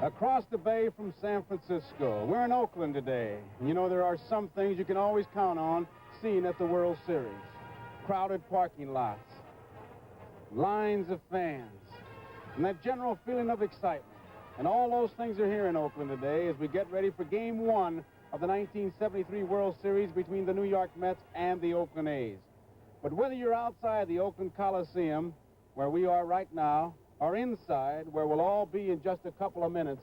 Across the bay from San Francisco, we're in Oakland today. You know, there are some things you can always count on seeing at the World Series. Crowded parking lots, lines of fans, and that general feeling of excitement. And all those things are here in Oakland today as we get ready for Game 1 of the 1973 World Series between the New York Mets and the Oakland A's. But whether you're outside the Oakland Coliseum, where we are right now, or inside, where we'll all be in just a couple of minutes,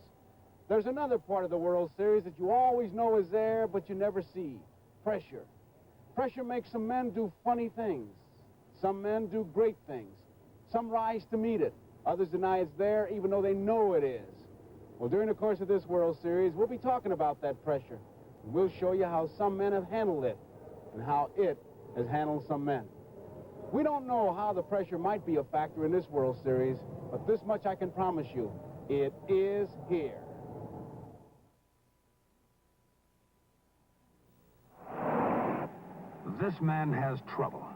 there's another part of the World Series that you always know is there, but you never see. Pressure. Pressure makes some men do funny things. Some men do great things. Some rise to meet it. Others deny it's there, even though they know it is. Well, during the course of this World Series, we'll be talking about that pressure. And we'll show you how some men have handled it and how it has handled some men. We don't know how the pressure might be a factor in this World Series, but this much I can promise you, it is here. This man has trouble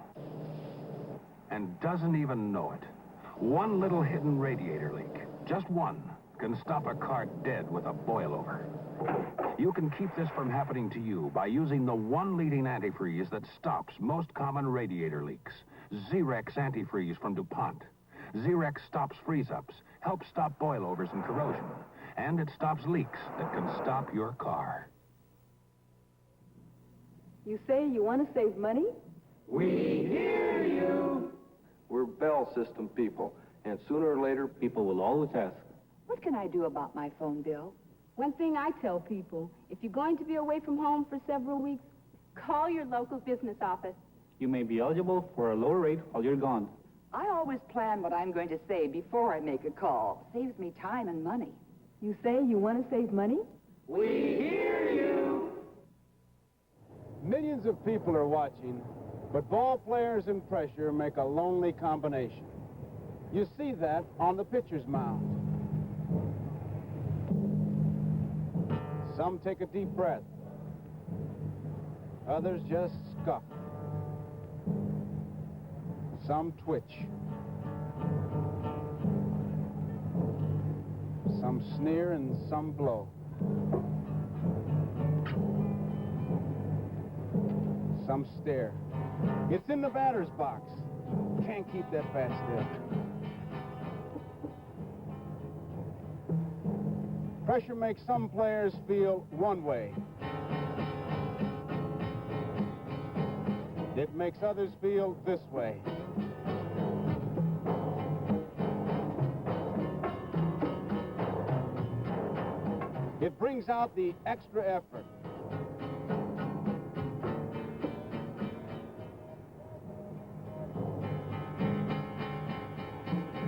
and doesn't even know it. One little hidden radiator leak, just one, can stop a car dead with a boilover. You can keep this from happening to you by using the one leading antifreeze that stops most common radiator leaks. Zerex antifreeze from DuPont. Zerex stops freeze-ups, helps stop boilovers and corrosion, and it stops leaks that can stop your car. You say you want to save money? We hear you. We're Bell System people, and sooner or later, people will always ask. What can I do about my phone bill? One thing I tell people, if you're going to be away from home for several weeks, call your local business office. You may be eligible for a lower rate while you're gone. I always plan what I'm going to say before I make a call. Saves me time and money. You say you want to save money? We hear you. Millions of people are watching, but ball players and pressure make a lonely combination. You see that on the pitcher's mound. Some take a deep breath. Others just scuff. Some twitch. Some sneer and some blow. Some stare. It's in the batter's box. Can't keep that bat still. Pressure makes some players feel one way. It makes others feel this way. It brings out the extra effort.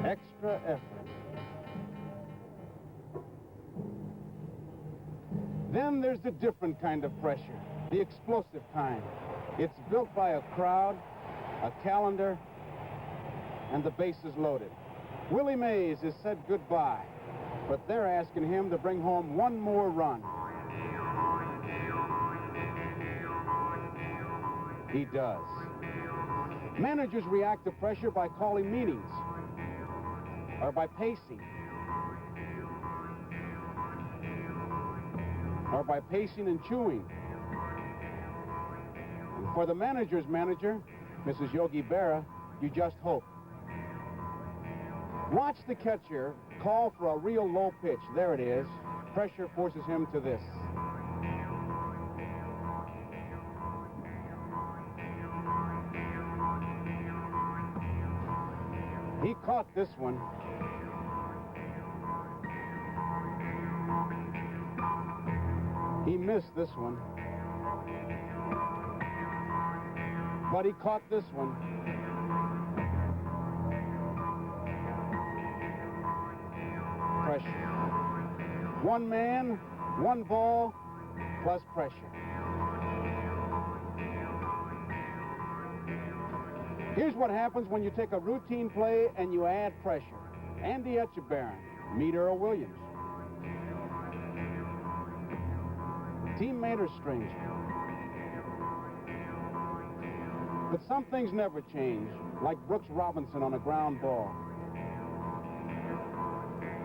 Extra effort. Then there's the different kind of pressure, the explosive kind. It's built by a crowd, a calendar, and the bases loaded. Willie Mays has said goodbye, but they're asking him to bring home one more run. He does. Managers react to pressure by calling meetings or by pacing. Or by pacing and chewing. And for the manager's manager, Mrs. Yogi Berra, you just hope. Watch the catcher call for a real low pitch. There it is. Pressure forces him to this. He caught this one. He missed this one. But he caught this one. Pressure. One man, one ball, plus pressure. Here's what happens when you take a routine play and you add pressure. Andy Etchebarren, meet Earl Williams. Teammate or stranger. But some things never change, like Brooks Robinson on a ground ball.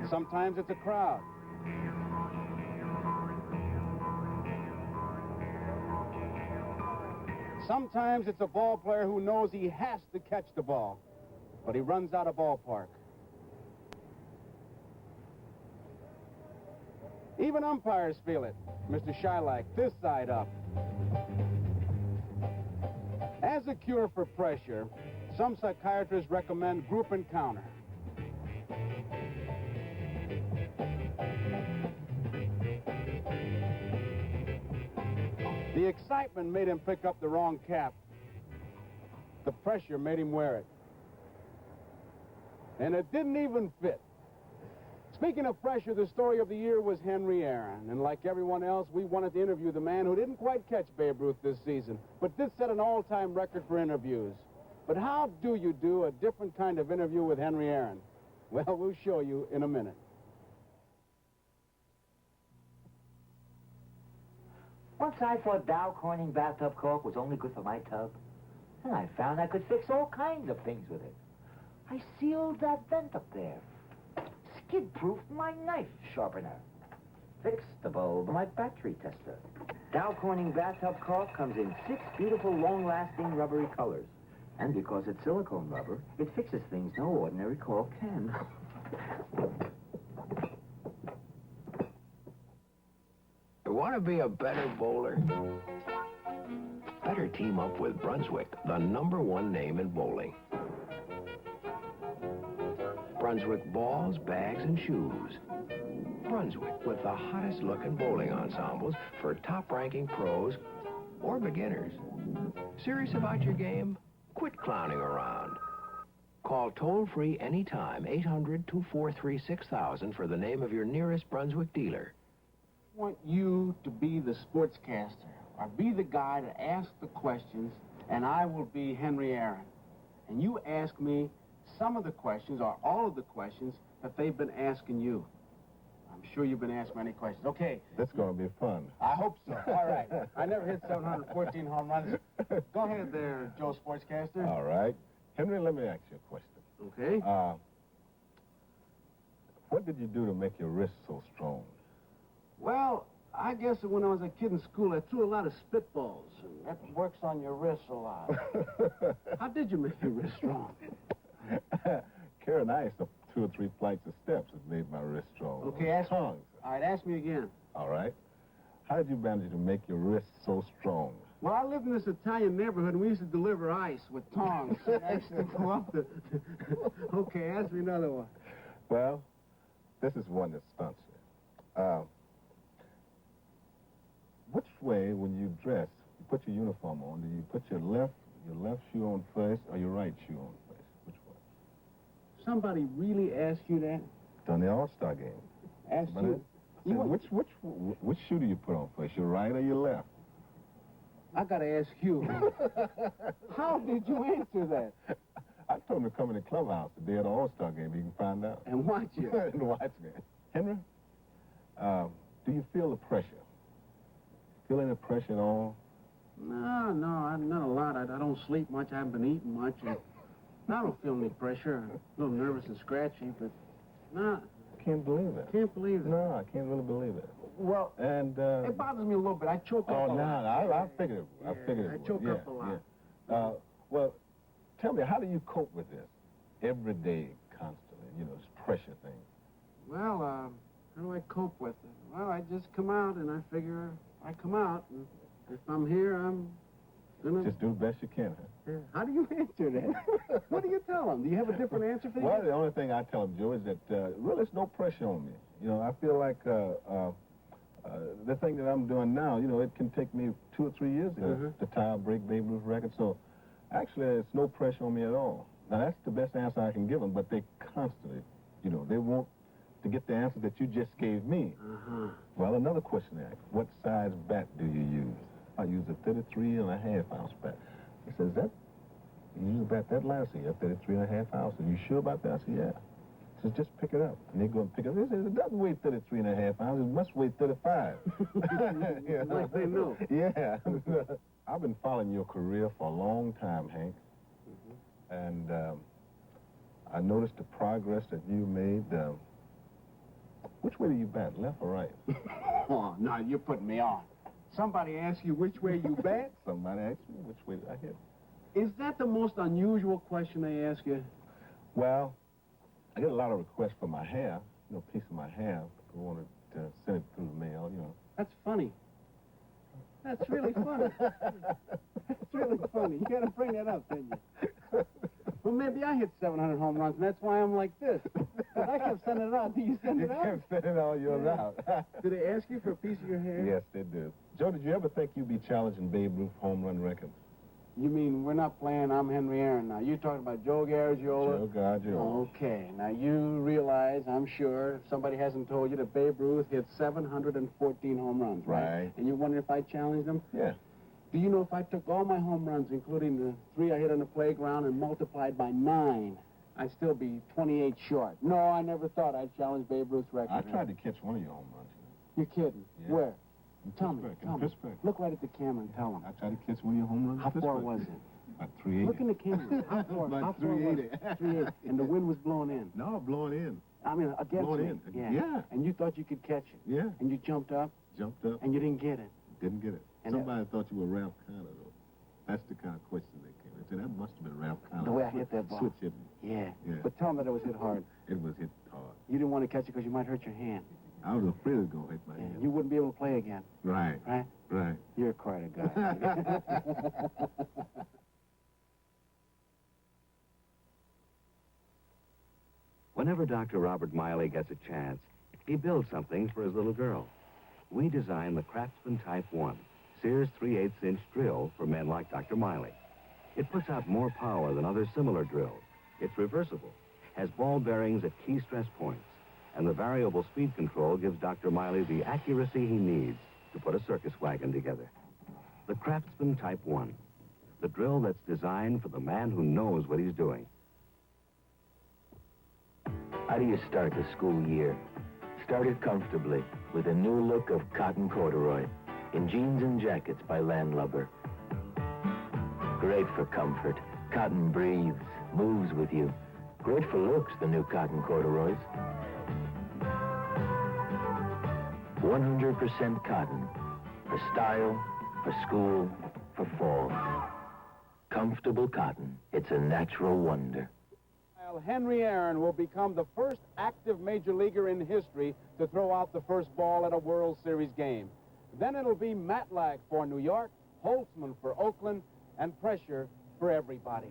Sometimes it's a crowd. Sometimes it's a ball player who knows he has to catch the ball, but he runs out of ballpark. Even umpires feel it. Mr. Shylock, this side up. As a cure for pressure, some psychiatrists recommend group encounter. The excitement made him pick up the wrong cap. The pressure made him wear it. And it didn't even fit. Speaking of pressure, the story of the year was Henry Aaron. And like everyone else, we wanted to interview the man who didn't quite catch Babe Ruth this season, but did set an all-time record for interviews. But how do you do a different kind of interview with Henry Aaron? Well, we'll show you in a minute. Once I thought Dow Corning bathtub caulk was only good for my tub. And I found I could fix all kinds of things with it. I sealed that vent up there. Skid-proofed my knife sharpener. Fixed the bulb of my battery tester. Dow Corning bathtub caulk comes in 6 beautiful, long-lasting, rubbery colors. And because it's silicone rubber, it fixes things no ordinary caulk can. You want to be a better bowler? Better team up with Brunswick, the #1 name in bowling. Brunswick balls, bags, and shoes. Brunswick with the hottest looking bowling ensembles for top-ranking pros or beginners. Serious about your game? Quit clowning around. Call toll-free anytime, 800-243-6000 for the name of your nearest Brunswick dealer. I want you to be the sportscaster, or be the guy to ask the questions, and I will be Henry Aaron. And you ask me some of the questions, or all of the questions, that they've been asking you. I'm sure you've been asked many questions. Okay. That's going to be fun. I hope so. All right. I never hit 714 home runs. Go ahead there, Joe Sportscaster. All right. Henry, let me ask you a question. Okay. What did you do to make your wrist so strong? Well, I guess that when I was a kid in school, I threw a lot of spitballs. And that works on your wrist a lot. How did you make your wrist strong? Carrying ice up 2 or 3 flights of steps has made my wrist strong. Okay, ask me. Tongs. All right, ask me again. All right. How did you manage to make your wrist so strong? Well, I lived in this Italian neighborhood, and we used to deliver ice with tongs. I used to go up the... Okay, ask me another one. Well, this is one that stunts you. Which way, when you dress, you put your uniform on, do you put your left shoe on first or your right shoe on first? Which one? Somebody really asked you that? It's on the All-Star game. Asked But you? which shoe do you put on first, your right or your left? I gotta ask you. How did you answer that? I told him to come in the clubhouse the day of the All-Star game. You can find out. And watch you. And watch me. Henry, do you feel the pressure? Feel any pressure at all? No, not a lot. I don't sleep much. I haven't been eating much. And I don't feel any pressure. A little nervous and scratchy, but no. I can't believe it. Can't believe it. No, I can't really believe it. Well, And, it bothers me a little bit. I choke up a lot. I figured it. I figured it. I choke up a lot. Yeah. Well, tell me, how do you cope with this? Every day, constantly, this pressure thing. Well, how do I cope with it? Well, I just come out, and I figure I come out, and if I'm here, I'm gonna... Just do the best you can, huh? Yeah. How do you answer that? What do you tell them? Do you have a different answer for Well, you? the only thing I tell them, Joe, is that really there's no pressure on me. I feel like the thing that I'm doing now, it can take me 2 or 3 years to tie a break Babe Ruth record. So actually, it's no pressure on me at all. Now, that's the best answer I can give them, but they constantly, they want to get the answer that you just gave me. Well, another question I asked, what size bat do you use? I use a 33.5-ounce bat. He says, you use a bat that large? I said, yeah, 33.5 ounces. Are you sure about that? I said, yeah. He says, just pick it up. And they go and pick it up. He says, it doesn't weigh 33.5 ounces. It must weigh 35. Like they know. Yeah. I've been following your career for a long time, Hank. And I noticed the progress that you made. Which way do you bat, left or right? Oh, no, you're putting me on. Somebody asked you which way you bet? Somebody asked me which way did I hit. Is that the most unusual question they ask you? Well, I get a lot of requests for my hair, you know, piece of my hair. I wanted to send it through the mail, you know. That's funny. That's really funny. That's really funny. You got to bring that up, didn't you? Well, maybe I hit 700 home runs, and that's why I'm like this. But I kept sending it out. Do you send it out? You kept sending all yours out. Do they ask you for a piece of your hair? Yes, they do. Joe, did you ever think you'd be challenging Babe Ruth home run record? You mean we're not playing I'm Henry Aaron now? You're talking about Joe Garagiola? Joe Garagiola. Okay. Now, you realize, I'm sure, if somebody hasn't told you that Babe Ruth hit 714 home runs, right? Right. And you wonder if I challenged him? Yeah. Do you know if I took all my home runs, including the 3 I hit on the playground, and multiplied by 9, I'd still be 28 short? No, I never thought I'd challenge Babe Ruth's record. I tried to catch one of your home runs. You're kidding. Yeah. Where? In Tell me. Pittsburgh, Tell in me. Pittsburgh. Look right at the camera and tell them. I tried to catch one of your home runs. How in far Pittsburgh. was it? About 380. Look in the camera. How far? About How far was it? 380. 380. And the wind was blowing in. No, blowing in. I mean, against Blowing me. in. Yeah. And you thought you could catch it. Yeah. And you jumped up, Jumped up. and you didn't get it. Didn't get it. And Somebody thought you were Ralph Connor, though. That's the kind of question they came. They said, that must have been Ralph Connor. The way I hit that ball. Switch hit me. Yeah. Yeah. But tell them that it was hit hard. It was hit hard. You didn't want to catch it because you might hurt your hand. I was afraid it was going to hit my Yeah. hand. You wouldn't be able to play again. Right. Right? Right. You're quite a guy. Whenever Dr. Robert Miley gets a chance, he builds something for his little girl. We designed the Craftsman Type 1, Sears 3/8-inch drill for men like Dr. Miley. It puts out more power than other similar drills. It's reversible, has ball bearings at key stress points, and the variable speed control gives Dr. Miley the accuracy he needs to put a circus wagon together. The Craftsman Type 1, the drill that's designed for the man who knows what he's doing. How do you start the school year? Start it comfortably with a new look of cotton corduroy in jeans and jackets by Landlubber. Great for comfort. Cotton breathes, moves with you. Great for looks, the new cotton corduroys. 100% cotton. For style, for school, for fall. Comfortable cotton. It's a natural wonder. Henry Aaron will become the first active major leaguer in history to throw out the first ball at a World Series game. Then it'll be Matlack for New York, Holtzman for Oakland, and pressure for everybody.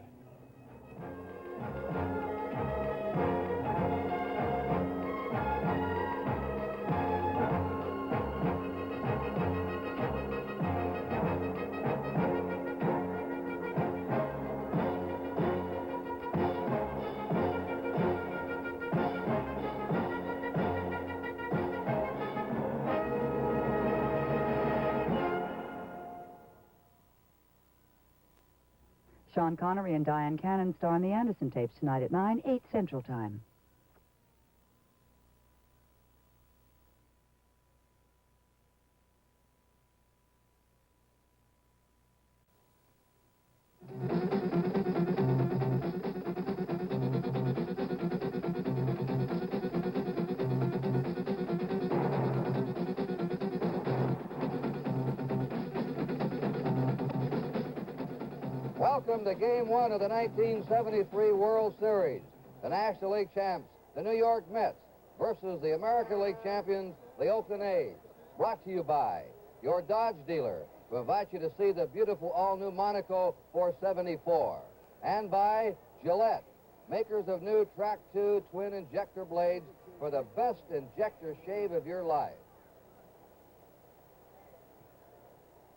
Sean Connery and Diane Cannon star in the Anderson tapes tonight at 9, 8 Central Time. Welcome to Game 1 of the 1973 World Series. The National League champs, the New York Mets, versus the American League champions, the Oakland A's. Brought to you by your Dodge dealer, who invites you to see the beautiful all-new Monaco 474. And by Gillette, makers of new Track 2 twin injector blades for the best injector shave of your life.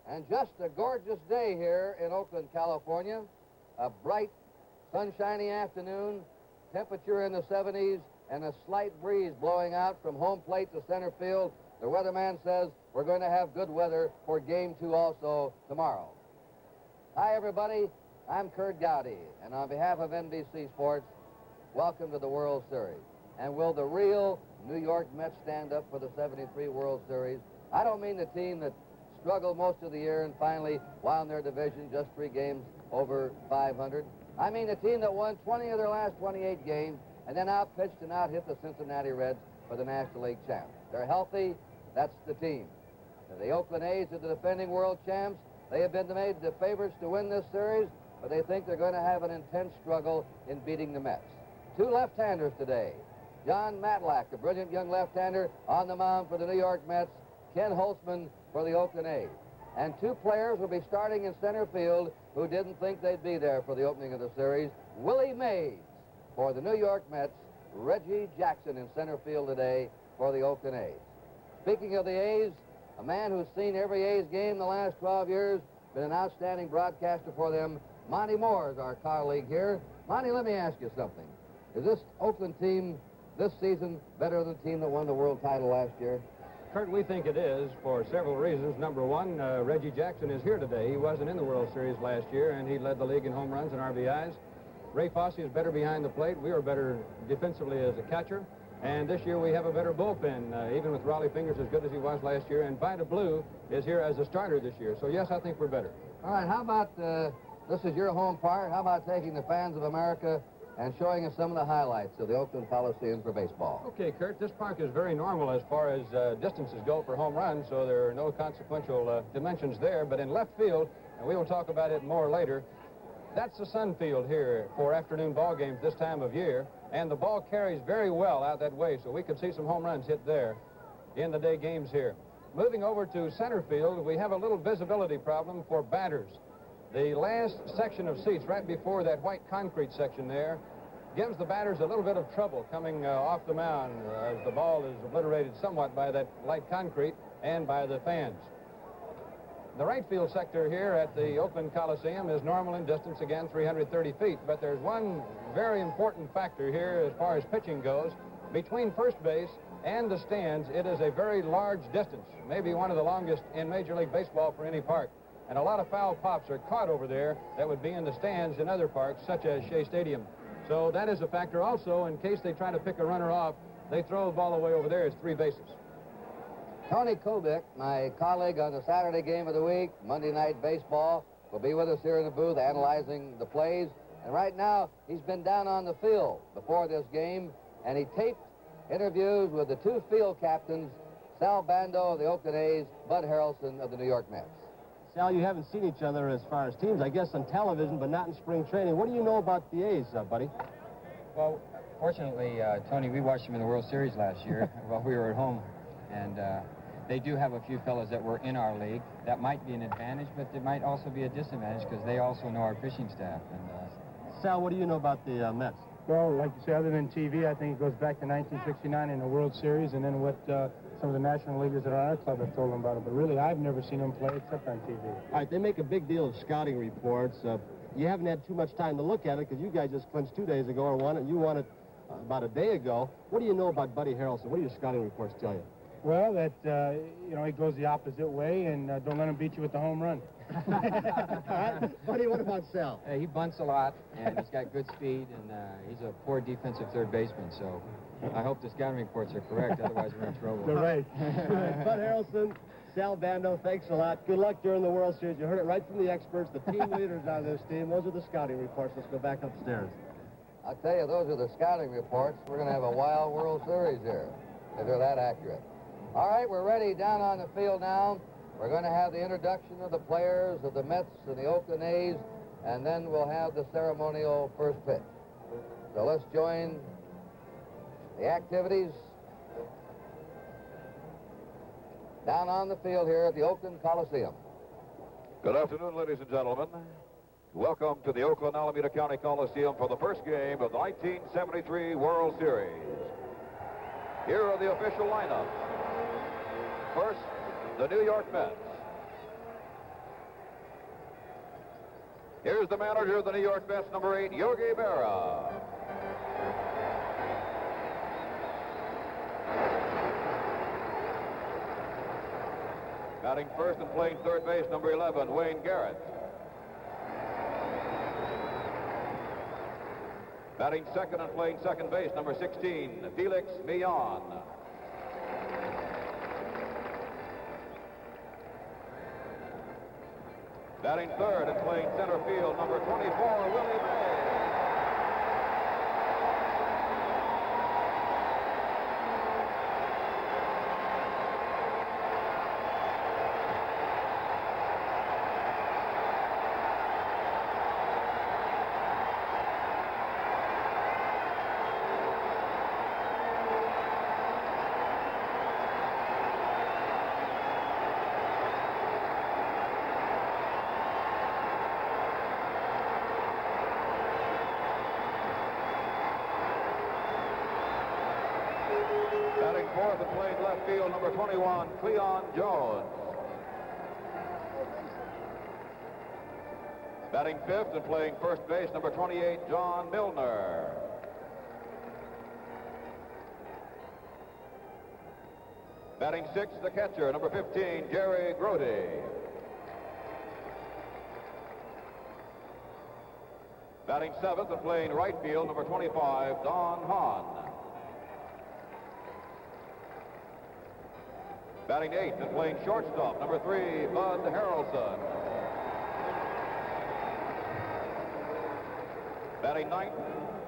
And just a gorgeous day here in Oakland, California. A bright, sunshiny afternoon, temperature in the 70s, and a slight breeze blowing out from home plate to center field. The weatherman says we're going to have good weather for Game 2 also tomorrow. Hi, everybody. I'm Kurt Gowdy, and on behalf of NBC Sports, welcome to the World Series. And will the real New York Mets stand up for the 73 World Series? I don't mean the team that struggled most of the year and finally won their division just 3 games over 500. I mean the team that won 20 of their last 28 games and then outpitched and out-hit the Cincinnati Reds for the National League champs. They're healthy. That's the team. The Oakland A's are the defending world champs. They have been made the favorites to win this series, but they think they're going to have an intense struggle in beating the Mets. Two left-handers today. John Matlack, a brilliant young left-hander, on the mound for the New York Mets. Ken Holtzman for the Oakland A's. And two players will be starting in center field who didn't think they'd be there for the opening of the series. Willie Mays for the New York Mets. Reggie Jackson in center field today for the Oakland A's. Speaking of the A's, a man who's seen every A's game the last 12 years, been an outstanding broadcaster for them. Monty Moore is our colleague here. Monty, let me ask you something. Is this Oakland team this season better than the team that won the world title last year? Kurt, we think it is for several reasons. Number one, Reggie Jackson is here today. He wasn't in the World Series last year, and he led the league in home runs and RBIs. Ray Fosse is better behind the plate. We are better defensively as a catcher. And this year we have a better bullpen, even with Raleigh Fingers as good as he was last year. And Vida Blue is here as a starter this year. So, yes, I think we're better. All right, how about, this is your home park, how about taking the fans of America and showing us some of the highlights of the Oakland Coliseum for baseball? Okay, Kurt, this park is very normal as far as distances go for home runs, so there are no consequential dimensions there. But in left field, and we will talk about it more later, that's the sun field here for afternoon ball games this time of year, and the ball carries very well out that way, so we could see some home runs hit there in the day games here. Moving over to center field, we have a little visibility problem for batters. The last section of seats right before that white concrete section there gives the batters a little bit of trouble coming off the mound as the ball is obliterated somewhat by that light concrete and by the fans. The right field sector here at the Oakland Coliseum is normal in distance, again, 330 feet. But there's one very important factor here as far as pitching goes. Between first base and the stands, it is a very large distance, maybe one of the longest in Major League Baseball for any park. And a lot of foul pops are caught over there that would be in the stands in other parks, such as Shea Stadium. So that is a factor also. In case they try to pick a runner off, they throw the ball away over there. It's three bases. Tony Kubik, my colleague on the Saturday game of the week, Monday Night Baseball, will be with us here in the booth analyzing the plays. And right now, he's been down on the field before this game, and he taped interviews with the two field captains, Sal Bando of the Oakland A's, Bud Harrelson of the New York Mets. Sal, you haven't seen each other as far as teams, I guess, on television, but not in spring training. What do you know about the A's, buddy? Well, fortunately, Tony, we watched them in the World Series last year while we were at home. And they do have a few fellows that were in our league. That might be an advantage, but it might also be a disadvantage because they also know our pitching staff. And Sal, what do you know about the Mets? Well, like you say, other than TV, I think it goes back to 1969 in the World Series, and then what some of the National Leaguers at our club have told them about it. But really, I've never seen them play except on TV. All right, they make a big deal of scouting reports. You haven't had too much time to look at it because you guys just clinched 2 days ago or won it. You won it about a day ago. What do you know about Buddy Harrelson? What do your scouting reports tell you? Well, that, he goes the opposite way, and don't let him beat you with the home run. All right. Buddy, what about Sal? he bunts a lot, and he's got good speed, and he's a poor defensive third baseman, so I hope the scouting reports are correct, otherwise we're in trouble. They're right. Bud Harrelson, Sal Bando, thanks a lot. Good luck during the World Series. You heard it right from the experts, the team leaders on this team. Those are the scouting reports. Let's go back upstairs. I'll tell you, those are the scouting reports. We're going to have a wild World Series here, if they're that accurate. All right, we're ready down on the field now. We're going to have the introduction of the players of the Mets and the Oakland A's, and then we'll have the ceremonial first pitch. So let's join the activities down on the field here at the Oakland Coliseum. Good afternoon, ladies and gentlemen. Welcome to the Oakland Alameda County Coliseum for the first game of the 1973 World Series. Here are the official lineups. First, the New York Mets. Here's the manager of the New York Mets, number 8, Yogi Berra. Batting first and playing third base, number 11, Wayne Garrett. Batting second and playing second base, number 16, Felix Millon. Batting third and playing center field, number 24, Willie Mays. Batting fourth and playing left field, number 21, Cleon Jones. Batting fifth and playing first base, number 28, John Milner. Batting sixth, the catcher, number 15, Jerry Grody. Batting seventh and playing right field, number 25, Don Hahn. Batting eighth and playing shortstop, number 3, Bud Harrelson. Batting ninth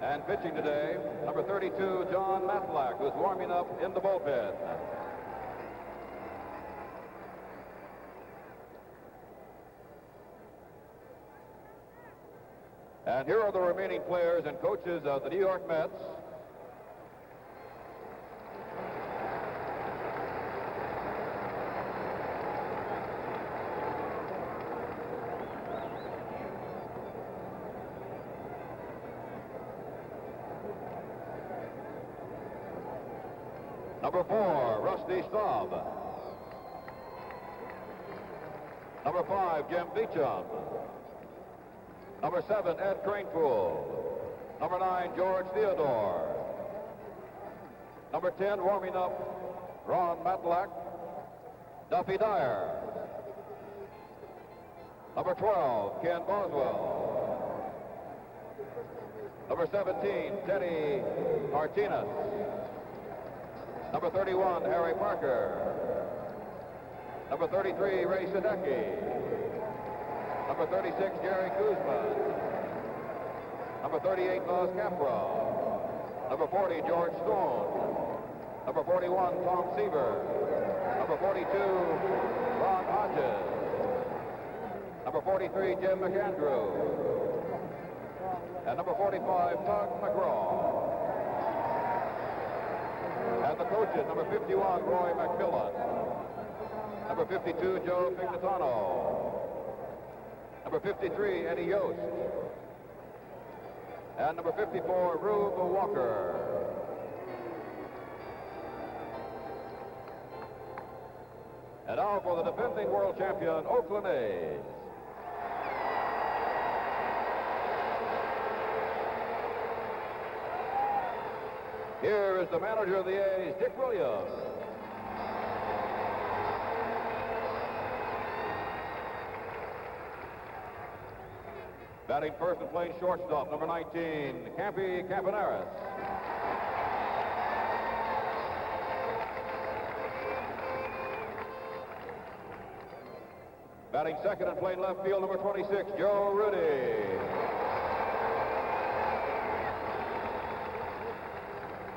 and pitching today, number 32, John Matlack, who's warming up in the bullpen. And here are the remaining players and coaches of the New York Mets. Number 4, Rusty Staub. Number 5, Jim Beecham. Number 7, Ed Kranepool. Number 9, George Theodore. Number 10, warming up, Ron Matlack, Duffy Dyer. Number 12, Ken Boswell. Number 17, Teddy Martinez. Number 31, Harry Parker. Number 33, Ray Sadecki. Number 36, Jerry Kuzma. Number 38, Buzz Capra. Number 40, George Stone. Number 41, Tom Seaver. Number 42, Ron Hodges. Number 43, Jim McAndrew. And number 45, Tug McGraw. And the coaches, number 51, Roy McMillan. Number 52, Joe Pignatano. Number 53, Eddie Yost. And number 54, Rube Walker. And now for the defending world champion, Oakland A's. Here is the manager of the A's, Dick Williams. Batting first and playing shortstop, number 19, Campy Campaneris. Batting second and playing left field, number 26, Joe Rudy.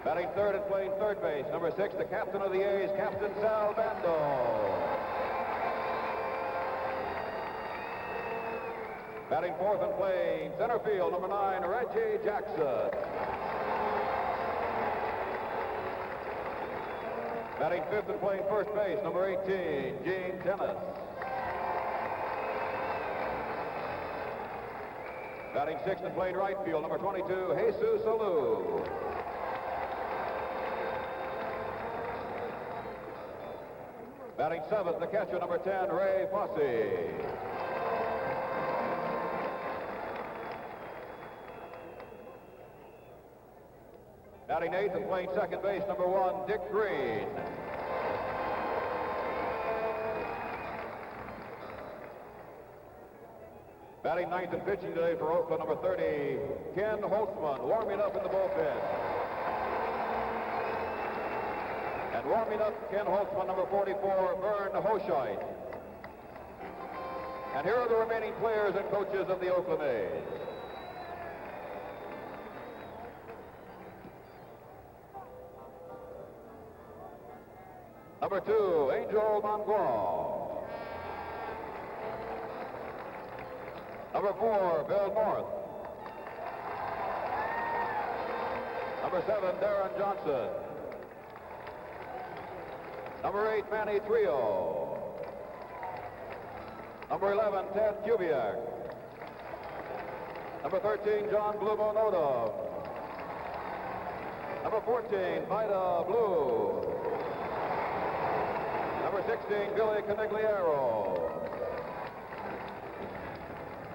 Batting third and playing third base, number 6, the captain of the A's, Captain Sal Bando. Batting fourth and playing center field, number 9, Reggie Jackson. Batting fifth and playing first base, number 18, Gene Tennis. Batting sixth and playing right field, number 22, Jesus Alou. Batting seventh, the catcher, number 10, Ray Fosse. Batting eighth and playing second base, number 1, Dick Green. Batting ninth and pitching today for Oakland, number 30, Ken Holtzman, warming up in the bullpen. And warming up Ken Holtzman, number 44, Vern Hoshite. And here are the remaining players and coaches of the Oakland A's. Number 2, Angel Mangual. Number 4, Bill North. Number 7, Darren Johnson. Number 8, Manny Trio. Number 11, Ted Kubiak. Number 13, John Blumenodov. Number 14, Vida Blue. Number 16, Billy Canigliaro.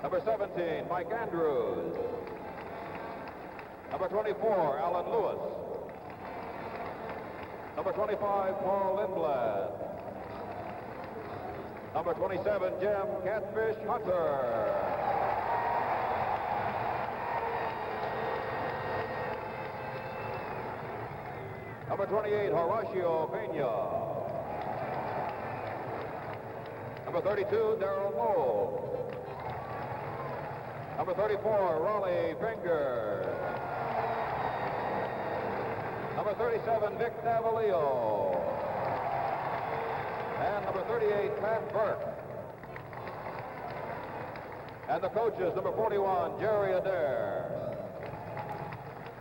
Number 17, Mike Andrews. Number 24, Alan Lewis. Number 25, Paul Lindblad. Number 27, Jim Catfish Hunter. Number 28, Horacio Pena. Number 32, Darrell Moe. Number 34, Raleigh Finger. Number 37, Vic Davalillo. And number 38, Pat Burke. And the coaches, number 41, Jerry Adair.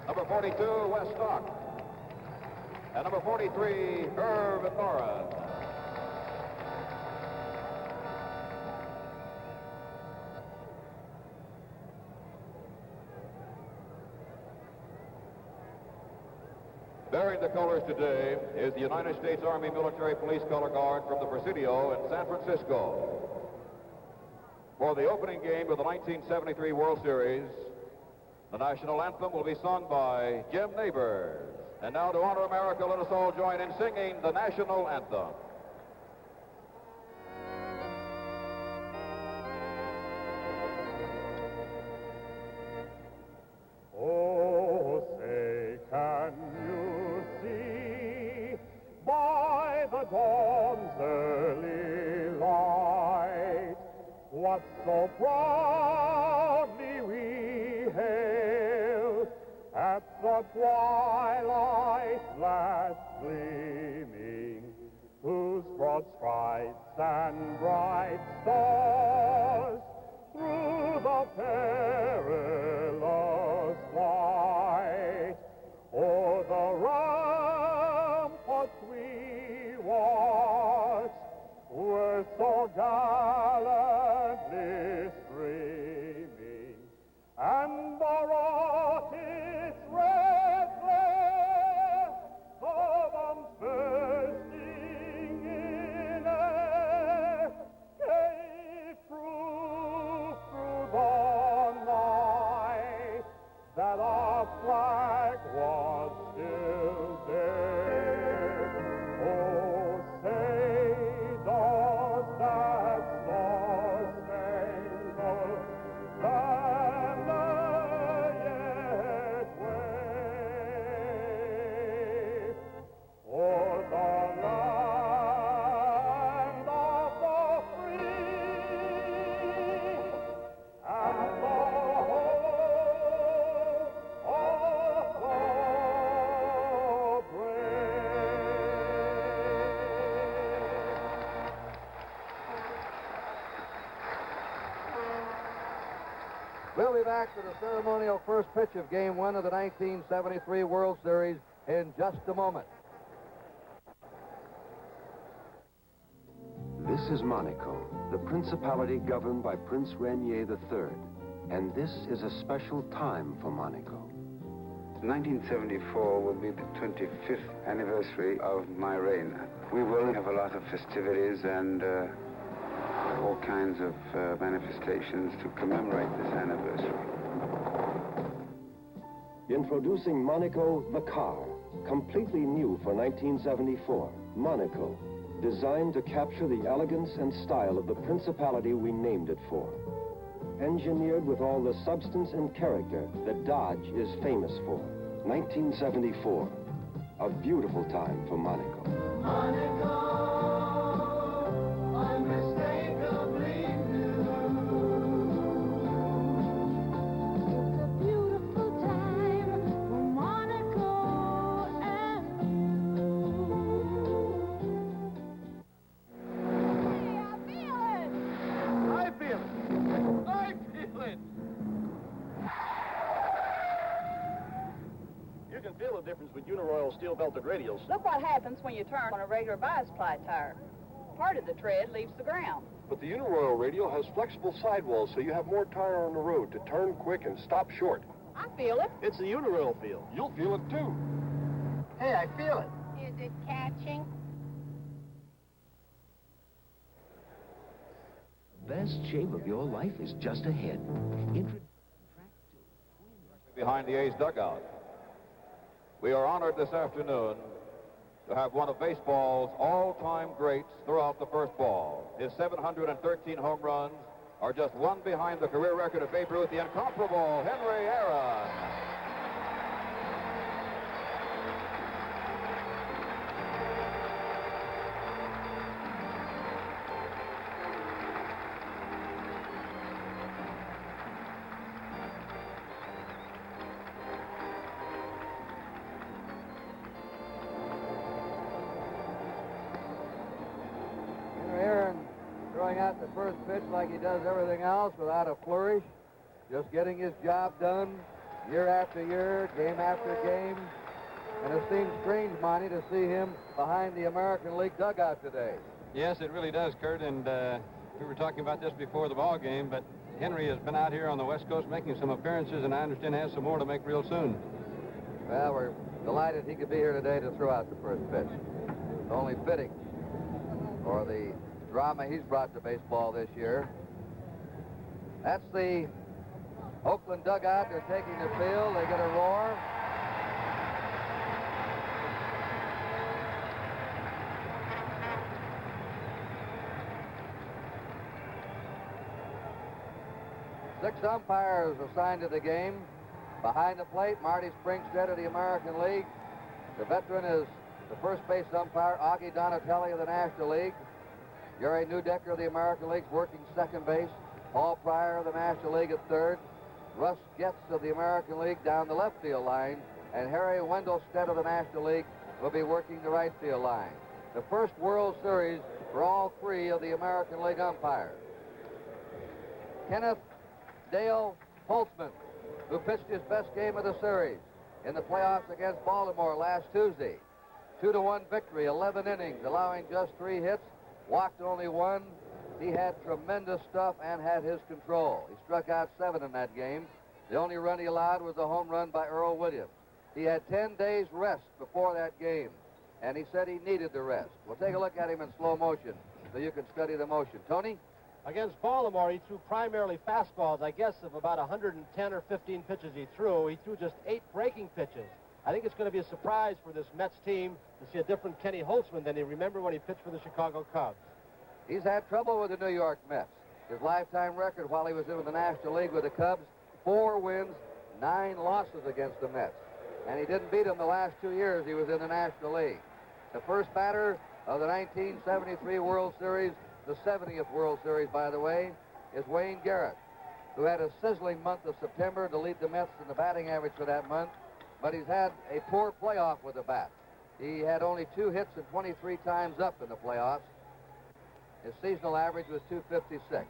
Number 42, Wes Stock. And number 43, Irv Thorin. Bearing the colors today is the United States Army Military Police Color Guard from the Presidio in San Francisco. For the opening game of the 1973 World Series, the national anthem will be sung by Jim Neighbors. And now to honor America, let us all join in singing the national anthem. Oh, say, can you see by the dawn's early light what so proudly we hailed at the twilight's last gleaming, whose broad stripes and bright stars through the perilous fight o'er the ramparts we watched were so gallantly streaming, and the rocket's red glare of them bursting in air gave proof through the night that our flag was still there. Oh, say, does that star-spangled banner yet wave o'er the land of the free and the home of the We'll be back to the ceremonial first pitch of Game 1 of the 1973 World Series in just a moment. This is Monaco, the principality governed by Prince Rainier III, and this is a special time for Monaco. 1974 will be the 25th anniversary of my reign. We will have a lot of festivities and all kinds of manifestations to commemorate this anniversary. Introducing Monaco, the car, completely new for 1974. Monaco, designed to capture the elegance and style of the principality we named it for. Engineered with all the substance and character that Dodge is famous for. 1974, a beautiful time for Monaco. Monaco, unmistakably new. It's a beautiful time for Monaco and you. Hey, I feel it! I feel it! I feel it! You can feel the difference with Uniroyal steel-belted radials. Look what happens when you turn on a regular bias-ply tire. Part of the tread leaves the ground. But the Uniroyal radial has flexible sidewalls, so you have more tire on the road to turn quick and stop short. I feel it. It's the Uniroyal feel. You'll feel it, too. Hey, I feel it. Is it catching? Best shave of your life is just ahead. Behind the A's dugout. We are honored this afternoon to have one of baseball's all-time greats throughout the first ball. His 713 home runs are just one behind the career record of Babe Ruth, the incomparable Henry Aaron. Out the first pitch like he does everything else without a flourish, just getting his job done year after year, game after game. And it seems strange, Monty, to see him behind the American League dugout today. Yes, it really does, Kurt, and we were talking about this before the ball game, but Henry has been out here on the West Coast making some appearances, and I understand has some more to make real soon. Well, we're delighted he could be here today to throw out the first pitch. It's only fitting for the drama he's brought to baseball this year. That's the Oakland dugout. They're taking the field. They get a roar. Six umpires assigned to the game. Behind the plate, Marty Springstead of the American League. The veteran is the first base umpire, Augie Donatelli of the National League. Gary Newdecker of the American League working second base. Paul Pryor of the National League at third. Russ Getz of the American League down the left field line. And Harry Wendelstedt of the National League will be working the right field line. The first World Series for all three of the American League umpires. Kenneth Dale Holtzman, who pitched his best game of the series in the playoffs against Baltimore last Tuesday. 2-1 victory, 11 innings, allowing just 3 hits. Walked only 1. He had tremendous stuff and had his control. He struck out 7 in that game. The only run he allowed was a home run by Earl Williams. He had 10 days rest before that game, and he said he needed the rest. We'll take a look at him in slow motion so you can study the motion. Tony? Against Baltimore, he threw primarily fastballs. I guess of about 110 or 15 pitches he threw just 8 breaking pitches. I think it's going to be a surprise for this Mets team to see a different Kenny Holtzman than he remembered when he pitched for the Chicago Cubs. He's had trouble with the New York Mets. His lifetime record while he was in the National League with the Cubs, 4 wins, 9 losses against the Mets. And he didn't beat them the last 2 years he was in the National League. The first batter of the 1973 World Series, the 70th World Series, by the way, is Wayne Garrett, who had a sizzling month of September to lead the Mets in the batting average for that month. But he's had a poor playoff with the bat. He had only 2 hits and 23 times up in the playoffs. His seasonal average was 256.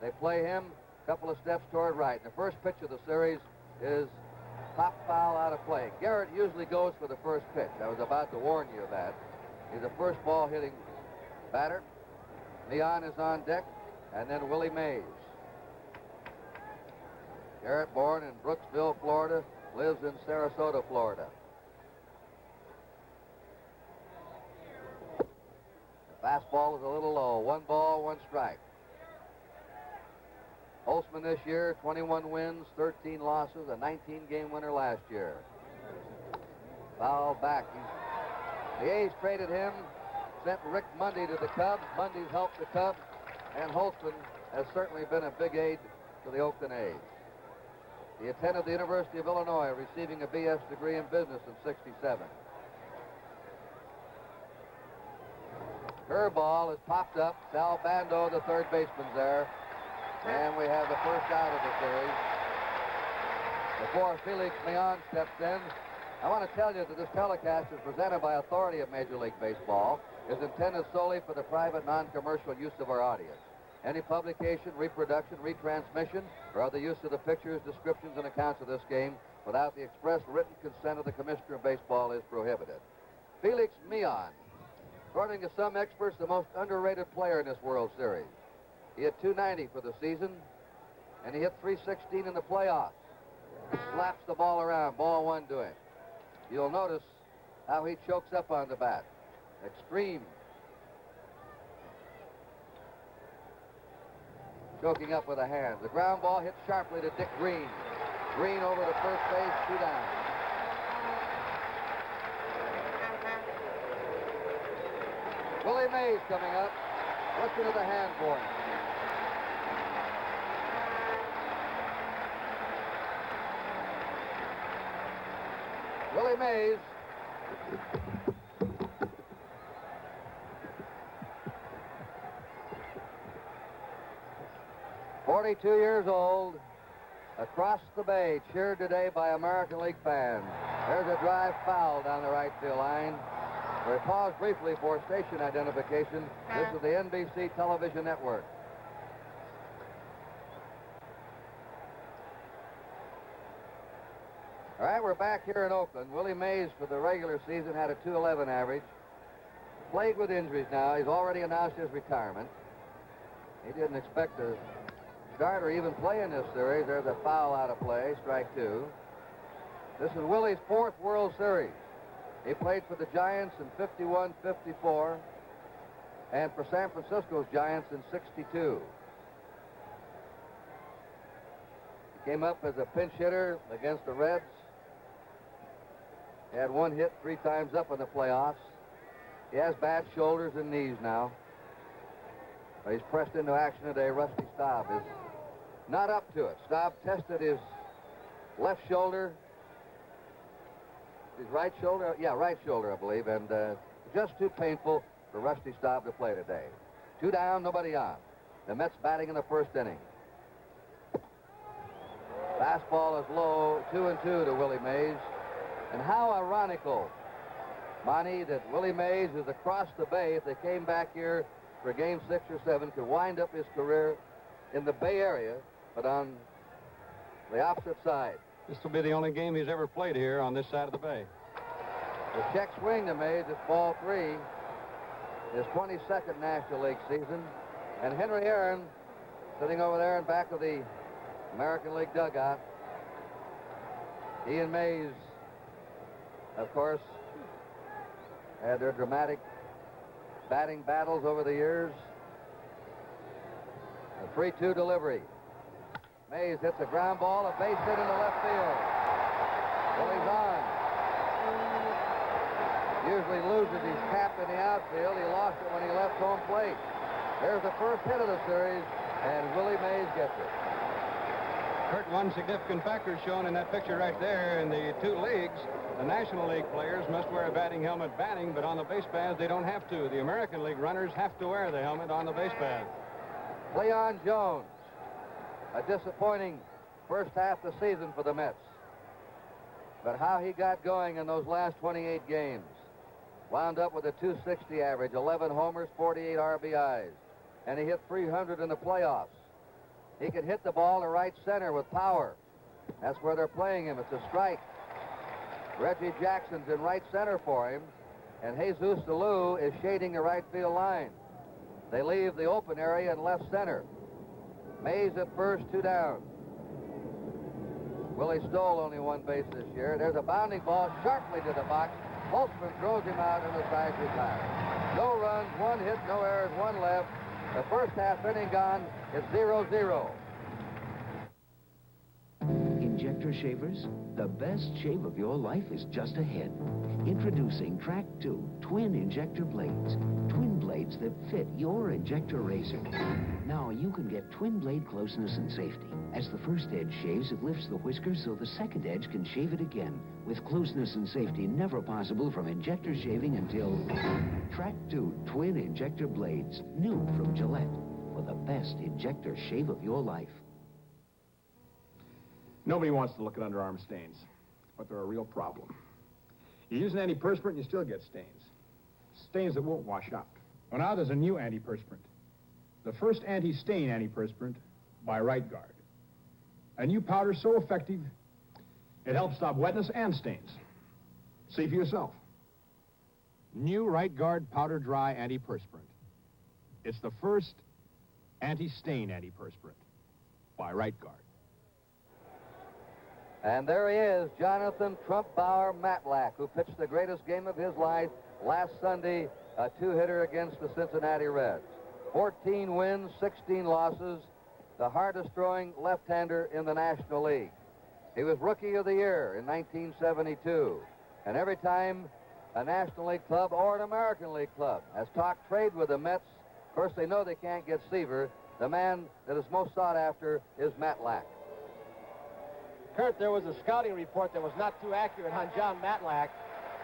They play him a couple of steps toward right. And the first pitch of the series is top foul out of play. Garrett usually goes for the first pitch. I was about to warn you of that. He's a first ball hitting batter. Leon is on deck, and then Willie Mays. Garrett, born in Brooksville, Florida, lives in Sarasota, Florida. The fastball is a little low. 1 ball, 1 strike. Holtzman this year, 21 wins, 13 losses, a 19-game winner last year. Foul back. The A's traded him, sent Rick Mundy to the Cubs. Mundy's helped the Cubs, and Holtzman has certainly been a big aid to the Oakland A's. He attended the University of Illinois, receiving a B.S. degree in business in '67. Curveball is popped up. Sal Bando, the third baseman's there. And we have the first out of the series. Before Felix Leon steps in, I want to tell you that this telecast is presented by authority of Major League Baseball, is intended solely for the private, non-commercial use of our audience. Any publication, reproduction, retransmission, or other use of the pictures, descriptions, and accounts of this game without the express written consent of the Commissioner of Baseball is prohibited. Felix Leon, according to some experts, the most underrated player in this World Series. He hit .290 for the season, and he hit .316 in the playoffs. Slaps the ball around, ball 1 to him. You'll notice How he chokes up on the bat. Extreme. Choking up with a hand. The ground ball hit sharply to Dick Green. Green over to first base, 2 down. Willie Mays coming up. Listen to the hand for him. Willie Mays. "42 years old, across the bay, cheered today by American League fans. There's a drive foul down the right field line. We pause briefly for station identification. This is the NBC television network. All right, we're back here in Oakland. Willie Mays for the regular season had a .211 average. Plagued with injuries now. He's already announced his retirement. He didn't expect to start or even play in this series. There's a foul out of play, strike 2. This is Willie's 4th World Series. He played for the Giants in 51, 54, and for San Francisco's Giants in 62. He came up as a pinch hitter against the Reds. He had 1 hit 3 times up in the playoffs. He has bad shoulders and knees now. But he's pressed into action today. Rusty Staub is not up to it. Staub tested his left shoulder. His right shoulder? Yeah, right shoulder, I believe. And just too painful for Rusty Staub to play today. 2 down, nobody on. The Mets batting in the first inning. Fastball is low, 2-2 to Willie Mays. And how ironical, Monty, that Willie Mays is across the bay. If they came back here for game 6 or 7, could wind up his career in the Bay Area, but on the opposite side. This will be the only game he's ever played here on this side of the bay. The check swing to Mays, it's ball 3. His 22nd National League season. And Henry Aaron sitting over there in back of the American League dugout. He and Mays, of course, had their dramatic batting battles over the years. A 3-2 delivery. Mays hits a ground ball, a base hit into left field. Willie's on. Usually loses his cap in the outfield. He lost it when he left home plate. There's the first hit of the series, and Willie Mays gets it. Kurt, one significant factor shown in that picture right there in the 2 leagues. The National League players must wear a batting helmet batting, but on the base paths they don't have to. The American League runners have to wear the helmet on the base path. Leon Jones. A disappointing first half of the season for the Mets. But how he got going in those last 28 games. Wound up with a .260 average, 11 homers, 48 RBIs. And he hit .300 in the playoffs. He can hit the ball to right center with power. That's where they're playing him. It's a strike. Reggie Jackson's in right center for him. And Jesus DeLue is shading the right field line. They leave the open area in left center. Mays at first, 2 down. Willie stole only 1 base this year. There's a bounding ball sharply to the box. Holtzman throws him out and the side retires. No runs, 1 hit, no errors, 1 left. The first half inning gone. It's 0-0. Injector shavers, the best shave of your life is just ahead. Introducing Track 2 twin injector blades. Twin blades that fit your injector razor. Now you can get twin blade closeness and safety. As the first edge shaves, it lifts the whisker so the second edge can shave it again. With closeness and safety never possible from injector shaving until Track 2 twin injector blades. New from Gillette. For the best injector shave of your life. Nobody wants to look at underarm stains, but they're a real problem. You use an antiperspirant and you still get stains. Stains that won't wash out. Well, now there's a new antiperspirant. The first anti-stain antiperspirant by Right Guard. A new powder so effective, it helps stop wetness and stains. See for yourself. New Right Guard Powder Dry Antiperspirant. It's the first anti-stain antiperspirant by Right Guard. And there he is, Jonathan Trump Bauer Matlack, who pitched the greatest game of his life last Sunday, a two-hitter against the Cincinnati Reds. 14 wins, 16 losses, the hardest-throwing left-hander in the National League. He was Rookie of the Year in 1972. And every time a National League club or an American League club has talked trade with the Mets, of course they know they can't get Seaver. The man that is most sought after is Matlack. Kurt, there was a scouting report that was not too accurate on John Matlack.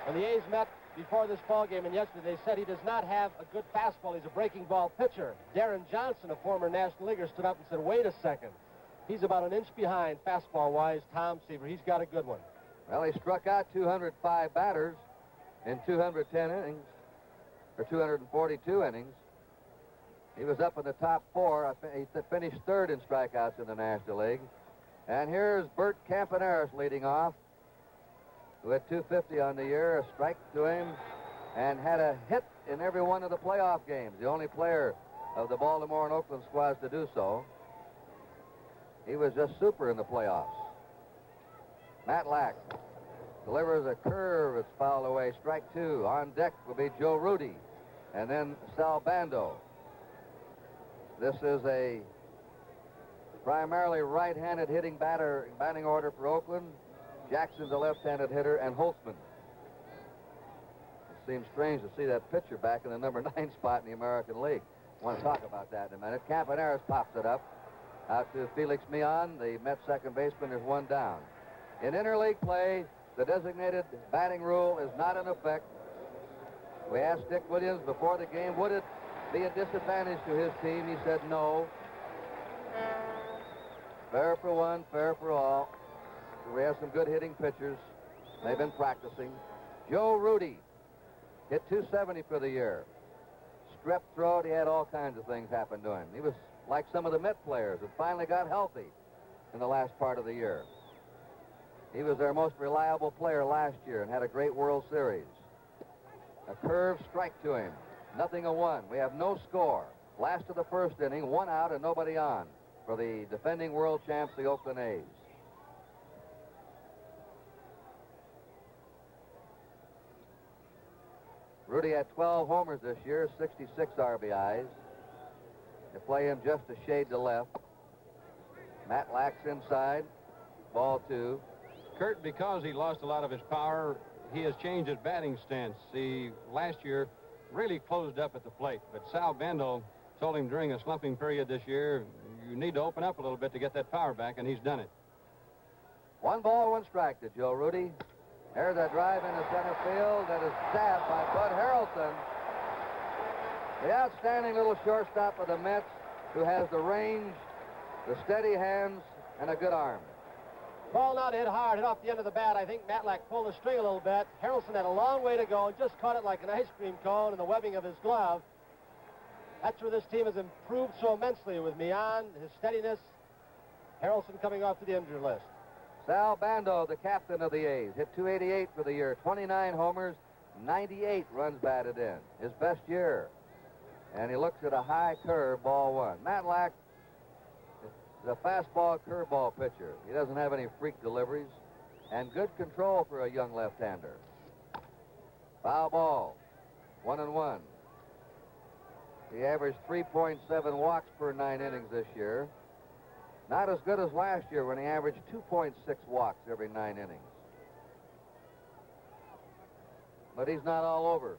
When the A's met before this ball game and yesterday, they said he does not have a good fastball. He's a breaking ball pitcher. Darren Johnson, a former National Leaguer, stood up and said, wait a second. He's about an inch behind fastball-wise Tom Seaver. He's got a good one. Well, he struck out 205 batters in 210 innings, or 242 innings. He was up in the top four. He finished third in strikeouts in the National League. And here's Bert Campaneris leading off, who had 250 on the year, a strike to him, and had a hit in every one of the playoff games. The only player of the Baltimore and Oakland squads to do so. He was just super in the playoffs. Matlack delivers a curve. It's fouled away. Strike two. On deck will be Joe Rudy, and then Sal Bando. This is a primarily right-handed hitting batting order for Oakland. Jackson's a left-handed hitter, and Holtzman. It seems strange to see that pitcher back in the number 9 spot in the American League. I want to talk about that in a minute. Campaneris pops it up out to Felix Millan. The Mets second baseman is one down. In interleague play, the designated batting rule is not in effect. We asked Dick Williams before the game, would it be a disadvantage to his team? He said no. Fair for one, fair for all. We have some good hitting pitchers. They've been practicing. Joe Rudy hit 270 for the year. Strep throat, he had all kinds of things happen to him. He was like some of the Met players that finally got healthy in the last part of the year. He was their most reliable player last year and had a great World Series. A curved strike to him. 0-1. We have no score. Last of the first inning, 1 out and nobody on for the defending world champs, the Oakland A's. Rudy had 12 homers this year, 66 RBIs. They play him just a shade to left. Matlack's inside. Ball 2. Kurt, because he lost a lot of his power, he has changed his batting stance. He, last year, really closed up at the plate. But Sal Bando told him during a slumping period this year, you need to open up a little bit to get that power back, and he's done it. 1 ball, 1 strike to Joe Rudy. There's a drive into center field that is stabbed by Bud Harrelson. The outstanding little shortstop of the Mets, who has the range, the steady hands, and a good arm. Ball not hit hard, hit off the end of the bat. I think Matlack pulled the string a little bit. Harrelson had a long way to go and just caught it like an ice cream cone in the webbing of his glove. That's where this team has improved so immensely with Millan, his steadiness. Harrelson coming off to the injured list. Sal Bando, the captain of the A's, hit 288 for the year, 29 homers, 98 runs batted in. His best year. And he looks at a high curve, ball 1. Matlack is a fastball curveball pitcher. He doesn't have any freak deliveries. And good control for a young left-hander. Foul ball, 1-1. He averaged 3.7 walks per 9 innings this year. Not as good as last year when he averaged 2.6 walks every 9 innings. But he's not all over.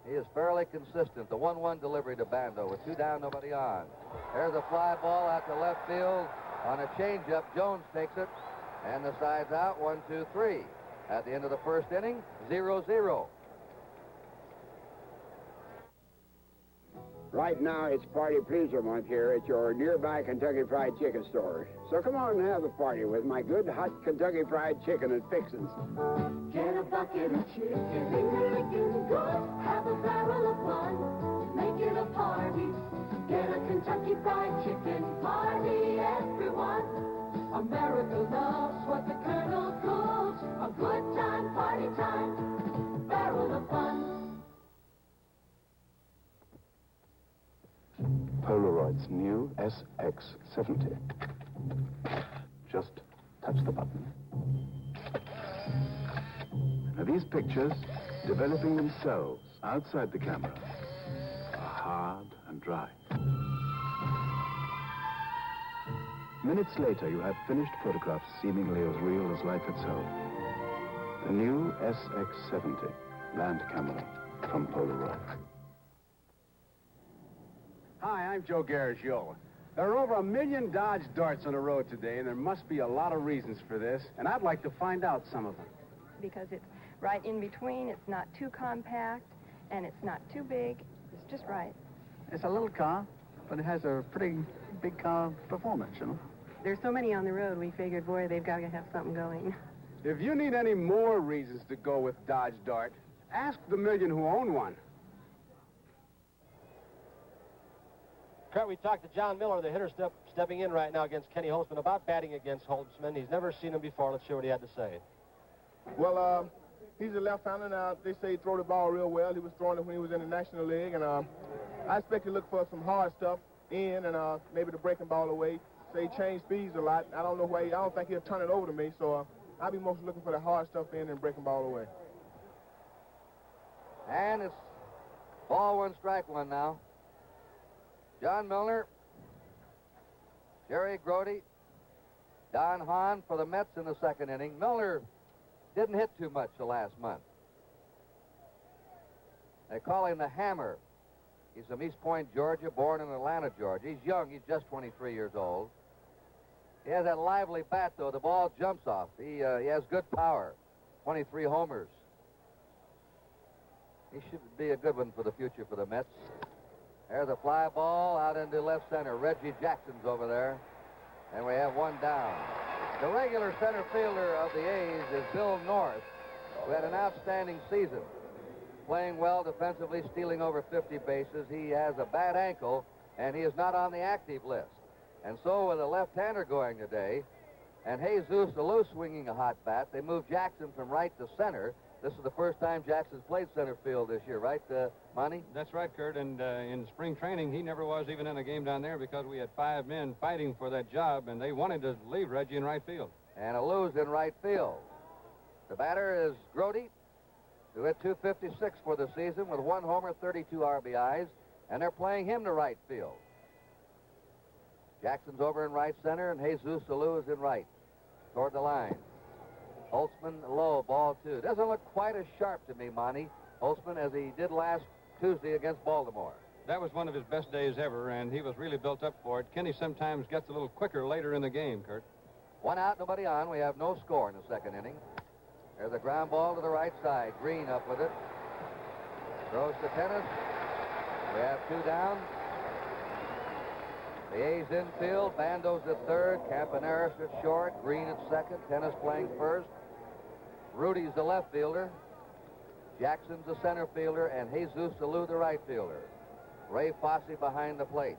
He is fairly consistent. The 1-1 delivery to Bando with 2 down, nobody on. There's a fly ball out to left field on a changeup. Jones takes it, and the side's out. 1-2-3. At the end of the first inning, 0-0. Right now, it's Party Pleaser Month here at your nearby Kentucky Fried Chicken store. So come on and have a party with my good hot Kentucky Fried Chicken and fixins. Get a bucket of chicken, looking good. Have a barrel of fun, make it a party. Get a Kentucky Fried Chicken party, everyone. America loves what the Colonel cooks. A good time, party time, barrel of fun. Polaroid's new SX70. Just touch the button. Now these pictures, developing themselves outside the camera, are hard and dry. Minutes later, you have finished photographs seemingly as real as life itself. The new SX-70 land camera from Polaroid. Hi, I'm Joe Garagiola. There are over 1 million Dodge Darts on the road today, and there must be a lot of reasons for this, and I'd like to find out some of them. Because it's right in between, it's not too compact, and it's not too big. It's just right. It's a little car, but it has a pretty big car performance, you know. There's so many on the road, we figured, boy, they've got to have something going. If you need any more reasons to go with Dodge Dart, ask the million who own one. Kurt, we talked to John Miller, the hitter stepping in right now against Kenny Holtzman, about batting against Holtzman. He's never seen him before. Let's hear what he had to say. Well, he's a left-hander. Now, they say he throw the ball real well. He was throwing it when he was in the National League, and I expect to look for some hard stuff in and maybe the breaking ball away. Say he changed speeds a lot. I don't know why. I don't think he'll turn it over to me, so I'll be mostly looking for the hard stuff in and breaking ball away. And it's ball one, strike one now. John Milner, Jerry Grody, Don Hahn for the Mets in the second inning. Milner didn't hit too much the last month. They call him the Hammer. He's from East Point, Georgia, born in Atlanta, Georgia. He's young. He's just 23 years old. He has that lively bat, though. The ball jumps off. He has good power. 23 homers. He should be a good one for the future for the Mets. There's a fly ball out into left center. Reggie Jackson's over there. And we have one down. The regular center fielder of the A's is Bill North, who had an outstanding season. Playing well defensively, stealing over 50 bases. He has a bad ankle, and he is not on the active list. And so with a left-hander going today, and Jesus Alou swinging a hot bat, they moved Jackson from right to center. This is the first time Jackson's played center field this year, right, Monty? That's right, Kurt, and in spring training, he never was even in a game down there because we had 5 men fighting for that job, and they wanted to leave Reggie in right field. And Alou's in right field. The batter is Grody, who hit .256 for the season with 1 homer, 32 RBIs, and they're playing him to right field. Jackson's over in right center, and Jesus Alou is in right, toward the line. Holtzman low, ball 2. Doesn't look quite as sharp to me, Monty, Holtzman, as he did last Tuesday against Baltimore. That was one of his best days ever, and he was really built up for it. Kenny sometimes gets a little quicker later in the game, Kurt. 1 out, nobody on. We have no score in the second inning. There's a ground ball to the right side. Green up with it. Throws to Tennis. We have 2 down. The A's infield. Bando's at third. Campaneris at short. Green at second. Tennis playing first. Rudy's the left fielder. Jackson's the center fielder. And Jesus Alou the right fielder. Ray Fosse behind the plate.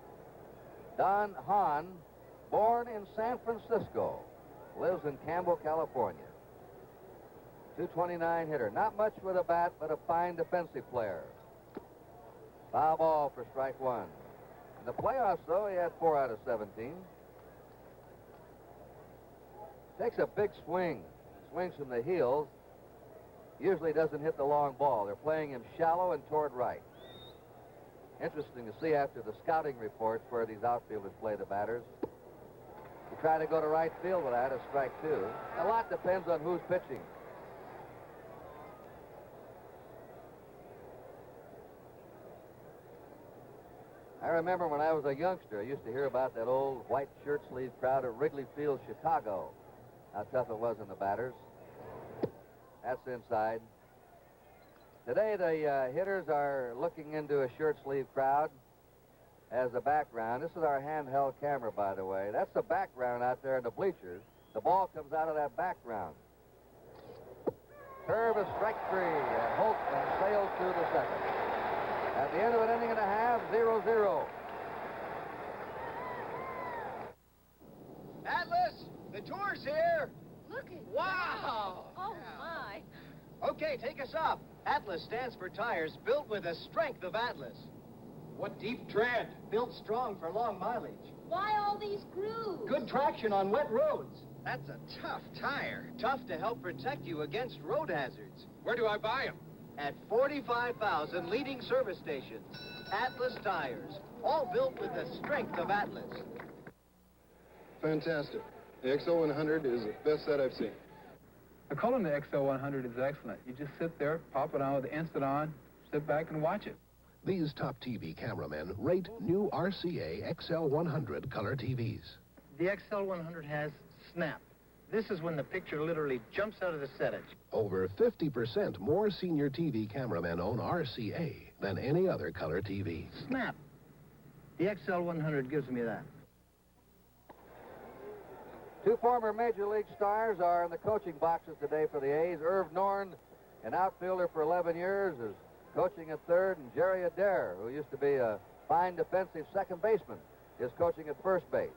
Don Hahn, born in San Francisco, lives in Campbell, California. .229 hitter. Not much with a bat, but a fine defensive player. Foul ball for strike 1. In the playoffs, though, he had 4 out of 17. Takes a big swing. Swings from the heels. Usually doesn't hit the long ball. They're playing him shallow and toward right. Interesting to see after the scouting reports where these outfielders play the batters. You try to go to right field with that, a strike 2. A lot depends on who's pitching. I remember when I was a youngster, I used to hear about that old white shirt sleeve crowd at Wrigley Field, Chicago. How tough it was on the batters. That's inside. Today, the hitters are looking into a shirt sleeve crowd as a background. This is our handheld camera, by the way. That's the background out there in the bleachers. The ball comes out of that background. Curve is strike 3, and Holtzman sails through the second. At the end of an inning and a half, 0-0. Atlas, the tour's here. Look at Wow. that. Oh, my. Okay, take us up. Atlas stands for tires built with the strength of Atlas. What deep tread, built strong for long mileage. Why all these grooves? Good traction on wet roads. That's a tough tire. Tough to help protect you against road hazards. Where do I buy them? At 45,000 leading service stations. Atlas tires. All built with the strength of Atlas. Fantastic. The XL100 is the best set I've seen. The color in the XL100 is excellent. You just sit there, pop it on with the instant on, sit back and watch it. These top TV cameramen rate new RCA XL100 color TVs. The XL100 has snap. This is when the picture literally jumps out of the setting. Over 50% more senior TV cameramen own RCA than any other color TV. Snap. The XL100 gives me that. Two former Major League stars are in the coaching boxes today for the A's. Irv Norn, an outfielder for 11 years, is coaching at third, and Jerry Adair, who used to be a fine defensive second baseman, is coaching at first base.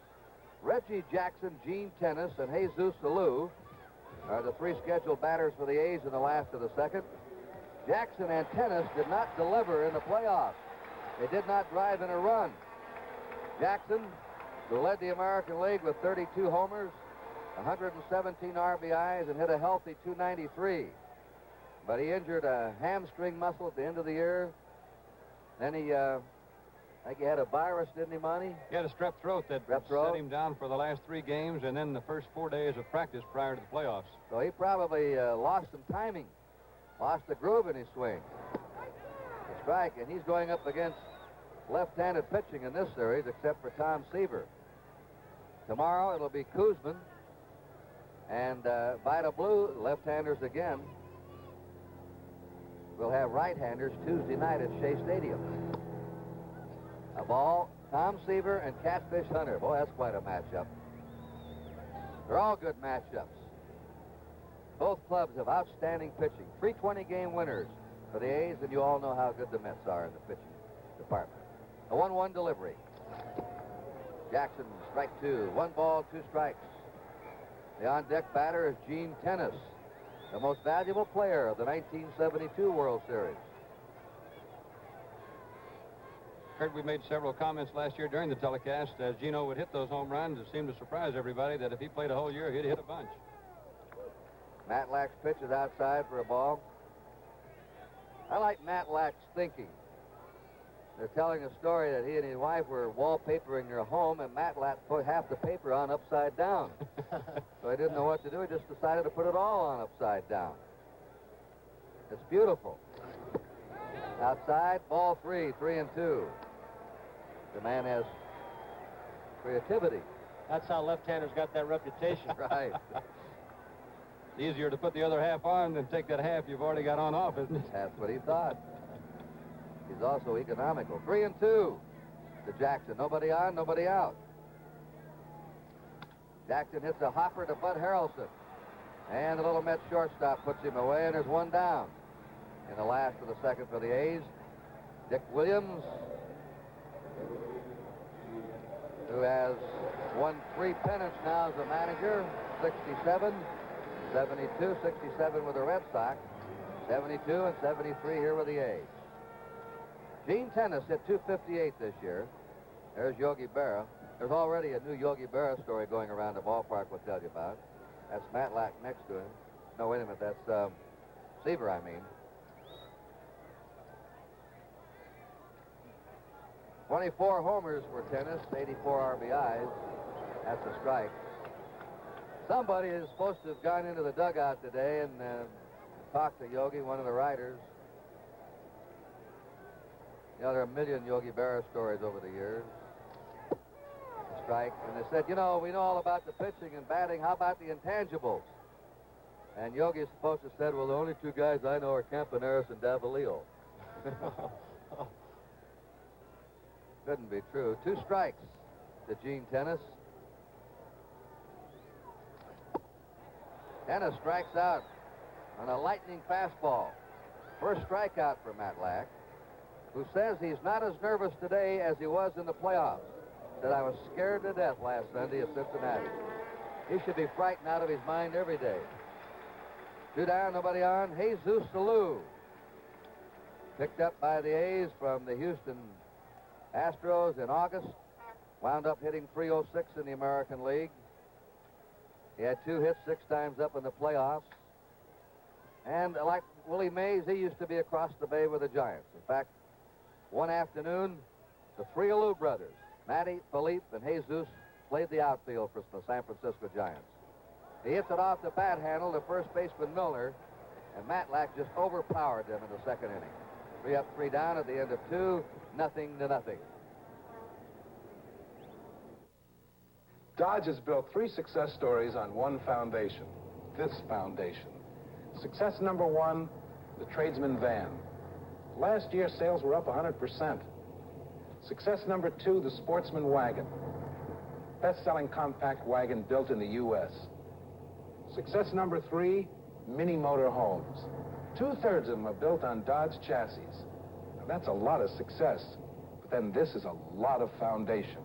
Reggie Jackson, Gene Tennis, and Jesus Salou are the three scheduled batters for the A's in the last of the second. Jackson and Tennis did not deliver in the playoffs. They did not drive in a run. Jackson, who led the American League with 32 homers, 117 RBIs, and hit a healthy .293. But he injured a hamstring muscle at the end of the year. Then he, I think he had a virus, didn't he, Monty? He had a strep throat that set him down for the last 3 games and then the first 4 days of practice prior to the playoffs. So he probably lost some timing, lost the groove in his swing. The strike, and he's going up against left-handed pitching in this series, except for Tom Seaver. Tomorrow it'll be Kuzman and Vida Blue, left-handers again. We'll have right-handers Tuesday night at Shea Stadium. A ball, Tom Seaver and Catfish Hunter. Boy, that's quite a matchup. They're all good matchups. Both clubs have outstanding pitching. 320-game winners for the A's, and you all know how good the Mets are in the pitching department. A 1-1 delivery. Jackson, strike 2. 1 ball, 2 strikes. The on-deck batter is Gene Tennis, the most valuable player of the 1972 World Series. Kurt, we made several comments last year during the telecast. As Gino would hit those home runs, it seemed to surprise everybody that if he played a whole year, he'd hit a bunch. Matlack's pitch is outside for a ball. I like Matlack's thinking. They're telling a story that he and his wife were wallpapering their home, and Matlack put half the paper on upside down. So he didn't know what to do. He just decided to put it all on upside down. It's beautiful. Outside, ball 3, 3-2. The man has creativity. That's how left-handers got that reputation. Right. It's easier to put the other half on than take that half you've already got on off, isn't it? That's what he thought. He's also economical. 3-2 to Jackson. Nobody on, nobody out. Jackson hits a hopper to Bud Harrelson. And the little Met shortstop puts him away, and there's 1 down. In the last of the second for the A's, Dick Williams, who has won 3 pennants now as a manager, 67, 72, 67 with the Red Sox, 72 and 73 here with the A's. Gene Tennis hit .258 this year. There's Yogi Berra. There's already a new Yogi Berra story going around the ballpark we'll tell you about. That's Matlack next to him. No, wait a minute, that's Seaver, I mean. 24 homers for Tennis, 84 RBIs. That's a strike. Somebody is supposed to have gone into the dugout today and talked to Yogi, one of the writers. You know, there are a million Yogi Berra stories over the years. A strike. And they said, you know, we know all about the pitching and batting. How about the intangibles? And Yogi's supposed to have said, well, the only 2 guys I know are Campaneris and Davalillo. Couldn't be true. 2 strikes to Gene Tennis. Tennis strikes out on a lightning fastball. First strikeout for Matlack, who says he's not as nervous today as he was in the playoffs. Said, I was scared to death last Sunday at Cincinnati. He should be frightened out of his mind every day. 2 down, nobody on. Jesus Salou, picked up by the A's from the Houston Astros in August, wound up hitting .306 in the American League. He had 2 hits 6 times up in the playoffs. And like Willie Mays, he used to be across the bay with the Giants. In fact, one afternoon, the 3 Alou brothers, Matty, Philippe, and Jesus, played the outfield for the San Francisco Giants. He hits it off the bat handle to first baseman Milner, and Matlack just overpowered them in the second inning. 3 up, 3 down at the end of 2, 0-0. Dodge has built 3 success stories on one foundation, this foundation. Success number 1, the tradesman van. Last year, sales were up 100%. Success number 2, the sportsman wagon. Best-selling compact wagon built in the U.S. Success number 3, mini motor homes. 2/3 of them are built on Dodge chassis. Now, that's a lot of success, but then this is a lot of foundation.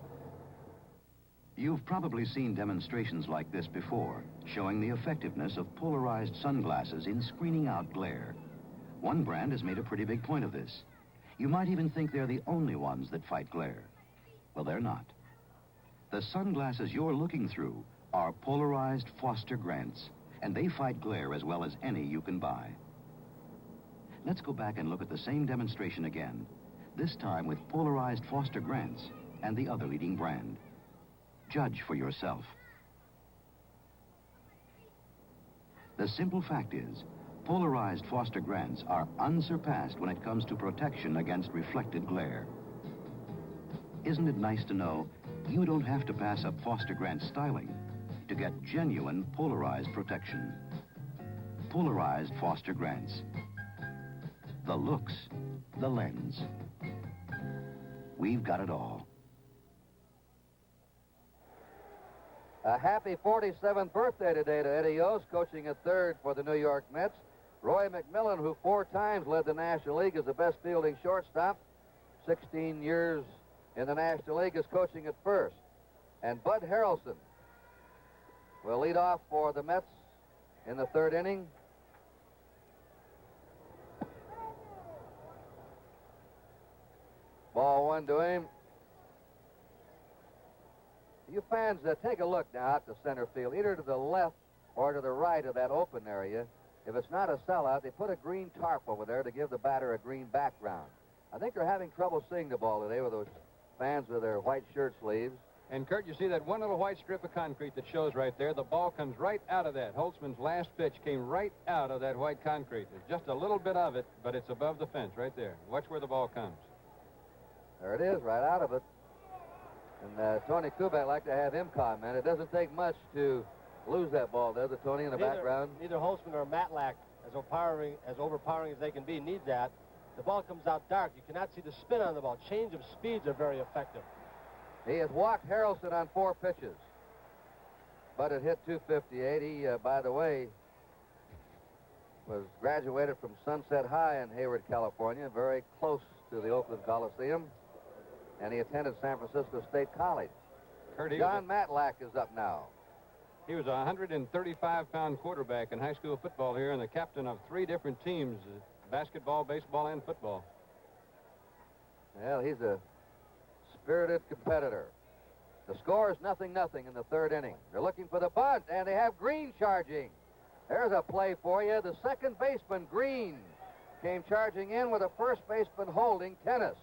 You've probably seen demonstrations like this before, showing the effectiveness of polarized sunglasses in screening out glare. One brand has made a pretty big point of this. You might even think they're the only ones that fight glare. Well, they're not. The sunglasses you're looking through are polarized Foster Grants, and they fight glare as well as any you can buy. Let's go back and look at the same demonstration again, this time with polarized Foster Grants and the other leading brand. Judge for yourself. The simple fact is, polarized Foster Grants are unsurpassed when it comes to protection against reflected glare. Isn't it nice to know you don't have to pass up Foster Grant styling to get genuine polarized protection? Polarized Foster Grants. The looks, the lens. We've got it all. A happy 47th birthday today to Eddie Yost, coaching at third for the New York Mets. Roy McMillan, who 4 times led the National League as the best fielding shortstop, 16 years in the National League, is coaching at first. And Bud Harrelson will lead off for the Mets in the 3rd inning. Ball 1 to him. You fans, take a look now out to center field, either to the left or to the right of that open area. If it's not a sellout, they put a green tarp over there to give the batter a green background. I think they're having trouble seeing the ball today with those fans with their white shirt sleeves. And, Kurt, you see that one little white strip of concrete that shows right there? The ball comes right out of that. Holtzman's last pitch came right out of that white concrete. There's just a little bit of it, but it's above the fence right there. Watch where the ball comes. There it is, right out of it. And Tony Kubek, I'd like to have him comment. It doesn't take much to lose that ball, does it, Tony, in the background? Neither Holtzman or Matlack, as overpowering as they can be, need that. The ball comes out dark. You cannot see the spin on the ball. Change of speeds are very effective. He has walked Harrelson on 4 pitches. But it hit 258. He, by the way, was graduated from Sunset High in Hayward, California, very close to the Oakland Coliseum. And he attended San Francisco State College. John Matlack is up now. He was a 135-pound quarterback in high school football here and the captain of 3 different teams, basketball, baseball, and football. Well, he's a spirited competitor. The score is 0-0 in the 3rd inning. They're looking for the bunt, and they have Green charging. There's a play for you. The second baseman, Green, came charging in with a first baseman holding Tennis.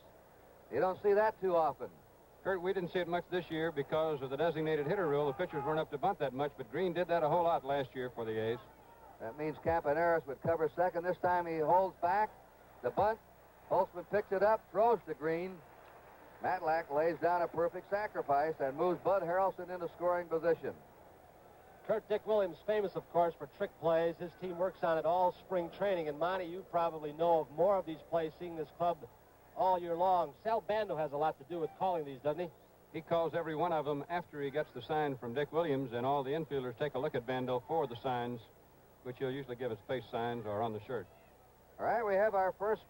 You don't see that too often. Kurt, we didn't see it much this year because of the designated hitter rule. The pitchers weren't up to bunt that much, but Green did that a whole lot last year for the A's. That means Campaneris would cover second. This time he holds back. The bunt. Holtzman picks it up, throws to Green. Matlack lays down a perfect sacrifice and moves Bud Harrelson into scoring position. Kurt, Dick Williams, famous, of course, for trick plays. His team works on it all spring training. And, Monty, you probably know of more of these plays, seeing this club all year long. Sal Bando has a lot to do with calling these, doesn't he? He calls every one of them after he gets the sign from Dick Williams, and all the infielders take a look at Bando for the signs, which he'll usually give as face signs or on the shirt. All right, we have our first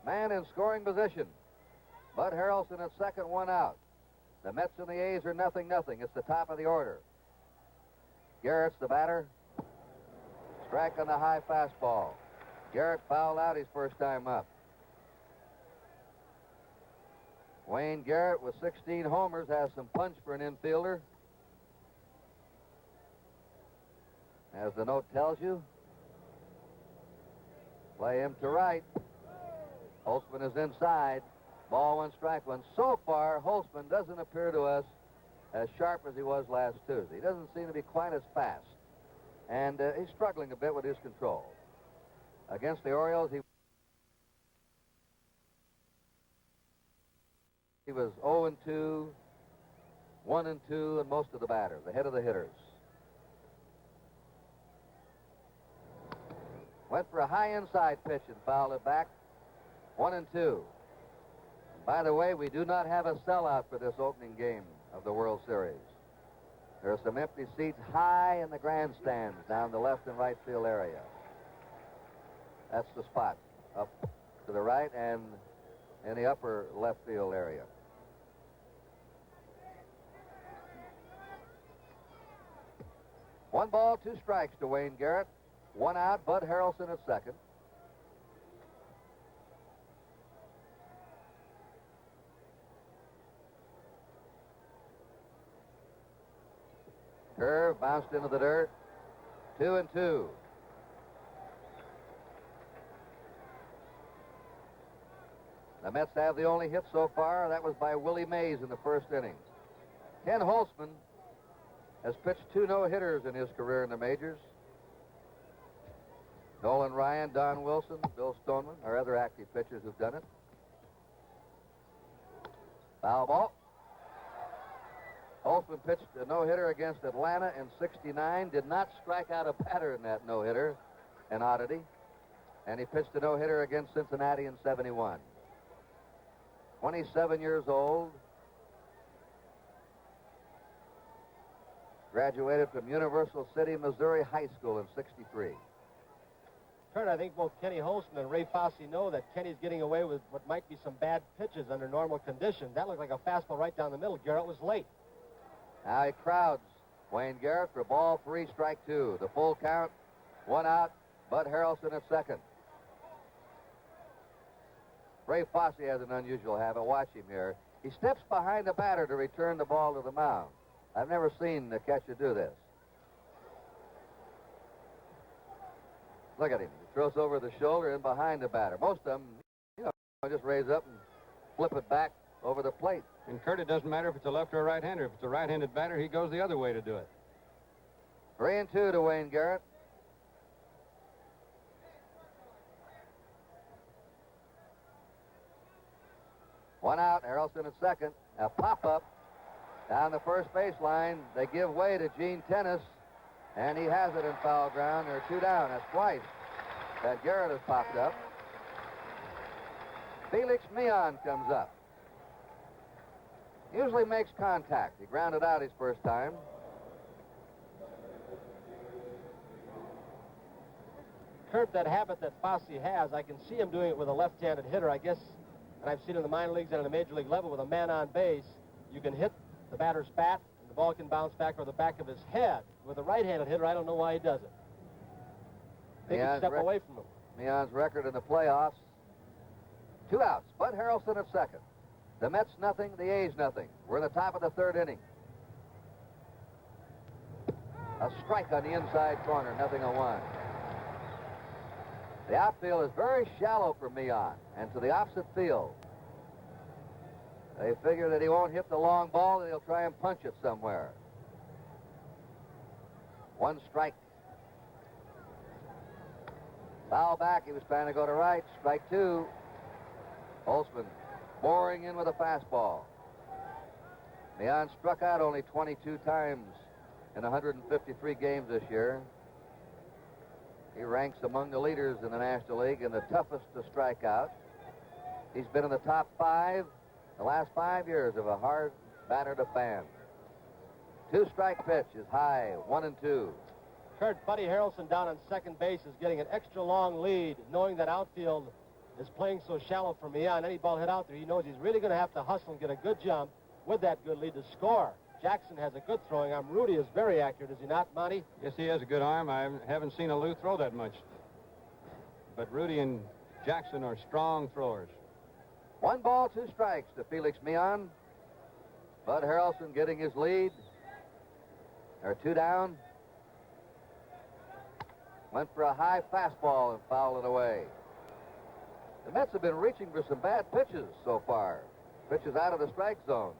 man in scoring position. Bud Harrelson at second, 1 out. The Mets and the A's are 0-0. It's the top of the order. Garrett's the batter. Strike on the high fastball. Garrett fouled out his first time up. Wayne Garrett with 16 homers has some punch for an infielder. as the note tells you. Play him to right. Holtzman is inside. Ball one, strike one. So far, Holtzman doesn't appear to us as sharp as he was last Tuesday. He doesn't seem to be quite as fast. And he's struggling a bit with his control. Against the Orioles, he was 0-2, 1-2, and most of the batters, ahead of the hitters. Went for a high inside pitch and fouled it back. 1-2. By the way, we do not have a sellout for this opening game of the World Series. There are some empty seats high in the grandstands down the left and right field area. That's the spot up to the right and in the upper left field area. One ball, two strikes to Wayne Garrett. One out, Bud Harrelson at second. Curve bounced into the dirt. 2-2. The Mets have the only hit so far. That was by Willie Mays in the first inning. Ken Holtzman has pitched 2 no-hitters in his career in the majors. Nolan Ryan, Don Wilson, Bill Stoneman are other active pitchers who've done it. Foul ball. Holtzman pitched a no-hitter against Atlanta in '69, did not strike out a batter in that no-hitter, an oddity. And he pitched a no-hitter against Cincinnati in '71. 27 years old. Graduated from Universal City, Missouri High School in '63. Kurt, I think both Kenny Holtzman and Ray Fosse know that Kenny's getting away with what might be some bad pitches under normal conditions. That looked like a fastball right down the middle. Garrett was late. Now he crowds Wayne Garrett for ball 3, strike 2. The full count, 1 out, Bud Harrelson at second. Ray Fosse has an unusual habit. Watch him here. He steps behind the batter to return the ball to the mound. I've never seen the catcher do this. Look at him. He throws over the shoulder and behind the batter. Most of them, just raise up and flip it back over the plate. And Kurt, it doesn't matter if it's a left or a right-hander. If it's a right-handed batter, he goes the other way to do it. 3-2 to Wayne Garrett. One out, Harrelson at second. A pop-up down the first baseline. They give way to Gene Tennis, and he has it in foul ground. There are 2 down. That's twice that Garrett has popped up. Felix Meehan comes up. Usually makes contact. He grounded out his first time. Kurt, that habit that Fosse has, I can see him doing it with a left-handed hitter. I guess, and I've seen it in the minor leagues and at a major league level with a man on base, you can hit the batter's bat, and the ball can bounce back over the back of his head. With a right-handed hitter, I don't know why he does it. They can step away from him. Meehan's record in the playoffs, 2 outs. Bud Harrelson at second. The Mets nothing, the A's nothing. We're in the top of the 3rd inning. A strike on the inside corner, 0-1. The outfield is very shallow for Meehan, and to the opposite field. They figure that he won't hit the long ball, and he'll try and punch it somewhere. 1 strike. Foul back, he was trying to go to right. Strike 2. Holtzman boring in with a fastball. Meehan struck out only 22 times in 153 games this year. He ranks among the leaders in the National League and the toughest to strike out. He's been in the top 5 the last 5 years of a hard batter to fan. 2-strike pitch is high, 1-2. Kurt, Buddy Harrelson down on second base is getting an extra long lead, knowing that outfield is playing so shallow for Meehan. Any ball hit out there, he knows he's really going to have to hustle and get a good jump with that good lead to score. Jackson has a good throwing arm. Rudy is very accurate, is he not, Monty? Yes, he has a good arm. I haven't seen a Lou throw that much. But Rudy and Jackson are strong throwers. 1 ball, 2 strikes to Felix Meehan. Bud Harrelson getting his lead. There are 2 down. Went for a high fastball and fouled it away. The Mets have been reaching for some bad pitches so far. Pitches out of the strike zone.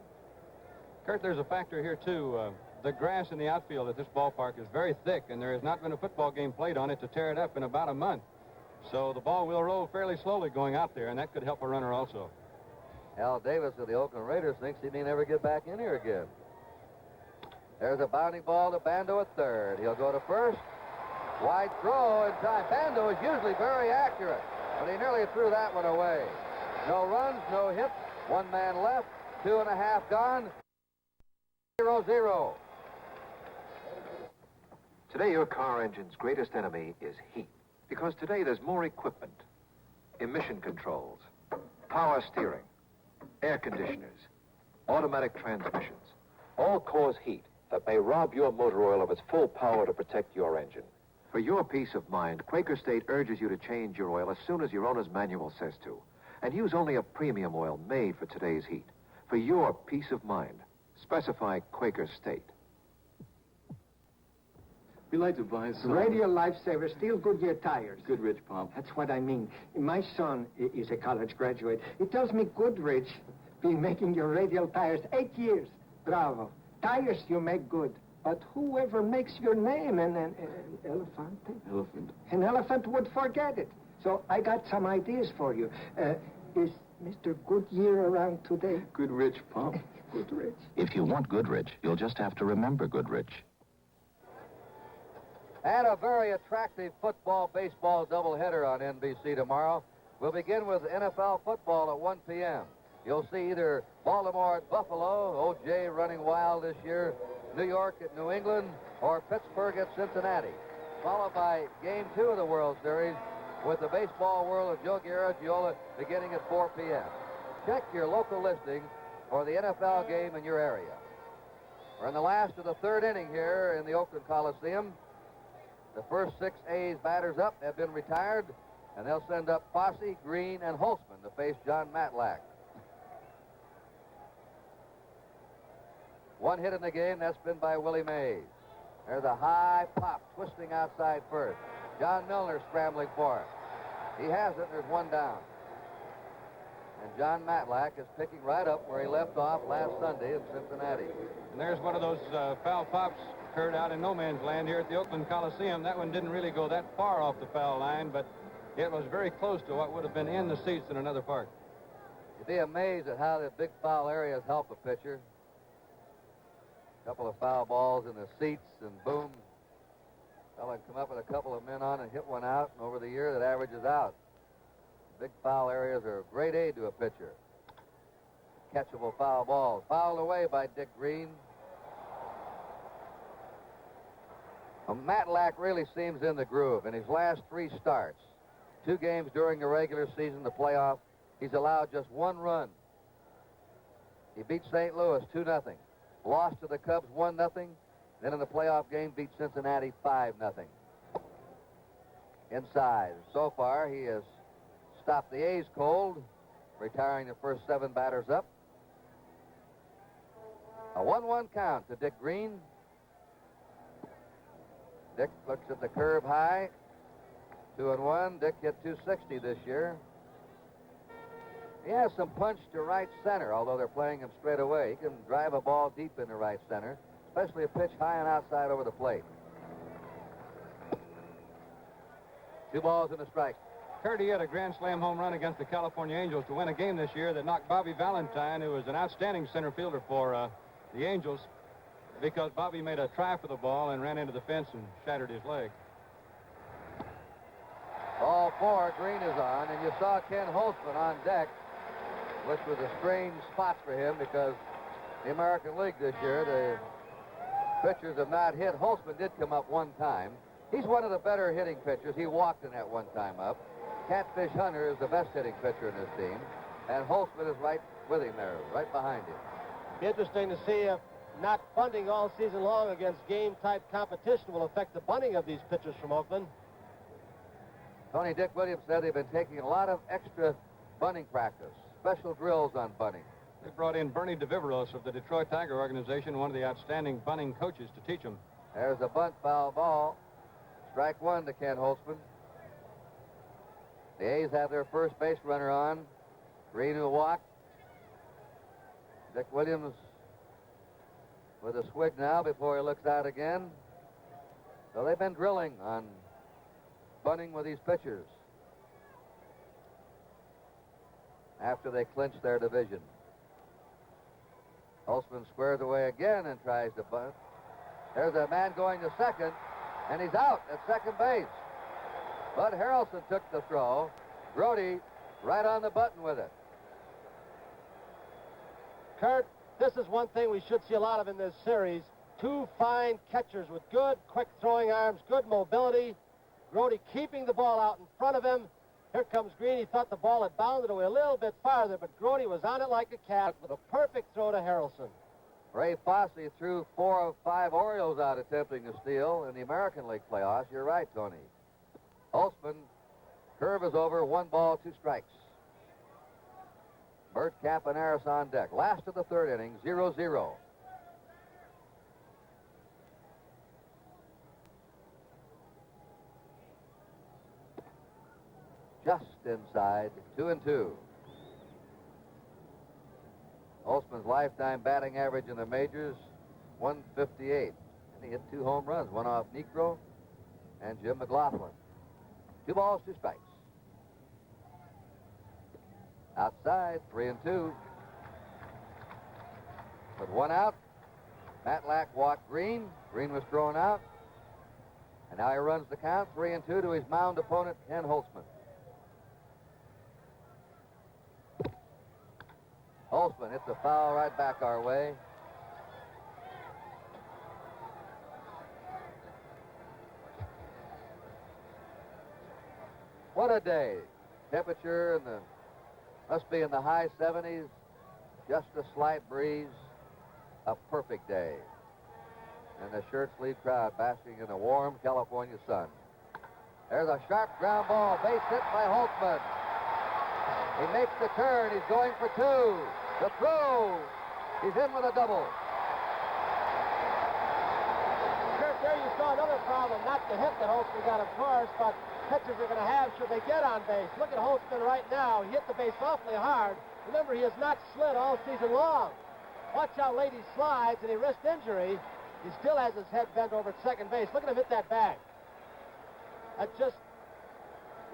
Kurt, there's a factor here, too. The grass in the outfield at this ballpark is very thick, and there has not been a football game played on it to tear it up in about a month. So the ball will roll fairly slowly going out there, and that could help a runner also. Al Davis of the Oakland Raiders thinks he may never get back in here again. There's a bounding ball to Bando at third. He'll go to first. Wide throw in time. Bando is usually very accurate, but he nearly threw that one away. No runs, no hits. One man left. 2.5 gone. 0-0. Today, your car engine's greatest enemy is heat. Because today there's more equipment, emission controls, power steering, air conditioners, automatic transmissions. All cause heat that may rob your motor oil of its full power to protect your engine. For your peace of mind, Quaker State urges you to change your oil as soon as your owner's manual says to. And use only a premium oil made for today's heat. For your peace of mind, specify Quaker State. We like to buy some... Radial Lifesaver Steel Goodyear tires. Goodrich pump. That's what I mean. My son is a college graduate. He tells me Goodrich been making your radial tires 8 years. Bravo. Tires you make good. But whoever makes your name an elephant? Elephant. An elephant would forget it. So I got some ideas for you. Is Mr. Goodyear around today? Goodrich pump. Goodrich. If you want Goodrich, you'll just have to remember Goodrich. And a very attractive football-baseball doubleheader on NBC tomorrow. We'll begin with NFL football at 1 p.m. You'll see either Baltimore at Buffalo, O.J. running wild this year, New York at New England, or Pittsburgh at Cincinnati. Followed by Game 2 of the World Series with the baseball world of Joe Garagiola beginning at 4 p.m. Check your local listing for the NFL game in your area. We're in the last of the third inning here in the Oakland Coliseum. The first 6 A's batters up have been retired, and they'll send up Fosse, Green, and Holtzman to face John Matlack. One hit in the game, that's been by Willie Mays. There's a high pop, twisting outside first. John Milner scrambling for it. He has it, there's one down. And John Matlack is picking right up where he left off last Sunday in Cincinnati. And there's one of those foul pops occurred out in no man's land here at the Oakland Coliseum. That one didn't really go that far off the foul line, but it was very close to what would have been in the seats in another park. You'd be amazed at how the big foul areas help a pitcher. A couple of foul balls in the seats, and boom, fella can come up with a couple of men on and hit one out, and over the year that averages out. Big foul areas are a great aid to a pitcher. Catchable foul balls. Fouled away by Dick Green. Well, Matlack really seems in the groove. In his last 3 starts, 2 games during the regular season, the playoff, he's allowed just 1 run. He beat St. Louis 2-0. Lost to the Cubs 1-0. Then in the playoff game, beat Cincinnati 5-0. Inside. So far, he has stopped the A's cold, retiring the first 7 batters up. A 1-1 count to Dick Green. Dick looks at the curve high. 2-1. Dick hit 260 this year. He has some punch to right center, although they're playing him straight away. He can drive a ball deep into right center, especially a pitch high and outside over the plate. 2 balls and a strike. Kurt, he had a grand slam home run against the California Angels to win a game this year that knocked Bobby Valentine, who was an outstanding center fielder for the Angels, because Bobby made a try for the ball and ran into the fence and shattered his leg. Ball 4, Green is on, and you saw Ken Holtzman on deck, which was a strange spot for him because the American League this year, the pitchers have not hit. Holtzman did come up 1 time. He's one of the better hitting pitchers. He walked in that 1 time up. Catfish Hunter is the best hitting pitcher in this team, and Holtzman is right with him there, right behind him. Be interesting to see if not bunting all season long against game-type competition will affect the bunting of these pitchers from Oakland. Tony Dick Williams said they've been taking a lot of extra bunting practice, special drills on bunting. They brought in Bernie DeViveros of the Detroit Tiger organization, one of the outstanding bunting coaches, to teach them. There's a bunt foul ball. Strike one to Ken Holtzman. The A's have their first base runner on. Green who walked. Dick Williams with a swig now before he looks out again. So they've been drilling on bunting with these pitchers after they clinched their division. Holtzman squares away again and tries to bunt. There's a man going to second, and he's out at second base. Bud Harrelson took the throw. Grody right on the button with it. Kurt, this is one thing we should see a lot of in this series. Two fine catchers with good, quick throwing arms, good mobility. Grody keeping the ball out in front of him. Here comes Green. He thought the ball had bounded away a little bit farther, but Grody was on it like a cat with a perfect throw to Harrelson. Ray Fosse threw 4 of 5 Orioles out attempting to steal in the American League playoffs. You're right, Tony. Holtzman, curve is over, 1 ball, 2 strikes. Bert Campaneris on deck. Last of the third inning, 0-0. Just inside, 2-2. Holtzman's lifetime batting average in the majors, 158. And he hit 2 home runs, one off Necro and Jim McLaughlin. 2 balls, 2 strikes. Outside, 3-2. With 1 out, Matlack walked Green. Green was thrown out. And now he runs the count, 3-2 to his mound opponent, Ken Holtzman. Holtzman hits a foul right back our way. What a day. Temperature in the must be in the high 70s. Just a slight breeze. A perfect day. And the shirt sleeve crowd basking in the warm California sun. There's a sharp ground ball. Base hit by Holtzman. He makes the turn. He's going for 2. The throw. He's in with a double. Kurt, there you saw another problem. Not the hit that Holtzman got, of course, but pitchers are going to have should they get on base. Look at Holtzman right now. He hit the base awfully hard. Remember, he has not slid all season long. Watch how late he slides, and he risked injury. He still has his head bent over at second base. Look at him hit that bag. That's just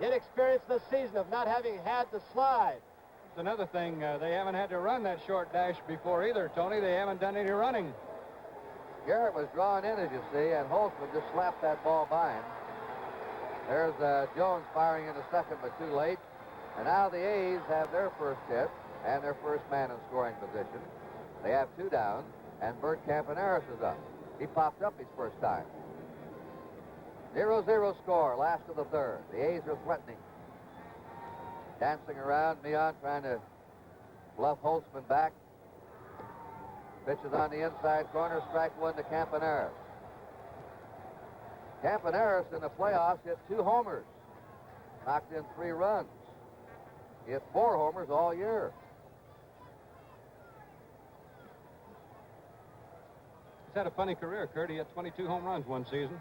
the inexperience this season of not having had the slide. It's another thing. They haven't had to run that short dash before either, Tony. They haven't done any running. Garrett was drawn in, as you see, and Holtzman just slapped that ball by him. There's Jones firing into second, but too late. And now the A's have their first hit and their first man in scoring position. They have 2 down, and Bert Campaneris is up. He popped up his first time. 0-0 score, last of the third. The A's are threatening. Dancing around, Meehan trying to bluff Holtzman back. Pitches on the inside corner, strike 1 to Campaneris. Campaneris in the playoffs hit 2 homers, knocked in 3 runs. He hit 4 homers all year. He's had a funny career, Kurt. He had 22 home runs one season.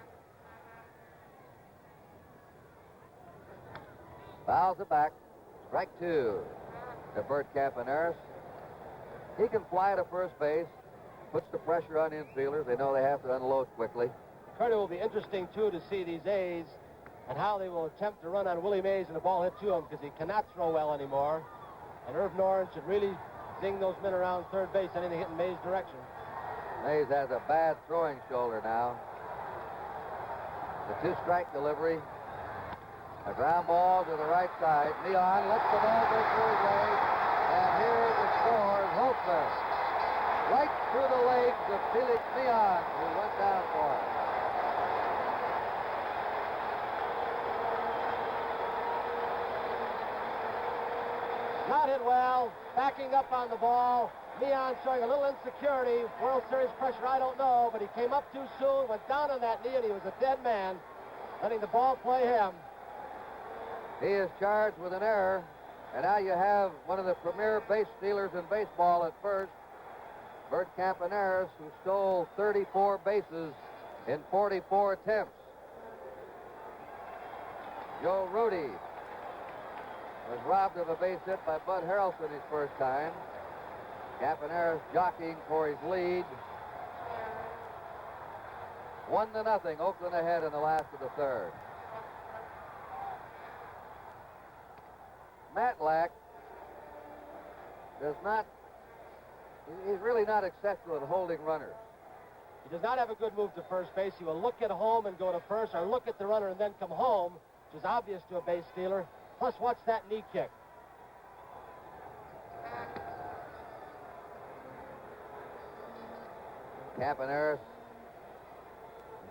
Fouls it back. Strike 2 to Bert Campaneris. He can fly to first base, puts the pressure on infielders. They know they have to unload quickly. Kurt, it will be interesting, too, to see these A's and how they will attempt to run on Willie Mays and the ball hit to him because he cannot throw well anymore. And Irv Noren should really zing those men around third base, anything hitting Mays' direction. Mays has a bad throwing shoulder now. The 2-strike delivery. A ground ball to the right side. Meehan lets the ball go through his legs. And here the score is Holtzman. Right through the legs of Felix Meehan, who went down for it. Not hit well. Backing up on the ball. Meehan showing a little insecurity. World Series pressure, I don't know, but he came up too soon, went down on that knee, and he was a dead man, letting the ball play him. He is charged with an error, and now you have one of the premier base stealers in baseball at first, Bert Campaneris, who stole 34 bases in 44 attempts. Joe Rudy was robbed of a base hit by Bud Harrelson his first time. Campaneris jockeying for his lead. 1-0, Oakland ahead in the last of the third. Matlack he's really not exceptional at holding runners. He does not have a good move to first base. He will look at home and go to first, or look at the runner and then come home, which is obvious to a base stealer. Plus, watch that knee kick. Campaneris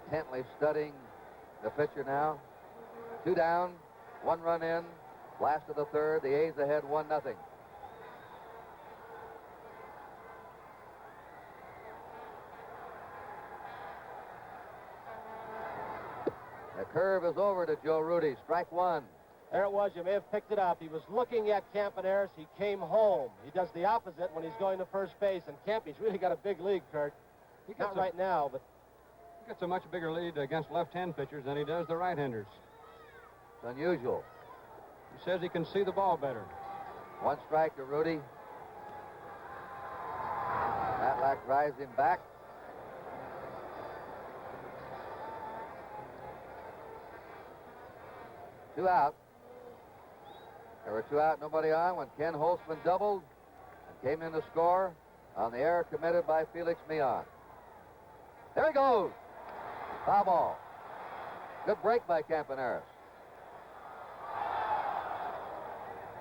intently studying the pitcher now. 2 down, 1 run in. Last of the third, the A's ahead 1-0. The curve is over to Joe Rudy. Strike 1. There it was. You may have picked it up. He was looking at Campaneris. He came home. He does the opposite when he's going to first base, and Campy's really got a big lead, Kurt. Not right now, but he gets a much bigger lead against left-hand pitchers than he does the right-handers. It's unusual. He says he can see the ball better. 1 strike to Rudy. Matlack drives him back. Two out. There were 2 out, nobody on when Ken Holtzman doubled and came in to score on the error committed by Felix Mion. There he goes. Foul ball. Good break by Campaneris.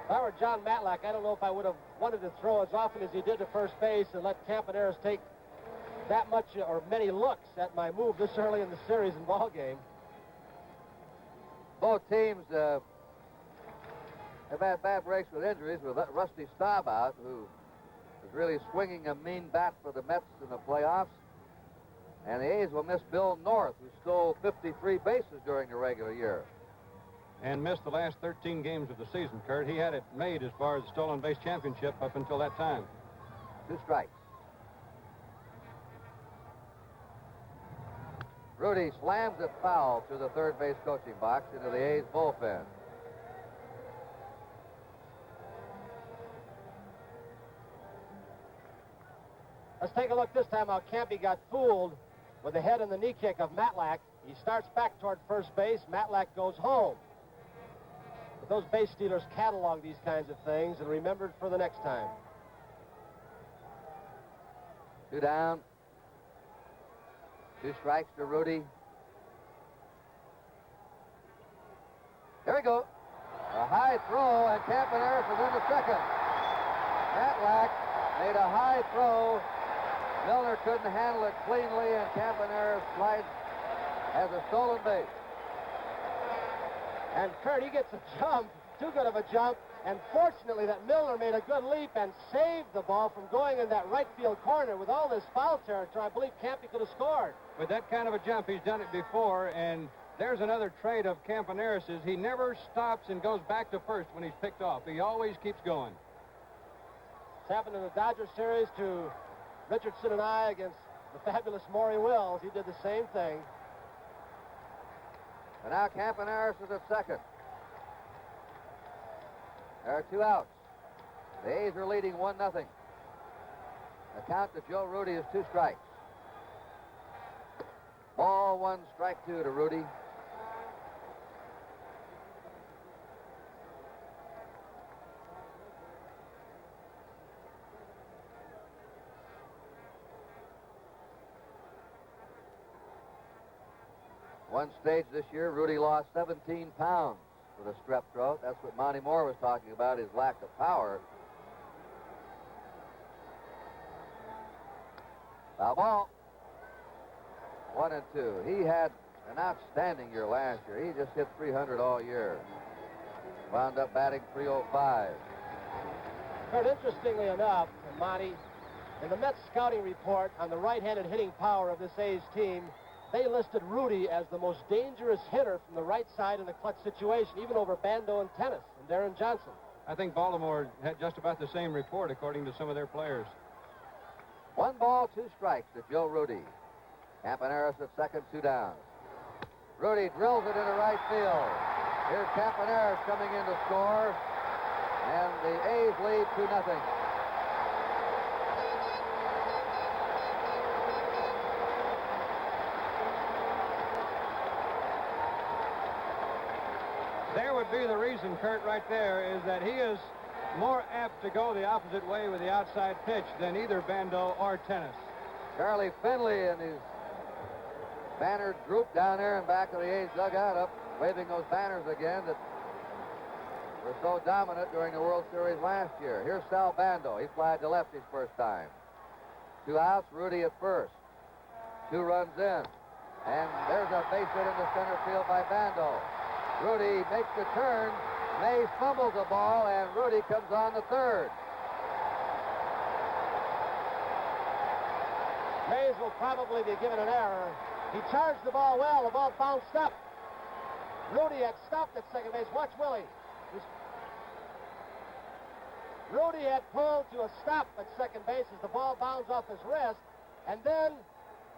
if I were John Matlack, I don't know if I would have wanted to throw as often as he did to first base and let Campaneris take that much or many looks at my move this early in the series and ball game. Both teams have had bad breaks with injuries, with Rusty Staub out, who is really swinging a mean bat for the Mets in the playoffs. And the A's will miss Bill North, who stole 53 bases during the regular year. And missed the last 13 games of the season, Kurt. He had it made as far as the stolen base championship up until that time. 2 strikes. Rudy slams it foul through the third base coaching box into the A's bullpen. Let's take a look this time how Campy got fooled with the head and the knee kick of Matlack. He starts back toward first base. Matlack goes home. But those base stealers catalog these kinds of things and remembered for the next time. 2 down. 2 strikes to Rudy. There we go. A high throw, and Campaneris is in the second. Matlack made a high throw. Milner couldn't handle it cleanly, and Campaneris slides as a stolen base. And Kurt, he gets a jump, too good of a jump, and fortunately that Milner made a good leap and saved the ball from going in that right field corner. With all this foul territory, I believe Campy could have scored. With that kind of a jump, he's done it before, and there's another trait of Campaneris's. He never stops and goes back to first when he's picked off. He always keeps going. It's happened in the Dodger series to Richardson and I against the fabulous Maury Wills. He did the same thing. And now Campaneris is at second. There are 2 outs. The A's are leading 1-0. The count to Joe Rudy is 2 strikes. Ball 1, strike 2 to Rudy. One stage this year, Rudy lost 17 pounds with a strep throat. That's what Monty Moore was talking about, his lack of power. Foul ball. 1 and 2. He had an outstanding year last year. He just hit 300 all year. Wound up batting .305. But interestingly enough, Monty, in the Mets scouting report on the right-handed hitting power of this A's team, they listed Rudy as the most dangerous hitter from the right side in a clutch situation, even over Bando and Tennis and Darren Johnson. I think Baltimore had just about the same report, according to some of their players. 1 ball, 2 strikes to Joe Rudy. Campaneris at second, 2 down. Rudy drills it into right field. Here's Campaneris coming in to score, and the A's lead 2-0. There would be the reason, Kurt, right there, is that he is more apt to go the opposite way with the outside pitch than either Bando or Tennis. Charlie Finley and his bannered group down there in back of the A's dugout, up waving those banners again that were so dominant during the World Series last year. Here's Sal Bando. He flied to left his first time. 2 outs, Rudy at first. 2 runs in. And there's a base hit in the center field by Bando. Rudy makes the turn. Mays fumbles the ball, and Rudy comes on to third. Mays will probably be given an error. He charged the ball well. The ball bounced up. Rudy had stopped at second base. Watch Willie. Rudy had pulled to a stop at second base as the ball bounced off his wrist, and then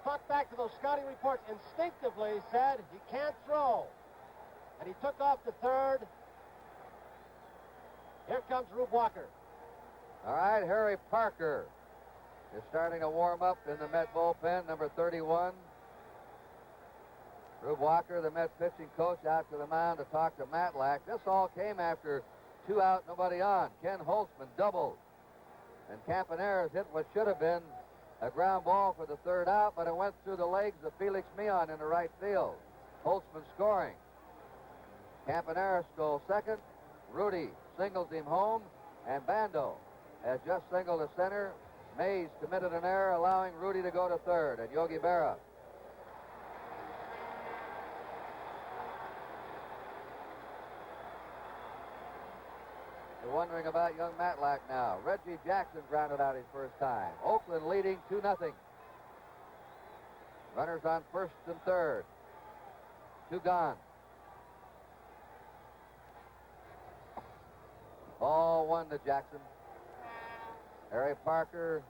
thought back to those scouting reports, instinctively said he can't throw. And he took off to third. Here comes Rube Walker. All right, Harry Parker is starting to warm up in the Met bullpen, number 31. Rube Walker, the Met pitching coach, out to the mound to talk to Matlack. This all came after 2 out, nobody on. Ken Holtzman doubled. And Campaneris hit what should have been a ground ball for the 3rd out, but it went through the legs of Felix Meon in the right field. Holtzman scoring. Campaneris goes second. Rudy singles him home, and Bando has just singled to center. Mays committed an error, allowing Rudy to go to third, and Yogi Berra. You're wondering about young Matlack now. Reggie Jackson grounded out his first time. Oakland leading 2-0. Runners on first and third. 2 gone. Ball 1 to Jackson. Harry Parker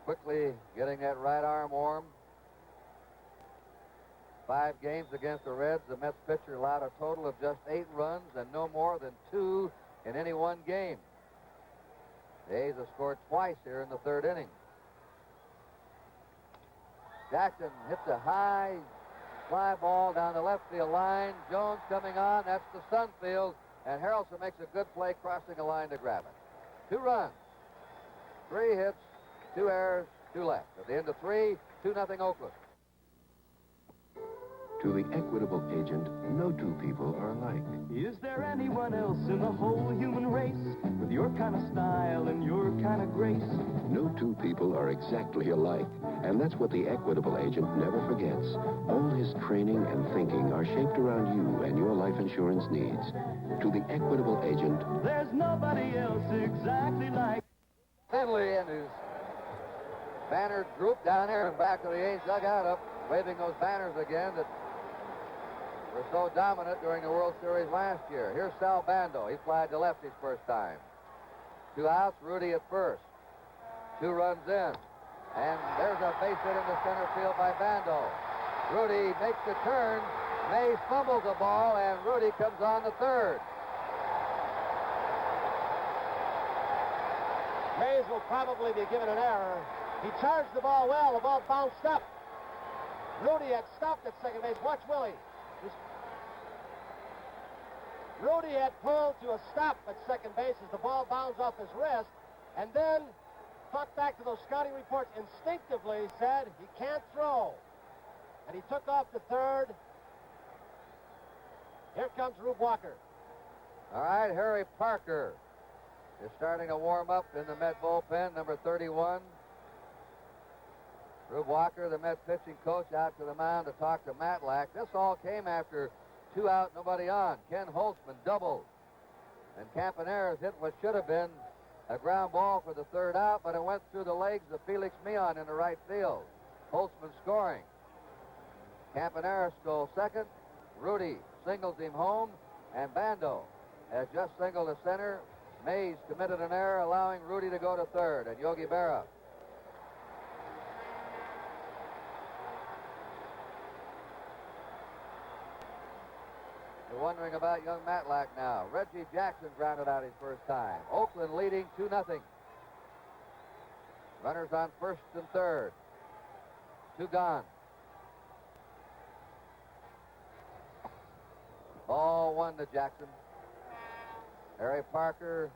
quickly getting that right arm warm. 5 games against the Reds, the Mets pitcher allowed a total of just 8 runs and no more than 2 in any one game. The A's have scored twice here in the 3rd inning. Jackson hits a high fly ball down the left field line. Jones coming on. That's the sun field. And Harrelson makes a good play crossing the line to grab it. 2 runs, 3 hits, 2 errors, 2 left. At the end of 3, 2-0 Oakland. To the Equitable agent, no 2 people are alike. Is there anyone else in the whole human race with your kind of style and your kind of grace? No 2 people are exactly alike. And that's what the Equitable agent never forgets. All his training and thinking are shaped around you and your life insurance needs. To the Equitable agent, there's nobody else exactly like Finley and his bannered group down there in back of the A's dugout, up waving those banners again that were so dominant during the World Series last year. Here's Sal Bando. He flied to left his first time. 2 outs, Rudy at first. 2 runs in. And there's a base hit in the center field by Bando. Rudy makes the turn. Mays fumbles the ball, and Rudy comes on to third. Mays will probably be given an error. He charged the ball well. The ball bounced up. Rudy had stopped at second base. Watch Willie. Rudy had pulled to a stop at second base as the ball bounced off his wrist, and then thought back to those scouting reports, instinctively said he can't throw. And he took off to third. Here comes Rube Walker. All right, Harry Parker is starting to warm up in the Met bullpen, number 31. Rube Walker, the Met pitching coach, out to the mound to talk to Matlack. This all came after 2 out, nobody on. Ken Holtzman doubled. And Campaneris hit what should have been a ground ball for the 3rd out, but it went through the legs of Felix Meon in the right field. Holtzman scoring. Campaneris goes second. Rudy singles him home, and Bando has just singled to center. Mays committed an error, allowing Rudy to go to third, and Yogi Berra. You're wondering about young Matlack now. Reggie Jackson grounded out his first time. Oakland leading 2-0. Runners on first and third. 2 gone. Ball 1 to Jackson. Harry Parker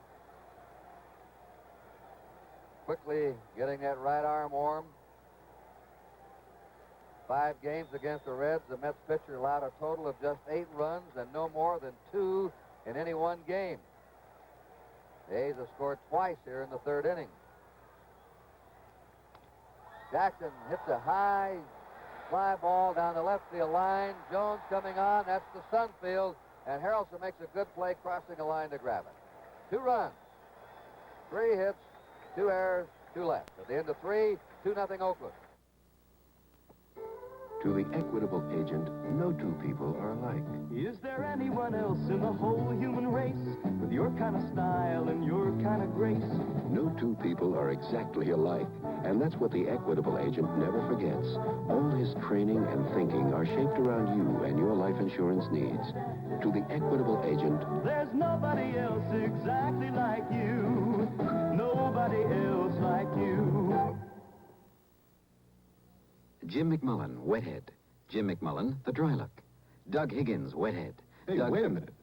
quickly getting that right arm warm. 5 games against the Reds, the Mets pitcher allowed a total of just 8 runs and no more than 2 in any one game. The A's have scored twice here in the 3rd inning. Jackson hits a high fly ball down the left field line. Jones coming on. That's the Sunfield. And Harrelson makes a good play crossing the line to grab it. 2 runs, 3 hits, 2 errors, 2 left. At the end of 3, 2-0 Oakland. To the equitable agent, no 2 people are alike. Is there anyone else in the whole human race with your kind of style and your kind of grace? No 2 people are exactly alike, and that's what the equitable agent never forgets. All his training and thinking are shaped around you and your life insurance needs. To the equitable agent, There's nobody else exactly like you. Nobody else like you. Jim McMullen, Wethead. Jim McMullen, the dry look. Doug Higgins, Wethead. Hey, wait a minute.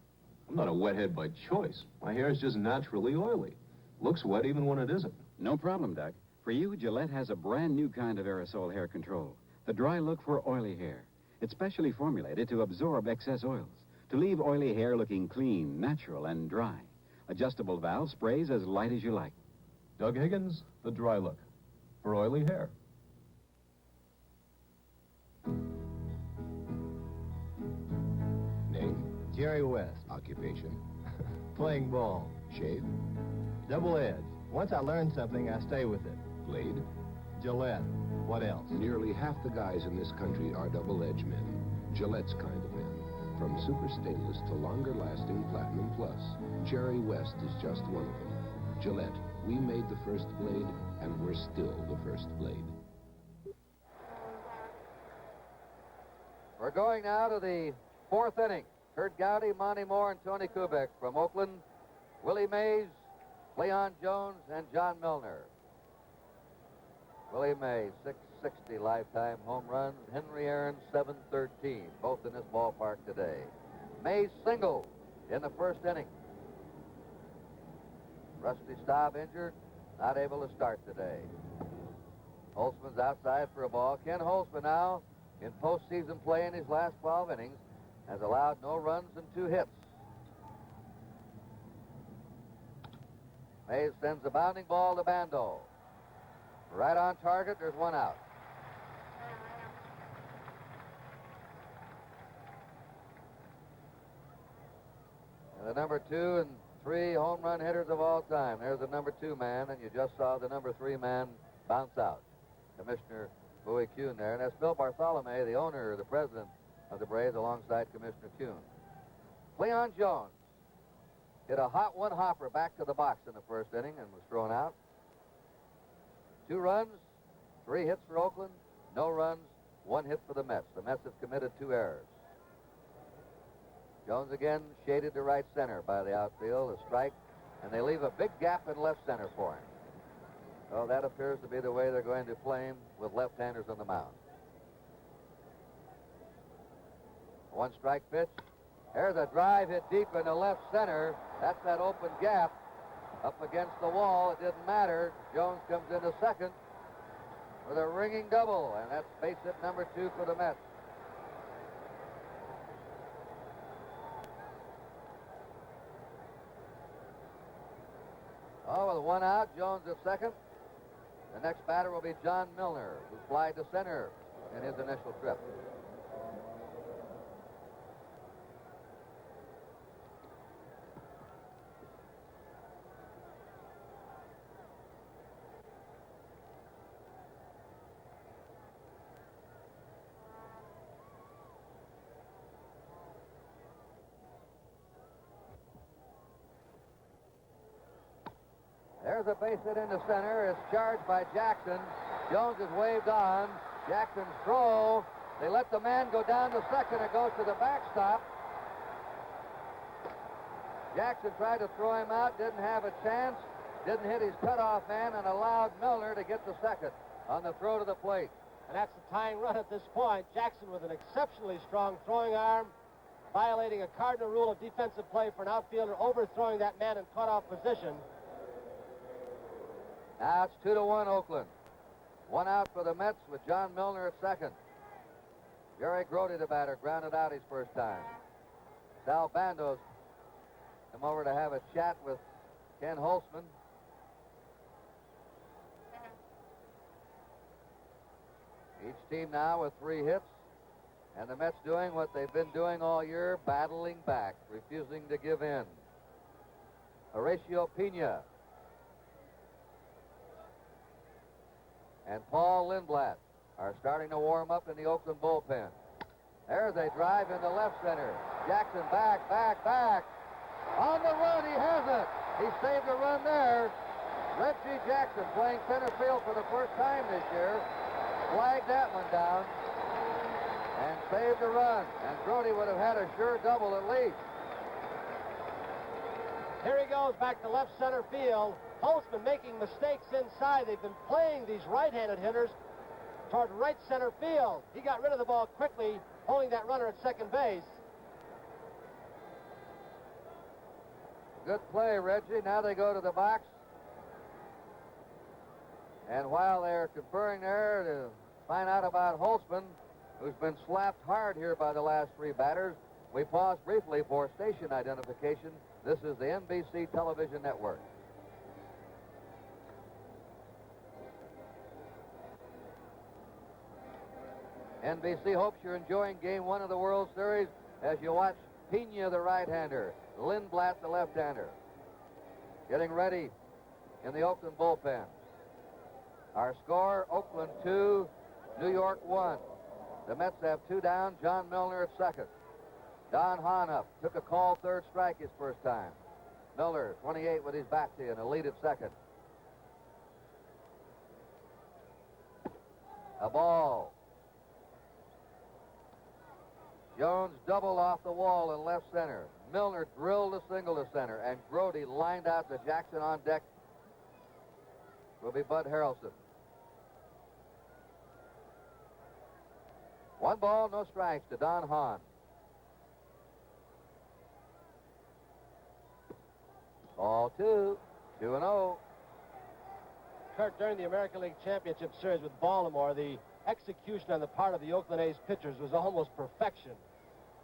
I'm not a wethead by choice. My hair is just naturally oily. Looks wet even when it isn't. No problem, Doug. For you, Gillette has a brand new kind of aerosol hair control. The dry look for oily hair. It's specially formulated to absorb excess oils, to leave oily hair looking clean, natural, and dry. Adjustable valve sprays as light as you like. Doug Higgins, the dry look. For oily hair. Name? Jerry West. Occupation? Playing ball. Shape? Double edged. Once I learn something, I stay with it. Blade? Gillette. What else? Nearly half the guys in this country are double-edged men. Gillette's kind of men. From super stainless to longer-lasting Platinum Plus, Jerry West is just one of them. Gillette, we made the first blade, and we're still the first blade. We're going now to the 4th inning. Kurt Gowdy, Monty Moore, and Tony Kubek from Oakland. Willie Mays, Leon Jones, and John Milner. Willie Mays, 660 lifetime home runs. Henry Aaron, 713, both in this ballpark today. Mays singled in the 1st inning. Rusty Staub injured, not able to start today. Holtzman's outside for a ball. Ken Holtzman now, in postseason play in his last 12 innings, has allowed no runs and 2 hits. Mays sends a bounding ball to Bando. Right on target, there's 1 out. And the number 2 and 3 home run hitters of all time. There's the number 2 man, and you just saw the number 3 man bounce out. Commissioner Bowie Kuhn there, and that's Bill Bartholomew, the owner, the president of the Braves, alongside Commissioner Kuhn. Leon Jones hit a hot 1 hopper back to the box in the 1st inning and was thrown out. 2 runs, 3 hits for Oakland, no runs, 1 hit for the Mets. The Mets have committed 2 errors. Jones again shaded to right center by the outfield, a strike, and they leave a big gap in left center for him. So that appears to be the way they're going to play him with left-handers on the mound. 1 strike pitch. There's a drive hit deep into left center. That's that open gap up against the wall. It didn't matter. Jones comes into second with a ringing double, and that's base hit number 2 for the Mets. Oh, with 1 out, Jones at second. The next batter will be John Milner, who flied to center in his initial trip. There's a base hit into center. It's charged by Jackson. Jones is waved on. Jackson's throw. They let the man go down to second. It goes to the backstop. Jackson tried to throw him out, didn't have a chance, didn't hit his cutoff man, and allowed Milner to get the second on the throw to the plate. And that's the tying run at this point. Jackson with an exceptionally strong throwing arm, violating a cardinal rule of defensive play for an outfielder, overthrowing that man in cutoff position. Now it's 2-1 Oakland. One out for the Mets with John Milner at second. Jerry Grody, the batter, grounded out his first time. Sal Bandos come over to have a chat with Ken Holtzman. Each team now with 3 hits, and the Mets doing what they've been doing all year, battling back, refusing to give in. Horacio Pena and Paul Lindblad are starting to warm up in the Oakland bullpen. There's a drive into left center. Jackson back. On the run, he has it. He saved a run there. Reggie Jackson playing center field for the first time this year. Flagged that one down and saved a run. And Grody would have had a sure double at least. Here he goes back to left center field. Holtzman making mistakes inside. They've been playing these right-handed hitters toward right center field. He got rid of the ball quickly, holding that runner at second base. Good play, Reggie. Now they go to the box. And while they're conferring there to find out about Holtzman, who's been slapped hard here by the last 3 batters, we pause briefly for station identification. This is the NBC television network. NBC hopes you're enjoying Game 1 of the World Series as you watch Pena, the right-hander, Lindblad, the left-hander, getting ready in the Oakland bullpen. Our score, Oakland 2, New York 1. The Mets have 2 down, John Milner at second. Don Hahn up, took a call third strike his first time. Milner, 28 with his back to and a lead at second. A ball. Jones doubled off the wall in left center. Milner drilled a single to center, and Grody lined out to Jackson on deck. Will be Bud Harrelson. 1 ball, no strikes to Don Hahn. Ball 2, 2-0. Kurt, during the American League Championship Series with Baltimore, the execution on the part of the Oakland A's pitchers was almost perfection.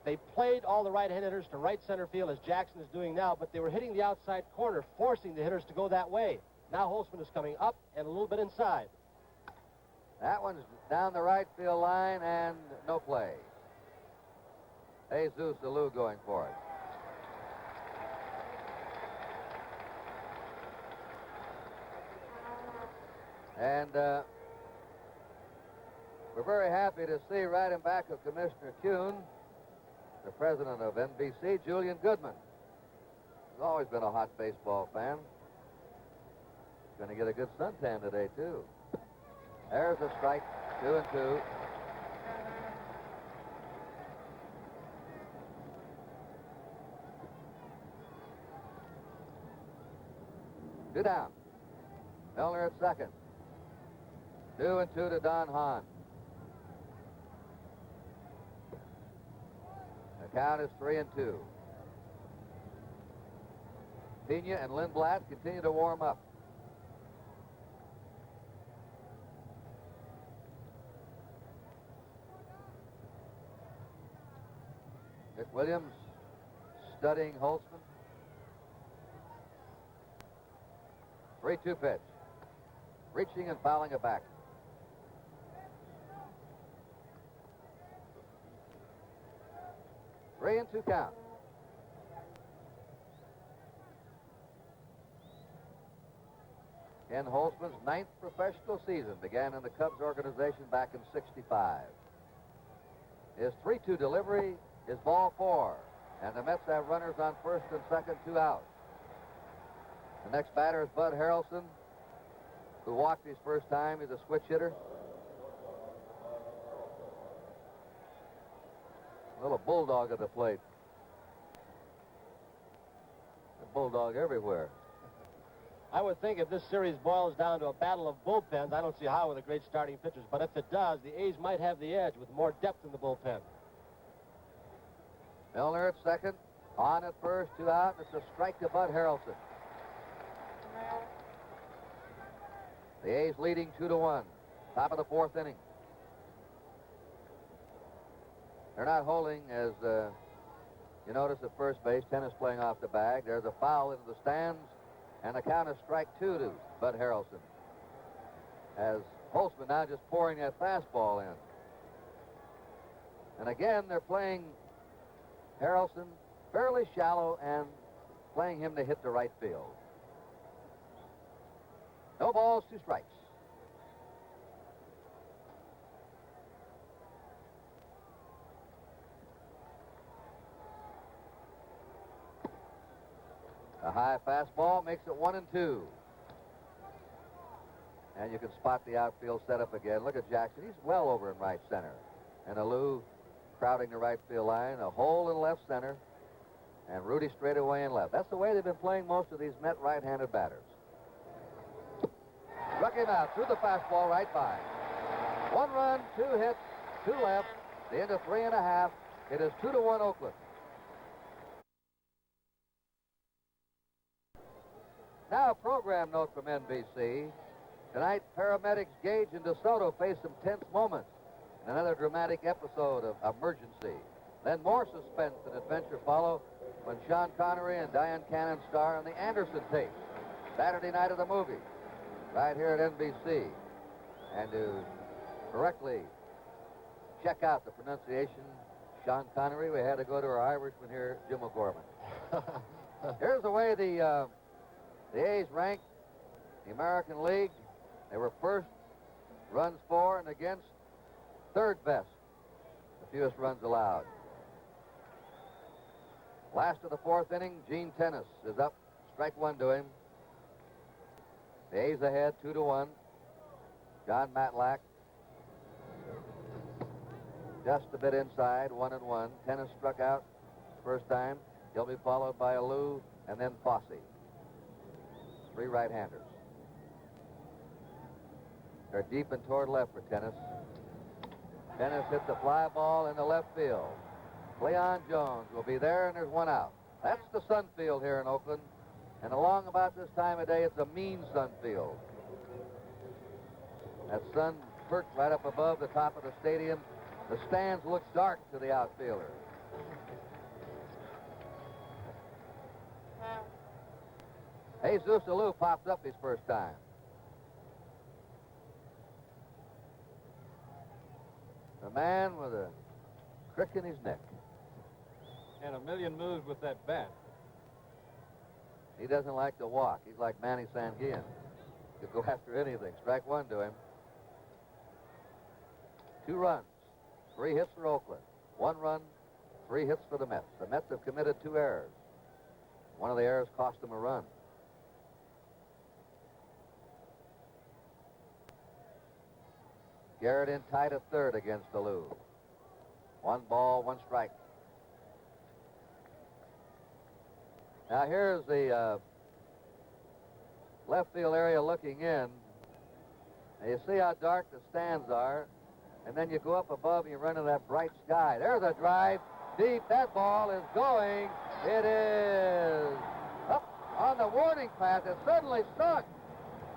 They played all the right-hand hitters to right center field, as Jackson is doing now, but they were hitting the outside corner, forcing the hitters to go that way. Now Holtzman is coming up and a little bit inside. That one's down the right field line and no play. Jesus Alou going for it. And we're very happy to see right in back of Commissioner Kuhn, the president of NBC, Julian Goodman. He's always been a hot baseball fan. He's going to get a good suntan today, too. There's a strike, 2-2. Two down. Milner at second. 2-2 to Don Hahn. The count is 3-2. Pena and Lindblad continue to warm up. Dick Williams studying Holtzman. 3-2 pitch. Reaching and fouling it back. Three and 2 count. Ken Holtzman's 9th professional season began in the Cubs organization back in '65. His 3-2 delivery is ball 4, and the Mets have runners on first and second, 2 out. The next batter is Bud Harrelson, who walked his first time. He's a switch hitter. A little bulldog at the plate. bulldog everywhere. I would think if this series boils down to a battle of bullpens, I don't see how with the great starting pitchers. But if it does, the A's might have the edge with more depth in the bullpen. Milner at second. On at first, 2 out. It's a strike to Bud Harrelson. The A's leading 2-1. Top of the 4th inning. They're not holding, as you notice at first base. Tennis playing off the bag. There's a foul into the stands, and the count is strike 2 to Bud Harrelson. As Holtzman now just pouring that fastball in. And again, they're playing Harrelson fairly shallow and playing him to hit the right field. No balls, 2 strikes. A high fastball makes it 1-2. And you can spot the outfield setup again. Look at Jackson. He's well over in right center. And Alou crowding the right field line. A hole in left center. And Rudy straight away in left. That's the way they've been playing most of these Met right-handed batters. Struck him out through the fastball right by. 1 run, 2 hits, 2 left. The end of 3.5. It is 2-1 Oakland. Now a program note from NBC. Tonight, paramedics Gage and DeSoto face some tense moments in another dramatic episode of Emergency. Then more suspense and adventure follow when Sean Connery and Diane Cannon star in the Anderson tape. Saturday night of the movie, right here at NBC. And to correctly check out the pronunciation, Sean Connery, we had to go to our Irishman here, Jim O'Gorman. Here's the way the A's ranked the American League. They were first, runs for and against, third best, the fewest runs allowed. Last of the 4th inning, Gene Tennis is up, strike 1 to him. The A's ahead, 2-1. John Matlack just a bit inside, 1-1. Tennis struck out first time. He'll be followed by Alou and then Fosse. 3 right-handers. They're deep and toward left for Tennis. Tennis hits a fly ball in the left field. Cleon Jones will be there, and there's 1 out. That's the sun field here in Oakland. And along about this time of day, it's a mean sun field. That sun perched right up above the top of the stadium. The stands look dark to the outfielder. Jesus Alou popped up his first time. The man with a crick in his neck. And a million moves with that bat. He doesn't like to walk. He's like Manny Sanguillen. He'll go after anything. Strike 1 to him. 2 runs, 3 hits for Oakland. 1 run, 3 hits for the Mets. The Mets have committed 2 errors. One of the errors cost them a run. Garrett in tight at third against Alou. 1 ball, 1 strike. Now here's the left field area looking in. Now you see how dark the stands are, and then you go up above and you run into that bright sky. There's a drive deep. That ball is going. It is up on the warning path. It suddenly stuck.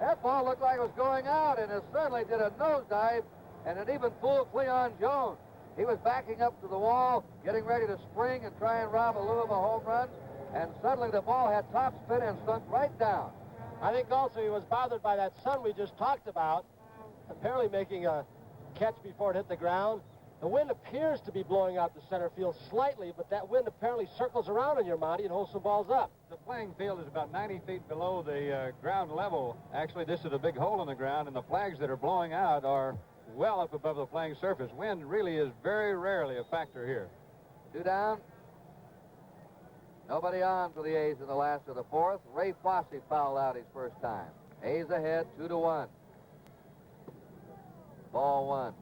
That ball looked like it was going out, and it suddenly did a nosedive, and it even fooled Cleon Jones. He was backing up to the wall, getting ready to spring and try and rob Alou of a home run, and suddenly the ball had top spin and sunk right down. I think also he was bothered by that sun we just talked about, apparently making a catch before it hit the ground. The wind appears to be blowing out the center field slightly, but that wind apparently circles around in your Monty and holds some balls up. The playing field is about 90 feet below the ground level. Actually, this is a big hole in the ground, and the flags that are blowing out are well up above the playing surface. Wind really is very rarely a factor here. 2 down. Nobody on for the A's in the last of the 4th. Ray Fosse fouled out his first time. A's ahead, 2-1. Ball 1.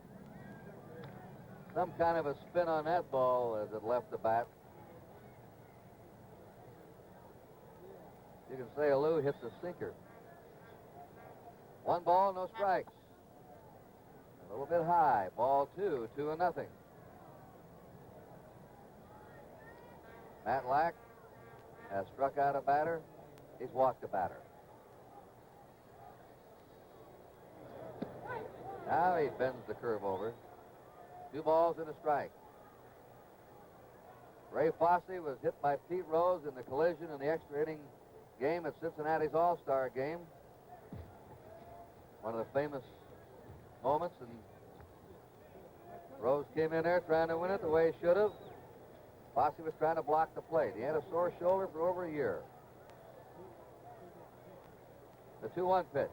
Some kind of a spin on that ball as it left the bat. You can say Alou hits a sinker. 1 ball, no strikes. A little bit high. Ball 2, 2-0. Matlack has struck out a batter. He's walked a batter. Now he bends the curve over. 2 balls and a strike. Ray Fosse was hit by Pete Rose in the collision in the extra inning game at Cincinnati's All-Star game. One of the famous moments, and Rose came in there trying to win it the way he should have. Fosse was trying to block the plate. He had a sore shoulder for over a year. The 2-1 pitch.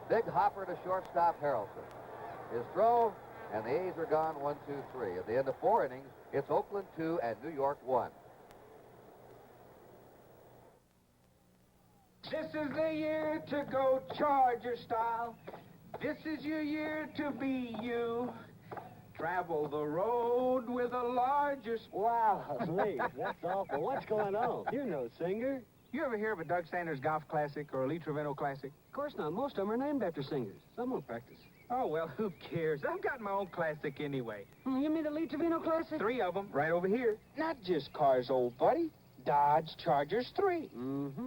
Big hopper to shortstop Harrelson. His throw, and the A's are gone 1-2-3. At the end of 4 innings, it's Oakland 2 and New York 1. This is the year to go Charger style. This is your year to be you. Travel the road with a larger... Wow, Lee, that's awful. What's going on? You're no singer. You ever hear of a Doug Sanders Golf Classic or a Lee Trevino Classic? Of course not. Most of them are named after singers. Some won't practice. Oh, well, who cares? I've got my own classic anyway. You mean the Lee Trevino Classic? 3 of them, right over here. Not just cars, old buddy. Dodge Chargers 3.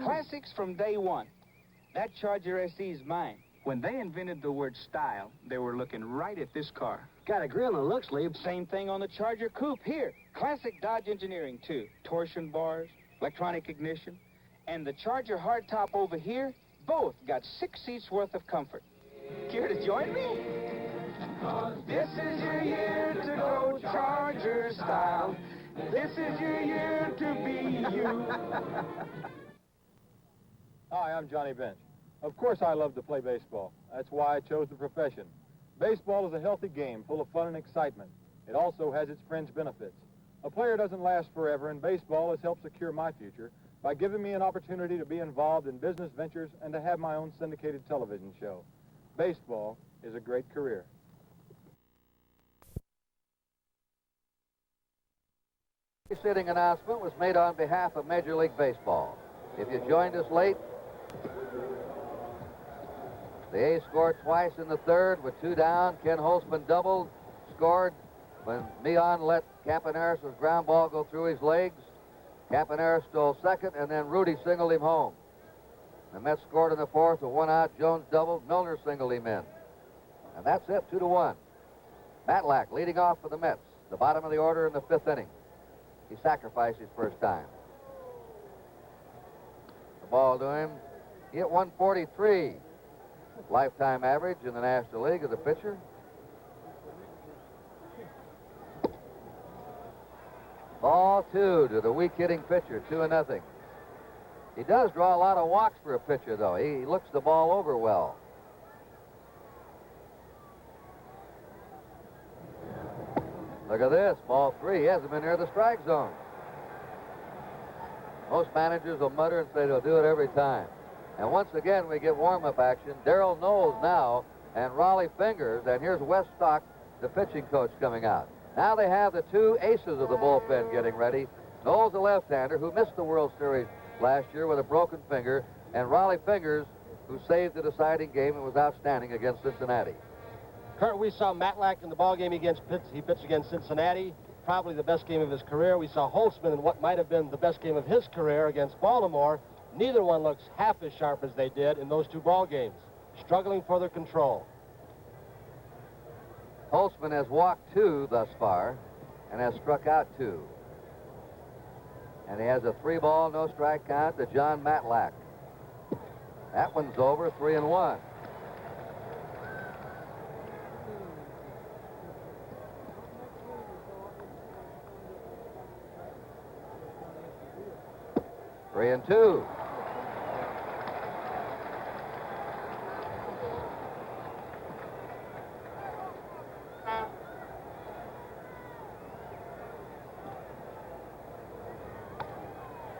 Classics from day one. That Charger SE's mine. When they invented the word style, they were looking right at this car. Got a grill and looks, Lee. Same thing on the Charger Coupe here. Classic Dodge engineering, too. Torsion bars, electronic ignition. And the Charger hardtop over here, both got 6 seats worth of comfort. Care to join me? This is your year to go Charger style. This is your year to be you. Hi, I'm Johnny Bench. Of course I love to play baseball. That's why I chose the profession. Baseball is a healthy game full of fun and excitement. It also has its fringe benefits. A player doesn't last forever, and baseball has helped secure my future by giving me an opportunity to be involved in business ventures and to have my own syndicated television show. Baseball is a great career. The sitting announcement was made on behalf of Major League Baseball. If you joined us late, the A's scored twice in the 3rd with 2 down. Ken Holtzman doubled, scored when Meehan let Campaneris' ground ball go through his legs. Campaneris stole second, and then Rudy singled him home. The Mets scored in the 4th with 1 out. Jones doubled. Milner singled him in. And that's it, 2-1. Matlack leading off for the Mets. The bottom of the order in the 5th inning. He sacrificed his first time. The ball to him. He hit 143. Lifetime average in the National League of the pitcher. Ball 2 to the weak hitting pitcher, 2-0. He does draw a lot of walks for a pitcher, though. He looks the ball over well. Look at this, ball 3. He hasn't been near the strike zone. Most managers will mutter and say they'll do it every time. And once again, we get warm-up action. Darrell Knowles now, and Raleigh Fingers, and here's Wes Stock, the pitching coach, coming out. Now they have the 2 aces of the bullpen getting ready. Knowles, a left-hander, who missed the World Series last year with a broken finger, and Raleigh Fingers, who saved the deciding game and was outstanding against Cincinnati. Kurt, we saw Matlack in the ballgame he pitched against Cincinnati, probably the best game of his career. We saw Holtzman in what might have been the best game of his career against Baltimore. Neither one looks half as sharp as they did in those 2 ball games, struggling for their control. Holtzman has walked 2 thus far and has struck out 2. And he has a 3-ball, no strike count to John Matlack. That one's over, 3-1. Three and 2.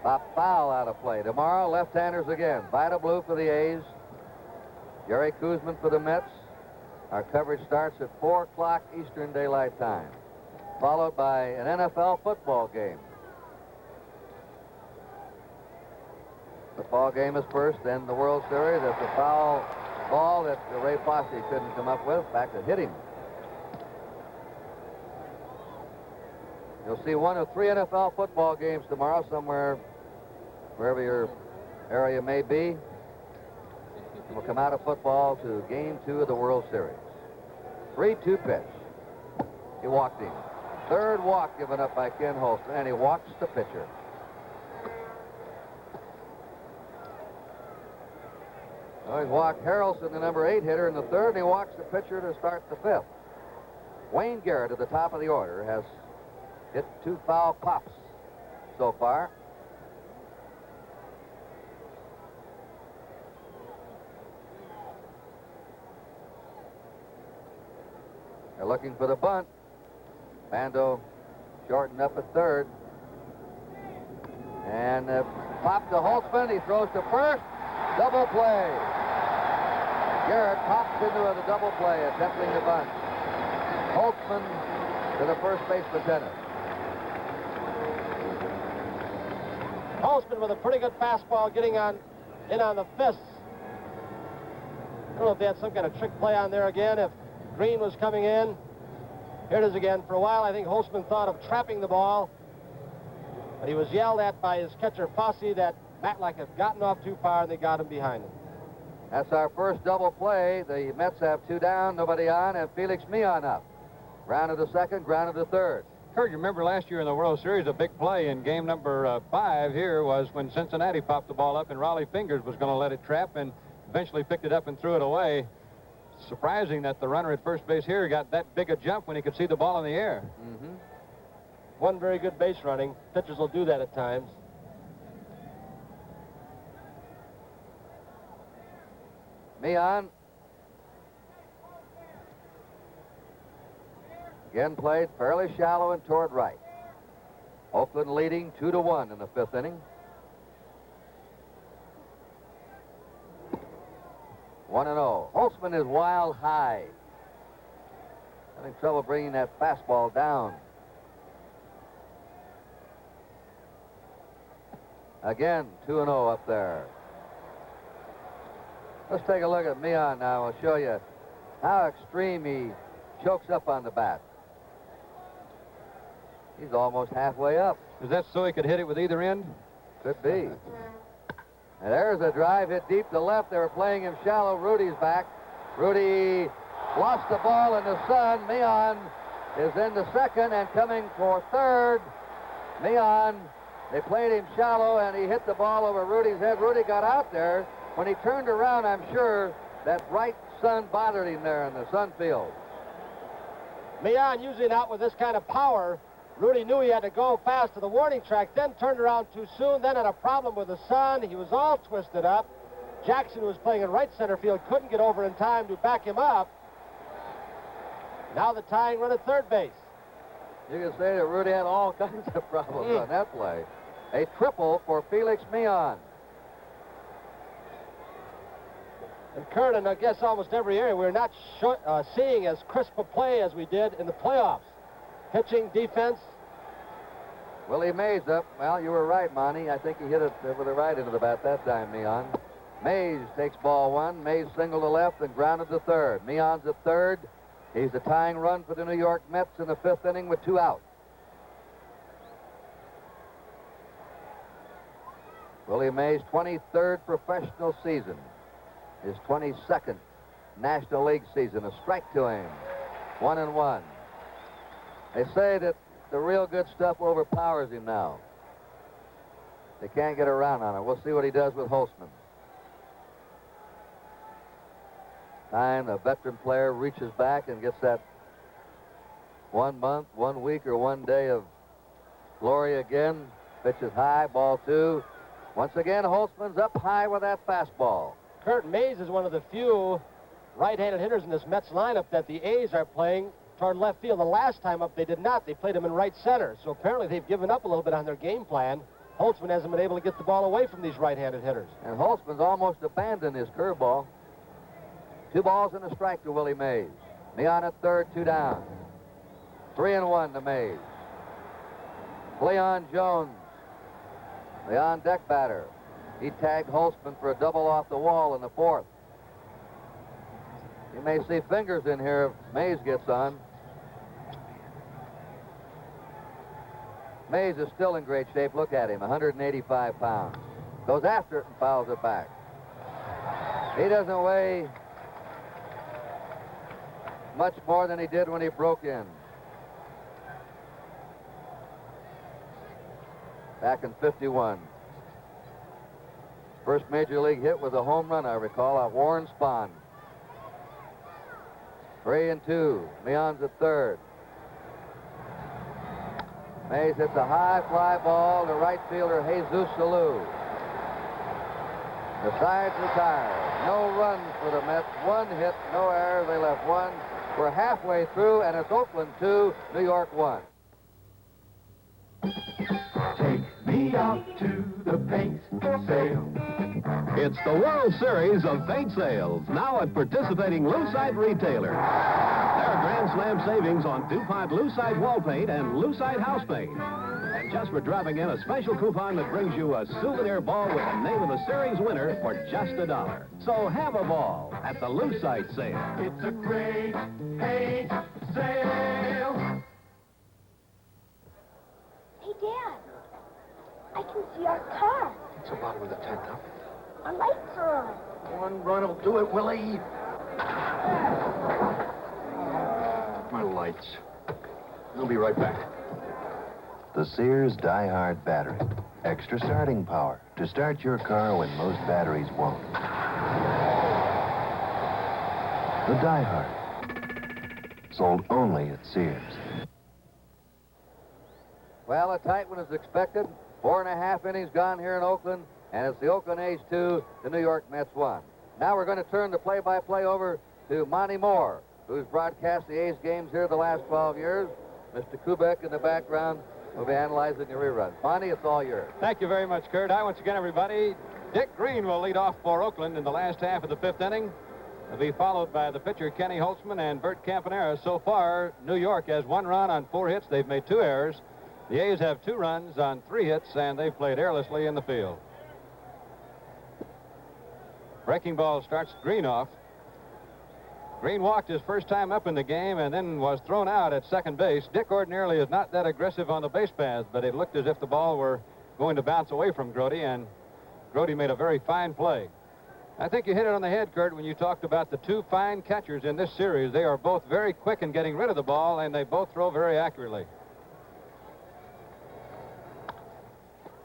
Pop foul out of play. Tomorrow, left-handers again. Vida Blue for the A's. Jerry Koosman for the Mets. Our coverage starts at 4 o'clock Eastern Daylight Time, followed by an NFL football game. The ball game is first, then the World Series. It's a foul ball that Ray Fosse couldn't come up with. In fact, it hit him. You'll see one of 3 NFL football games tomorrow somewhere, wherever your area may be. We'll come out of football to Game 2 of the World Series. 3-2 pitch. He walked him. Third walk given up by Ken Holtzman, and he walks the pitcher. Well, he walked Harrelson, the number 8 hitter, in the third, and he walks the pitcher to start the 5th. Wayne Garrett at the top of the order has hit 2 foul pops so far. They're looking for the bunt. Bando shortened up at third. And pop to Holtzman. He throws to first. Double play. Garrett pops into the double play, attempting the bunt. Holtzman to the first baseman, Dennis. Holtzman with a pretty good fastball getting in on the fists. I don't know if they had some kind of trick play on there again, if Green was coming in. Here it is again. For a while, I think Holtzman thought of trapping the ball, but he was yelled at by his catcher, Fosse, that Matlack had gotten off too far, and they got him behind him. That's our first double play. The Mets have 2 down, nobody on, and Felix Millan up. Grounded to second, grounded to third. Kurt, you remember last year in the World Series, a big play in game number 5 here was when Cincinnati popped the ball up and Raleigh Fingers was going to let it trap and eventually picked it up and threw it away. Surprising that the runner at first base here got that big a jump when he could see the ball in the air. Mm-hmm. One very good base running. Pitchers will do that at times. Millan. Again played fairly shallow and toward right. Oakland leading 2-1 in the 5th inning. 1-0. Holtzman is wild high. Having trouble bringing that fastball down. Again, 2-0 up there. Let's take a look at Millan now. I'll show you how extreme he chokes up on the bat. He's almost halfway up. Is that so he could hit it with either end? Could be. And there's a drive hit deep to left. They were playing him shallow. Rudy's back. Rudy lost the ball in the sun. Millan is in the second and coming for third. Millan, they played him shallow, and he hit the ball over Rudy's head. Rudy got out there. When he turned around, I'm sure that bright sun bothered him there in the sun field. Millan usually out with this kind of power. Rudy knew he had to go fast to the warning track, then turned around too soon, then had a problem with the sun. He was all twisted up. Jackson, who was playing in right center field, couldn't get over in time to back him up. Now the tying run at third base. You can say that Rudy had all kinds of problems on that play. A triple for Felix Millan. And Kurt, and I guess almost every area, we're not seeing as crisp a play as we did in the playoffs. Pitching, defense. Willie Mays up. Well, you were right, Monty. I think he hit it with the right into the bat that time, Millan. Mays takes ball 1. Mays singled to left and grounded to third. Millan's at third. He's the tying run for the New York Mets in the 5th inning with 2 out. Willie Mays' 23rd professional season. His 22nd National League season. A strike to him. 1-1. They say that the real good stuff overpowers him now. They can't get around on it. We'll see what he does with Holtzman. Time the veteran player reaches back and gets that 1 month, 1 week, or 1 day of glory again. Pitches high, ball 2. Once again, Holtzman's up high with that fastball. Kurt, Mays is one of the few right-handed hitters in this Mets lineup that the A's are playing toward left field. The last time up, they did not. They played him in right center. So apparently they've given up a little bit on their game plan. Holtzman hasn't been able to get the ball away from these right-handed hitters. And Holtzman's almost abandoned his curveball. 2 balls and a strike to Willie Mays. Millan at third, 2 down. 3-1 to Mays. Leon Jones, the on-deck batter. He tagged Holtzman for a double off the wall in the fourth. You may see fingers in here if Mays gets on. Mays is still in great shape. Look at him, 185 pounds. Goes after it and fouls it back. He doesn't weigh much more than he did when he broke in. Back in 51. First major league hit was a home run, I recall, off Warren Spahn. 3-2. Leon's at third. Mays hits a high fly ball to right fielder Jesus Salou. The sides retired. No runs for the Mets. One hit, no errors. They left one. We're halfway through, and it's Oakland 2, New York 1. Take me out to the paint sale. It's the World Series of paint sales, now at participating Lucite retailers. There are Grand Slam savings on DuPont Lucite wall paint and Lucite house paint. And just for dropping in, a special coupon that brings you a souvenir ball with the name of the series winner for just $1. So have a ball at the Lucite sale. It's a great paint sale. Hey, Dad, I can see our car. It's the bottom of the 10th, huh? Our lights are on. One run will do it, Willie. My lights. I'll be right back. The Sears Die Hard battery. Extra starting power to start your car when most batteries won't. The Die Hard. Sold only at Sears. Well, a tight one is expected. 4.5 innings gone here in Oakland, and it's the Oakland A's 2, the New York Mets 1. Now we're going to turn the play-by-play over to Monty Moore, who's broadcast the A's games here the last 12 years. Mr. Kubek in the background will be analyzing the reruns. Monty, it's all yours. Thank you very much, Kurt. Hi once again, everybody. Dick Green will lead off for Oakland in the last half of the 5th inning. He'll be followed by the pitcher Kenny Holtzman and Bert Campanera. So far, New York has 1 run on 4 hits. They've made 2 errors. The A's have 2 runs on 3 hits, and they've played airlessly in the field. Breaking ball starts Green off. Green walked his first time up in the game and then was thrown out at second base. Dick ordinarily is not that aggressive on the base paths, but it looked as if the ball were going to bounce away from Grody, and Grody made a very fine play. I think you hit it on the head, Kurt, when you talked about the 2 fine catchers in this series. They are both very quick in getting rid of the ball, and they both throw very accurately.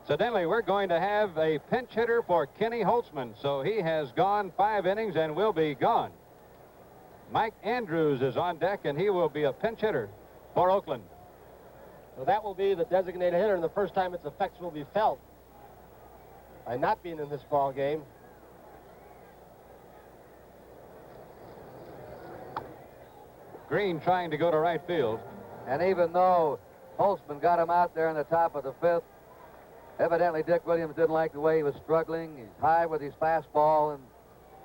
Incidentally, we're going to have a pinch hitter for Kenny Holtzman, so he has gone 5 innings and will be gone. Mike Andrews is on deck, and he will be a pinch hitter for Oakland. So that will be the designated hitter, and the first time its effects will be felt by not being in this ball game. Green trying to go to right field. And even though Holtzman got him out there in the top of the 5th, evidently Dick Williams didn't like the way he was struggling. He's high with his fastball, and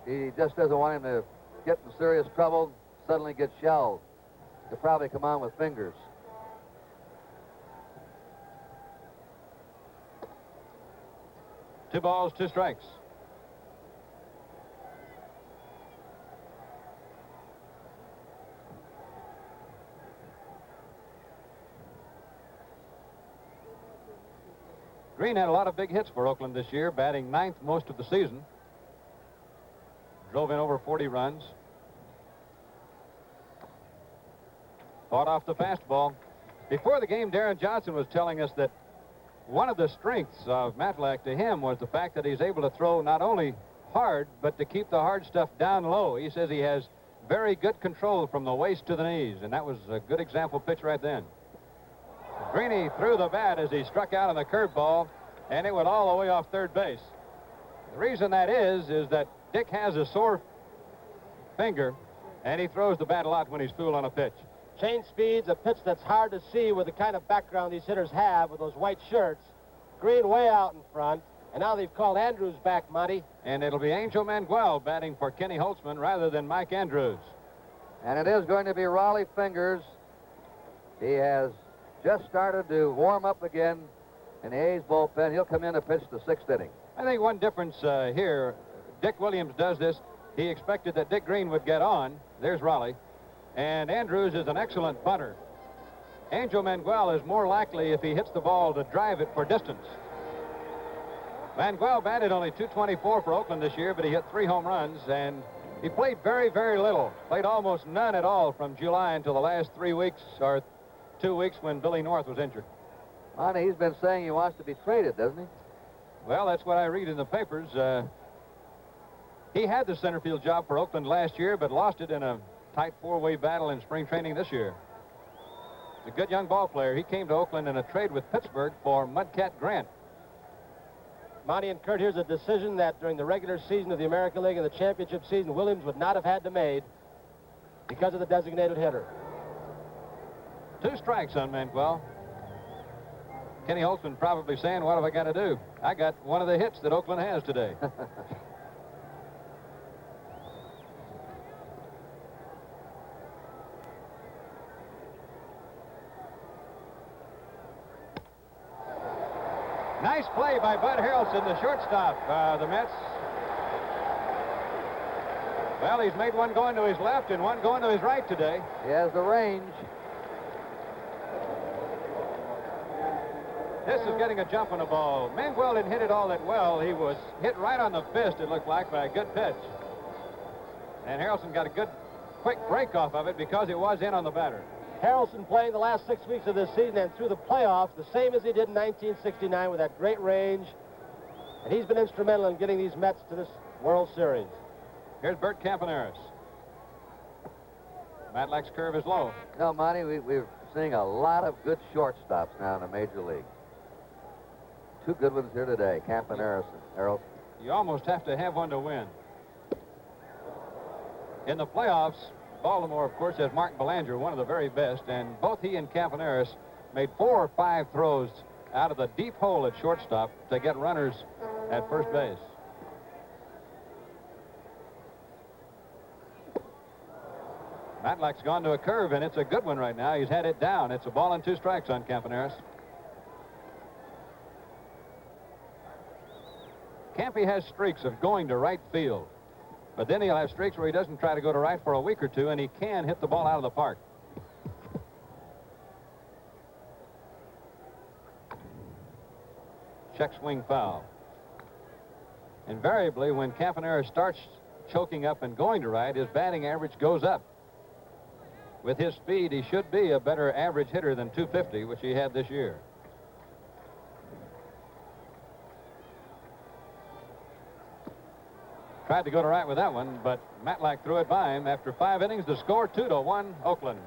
he just doesn't want him to get in serious trouble, suddenly get shelled. He'll probably come on with fingers. Two balls, 2 strikes. Green had a lot of big hits for Oakland this year, batting 9th most of the season. Drove in over 40 runs. Fought off the fastball. Before the game, Darren Johnson was telling us that one of the strengths of Matlack to him was the fact that he's able to throw not only hard, but to keep the hard stuff down low. He says he has very good control from the waist to the knees, and that was a good example pitch right then. Greeny threw the bat as he struck out on the curveball, and it went all the way off third base. The reason that is that Dick has a sore finger, and he throws the bat a lot when he's fooled on a pitch. Change speed's a pitch that's hard to see with the kind of background these hitters have with those white shirts. Green way out in front, and now they've called Andrews back, Monty. And it'll be Angel Manuel batting for Kenny Holtzman rather than Mike Andrews. And it is going to be Raleigh Fingers. He has just started to warm up again in the A's bullpen. He'll come in to pitch the 6th inning. I think one difference here, Dick Williams does this. He expected that Dick Green would get on. There's Raleigh. And Andrews is an excellent bunter. Angel Manuel is more likely, if he hits the ball, to drive it for distance. Manuel batted only .224 for Oakland this year, but he hit 3 home runs, and he played very, very little. Played almost none at all from July until the last 3 weeks, or 2 weeks when Billy North was injured. Monty, he's been saying he wants to be traded, doesn't he? Well, that's what I read in the papers. He had the center field job for Oakland last year, but lost it in a tight 4-way battle in spring training this year. He's a good young ball player. He came to Oakland in a trade with Pittsburgh for Mudcat Grant. Monty and Kurt, here's a decision that during the regular season of the American League and the championship season, Williams would not have had to made because of the designated hitter. 2 strikes on Manuel. Kenny Holtzman probably saying, what have I got to do? I got one of the hits that Oakland has today. Nice play by Bud Harrelson, the shortstop, the Mets. Well, he's made one going to his left and one going to his right today. He has the range. This is getting a jump on the ball. Manuel didn't hit it all that well. He was hit right on the fist, it looked like, by a good pitch. And Harrelson got a good, quick break off of it because it was in on the batter. Harrelson playing the last 6 weeks of this season and through the playoffs the same as he did in 1969 with that great range. And he's been instrumental in getting these Mets to this World Series. Here's Bert Campaneris. Matlack's curve is low. No, Monty, we're seeing a lot of good shortstops now in the Major League. 2 good ones here today, Campaneris and Harrelson. You almost have to have one to win. In the playoffs, Baltimore, of course, has Mark Belanger, one of the very best, and both he and Campaneris made 4 or 5 throws out of the deep hole at shortstop to get runners at first base. Matlack's gone to a curve, and it's a good one right now. He's had it down. It's a ball and 2 strikes on Campaneris. Campy has streaks of going to right field. But then he'll have streaks where he doesn't try to go to right for a week or 2, and he can hit the ball out of the park. Check swing foul. Invariably, when Campaneris starts choking up and going to right, his batting average goes up. With his speed, he should be a better average hitter than .250, which he had this year. Tried to go to right with that one, but Matlack threw it by him. After 5 innings, the score 2-1, Oakland.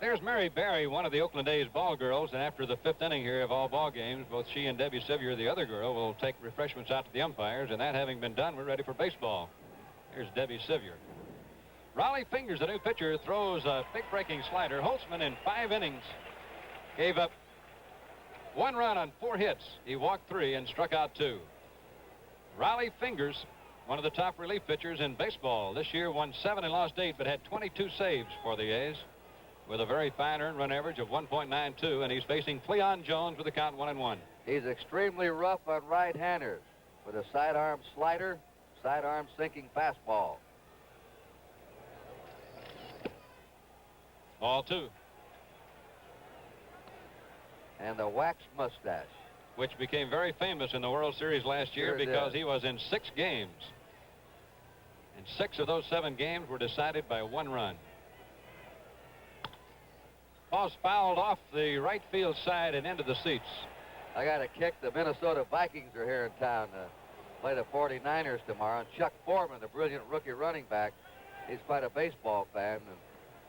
There's Mary Barry, one of the Oakland A's ball girls, and after the 5th inning here of all ball games, both she and Debbie Sevier, the other girl, will take refreshments out to the umpires, and that having been done, we're ready for baseball. Here's Debbie Sevier. Raleigh Fingers, the new pitcher, throws a big breaking slider. Holtzman in 5 innings gave up 1 run on 4 hits. He walked 3 and struck out 2. Raleigh Fingers, one of the top relief pitchers in baseball. This year won 7 and lost 8, but had 22 saves for the A's, with a very fine earned run average of 1.92, and he's facing Cleon Jones with a count 1-1. He's extremely rough on right-handers with a sidearm slider, sidearm sinking fastball. Ball 2. And the wax mustache, which became very famous in the World Series last year because he was in 6 games. And 6 of those 7 games were decided by 1 run. Ball's fouled off the right field side and into the seats. I got a kick. The Minnesota Vikings are here in town to play the 49ers tomorrow. And Chuck Foreman, the brilliant rookie running back, he's quite a baseball fan. And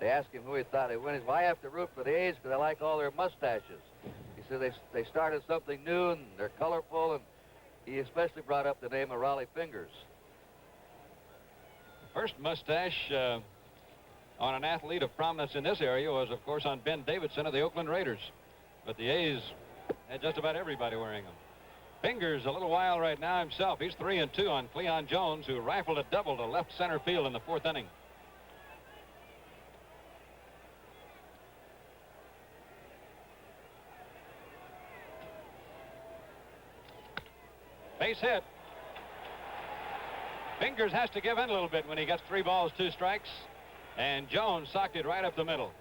they asked him who he thought he'd win. He said, well, I have to root for the A's because I like all their mustaches. He said they started something new and they're colorful. And he especially brought up the name of Raleigh Fingers. First mustache on an athlete of prominence in this area was, of course, on Ben Davidson of the Oakland Raiders. But the A's had just about everybody wearing them. Fingers a little wild right now himself. He's 3-2 on Cleon Jones, who rifled a double to left center field in the 4th inning. Base hit. Fingers has to give in a little bit when he gets 3 balls, 2 strikes. And Jones socked it right up the middle.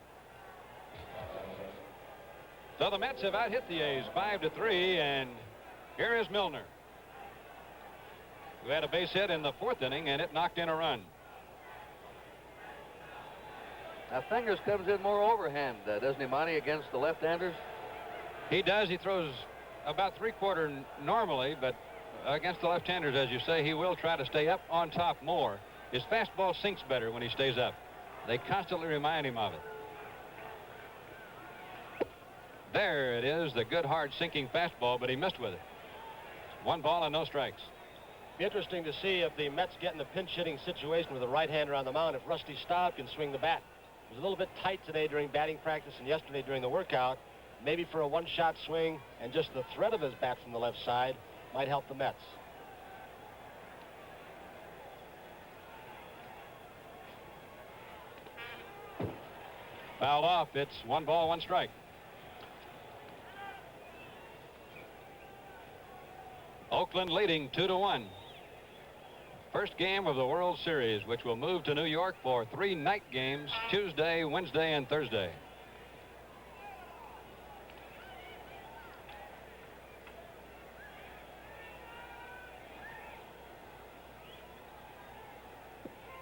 So the Mets have out-hit the A's 5-3, and here is Milner, who had a base hit in the 4th inning, and it knocked in a run. Now, Fingers comes in more overhand, doesn't he, Monty, against the left-handers? He does. He throws about 3/4 normally, but against the left-handers, as you say, he will try to stay up on top more. His fastball sinks better when he stays up. They constantly remind him of it. There it is, the good, hard, sinking fastball, but he missed with it. 1 ball and no strikes. Be interesting to see if the Mets get in a pinch-hitting situation with a right-hander on the mound, if Rusty Staub can swing the bat. It was a little bit tight today during batting practice and yesterday during the workout. Maybe for a one-shot swing and just the threat of his bat from the left side might help the Mets. Fouled off. It's 1 ball, 1 strike. Oakland leading 2-1. First game of the World Series, which will move to New York for 3 night games, Tuesday, Wednesday, and Thursday.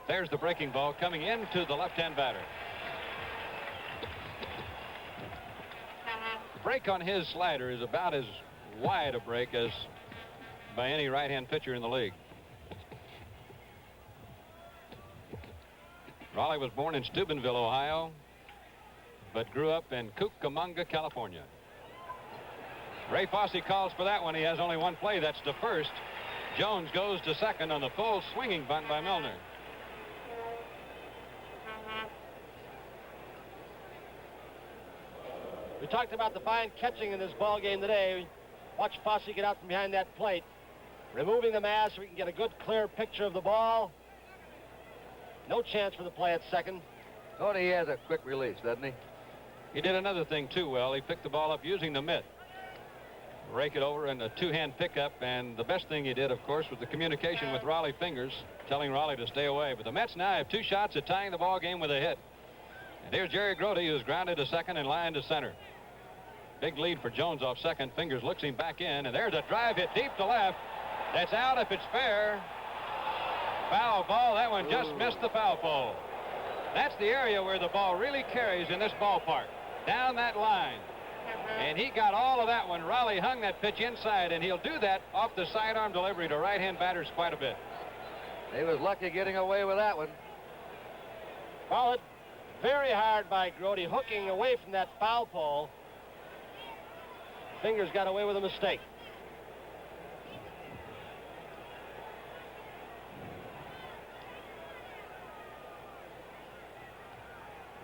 There's the breaking ball coming into the left-hand batter. The break on his slider is about as wide a break as by any right-hand pitcher in the league. Raleigh was born in Steubenville, Ohio, but grew up in Cucamonga, California. Ray Fosse calls for that one. He has only 1 play. That's to first. Jones goes to second on the full swinging bunt by Milner. We talked about the fine catching in this ball game today. Watch Fosse get out from behind that plate, removing the mask so we can get a good, clear picture of the ball. No chance for the play at second. Tony, he has a quick release, doesn't he? He did another thing, too, well. He picked the ball up using the mitt. Rake it over in a 2-hand pickup, and the best thing he did, of course, was the communication with Raleigh Fingers, telling Raleigh to stay away. But the Mets now have 2 shots at tying the ball game with a hit. And here's Jerry Grote, who's grounded to second and lined to center. Big lead for Jones off second. Fingers looks him back in, and there's a drive hit deep to left. That's out if it's fair. Foul ball. That one just missed the foul pole. That's the area where the ball really carries in this ballpark. Down that line. And he got all of that one. Raleigh hung that pitch inside, and he'll do that off the sidearm delivery to right-hand batters quite a bit. He was lucky getting away with that one. Followed very hard by Grote, hooking away from that foul pole. Fingers got away with a mistake.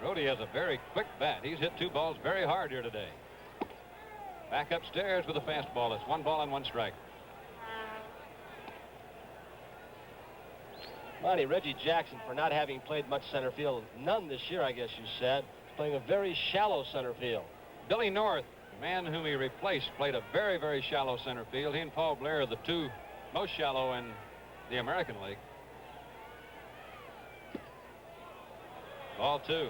Grote has a very quick bat. He's hit 2 balls very hard here today. Back upstairs with a fastball. It's 1 ball and 1 strike. Monty, Reggie Jackson, for not having played much center field, none this year, I guess you said, playing a very shallow center field. Billy North, the man whom he replaced, played a very, very shallow center field. He and Paul Blair are the 2 most shallow in the American League. Ball 2.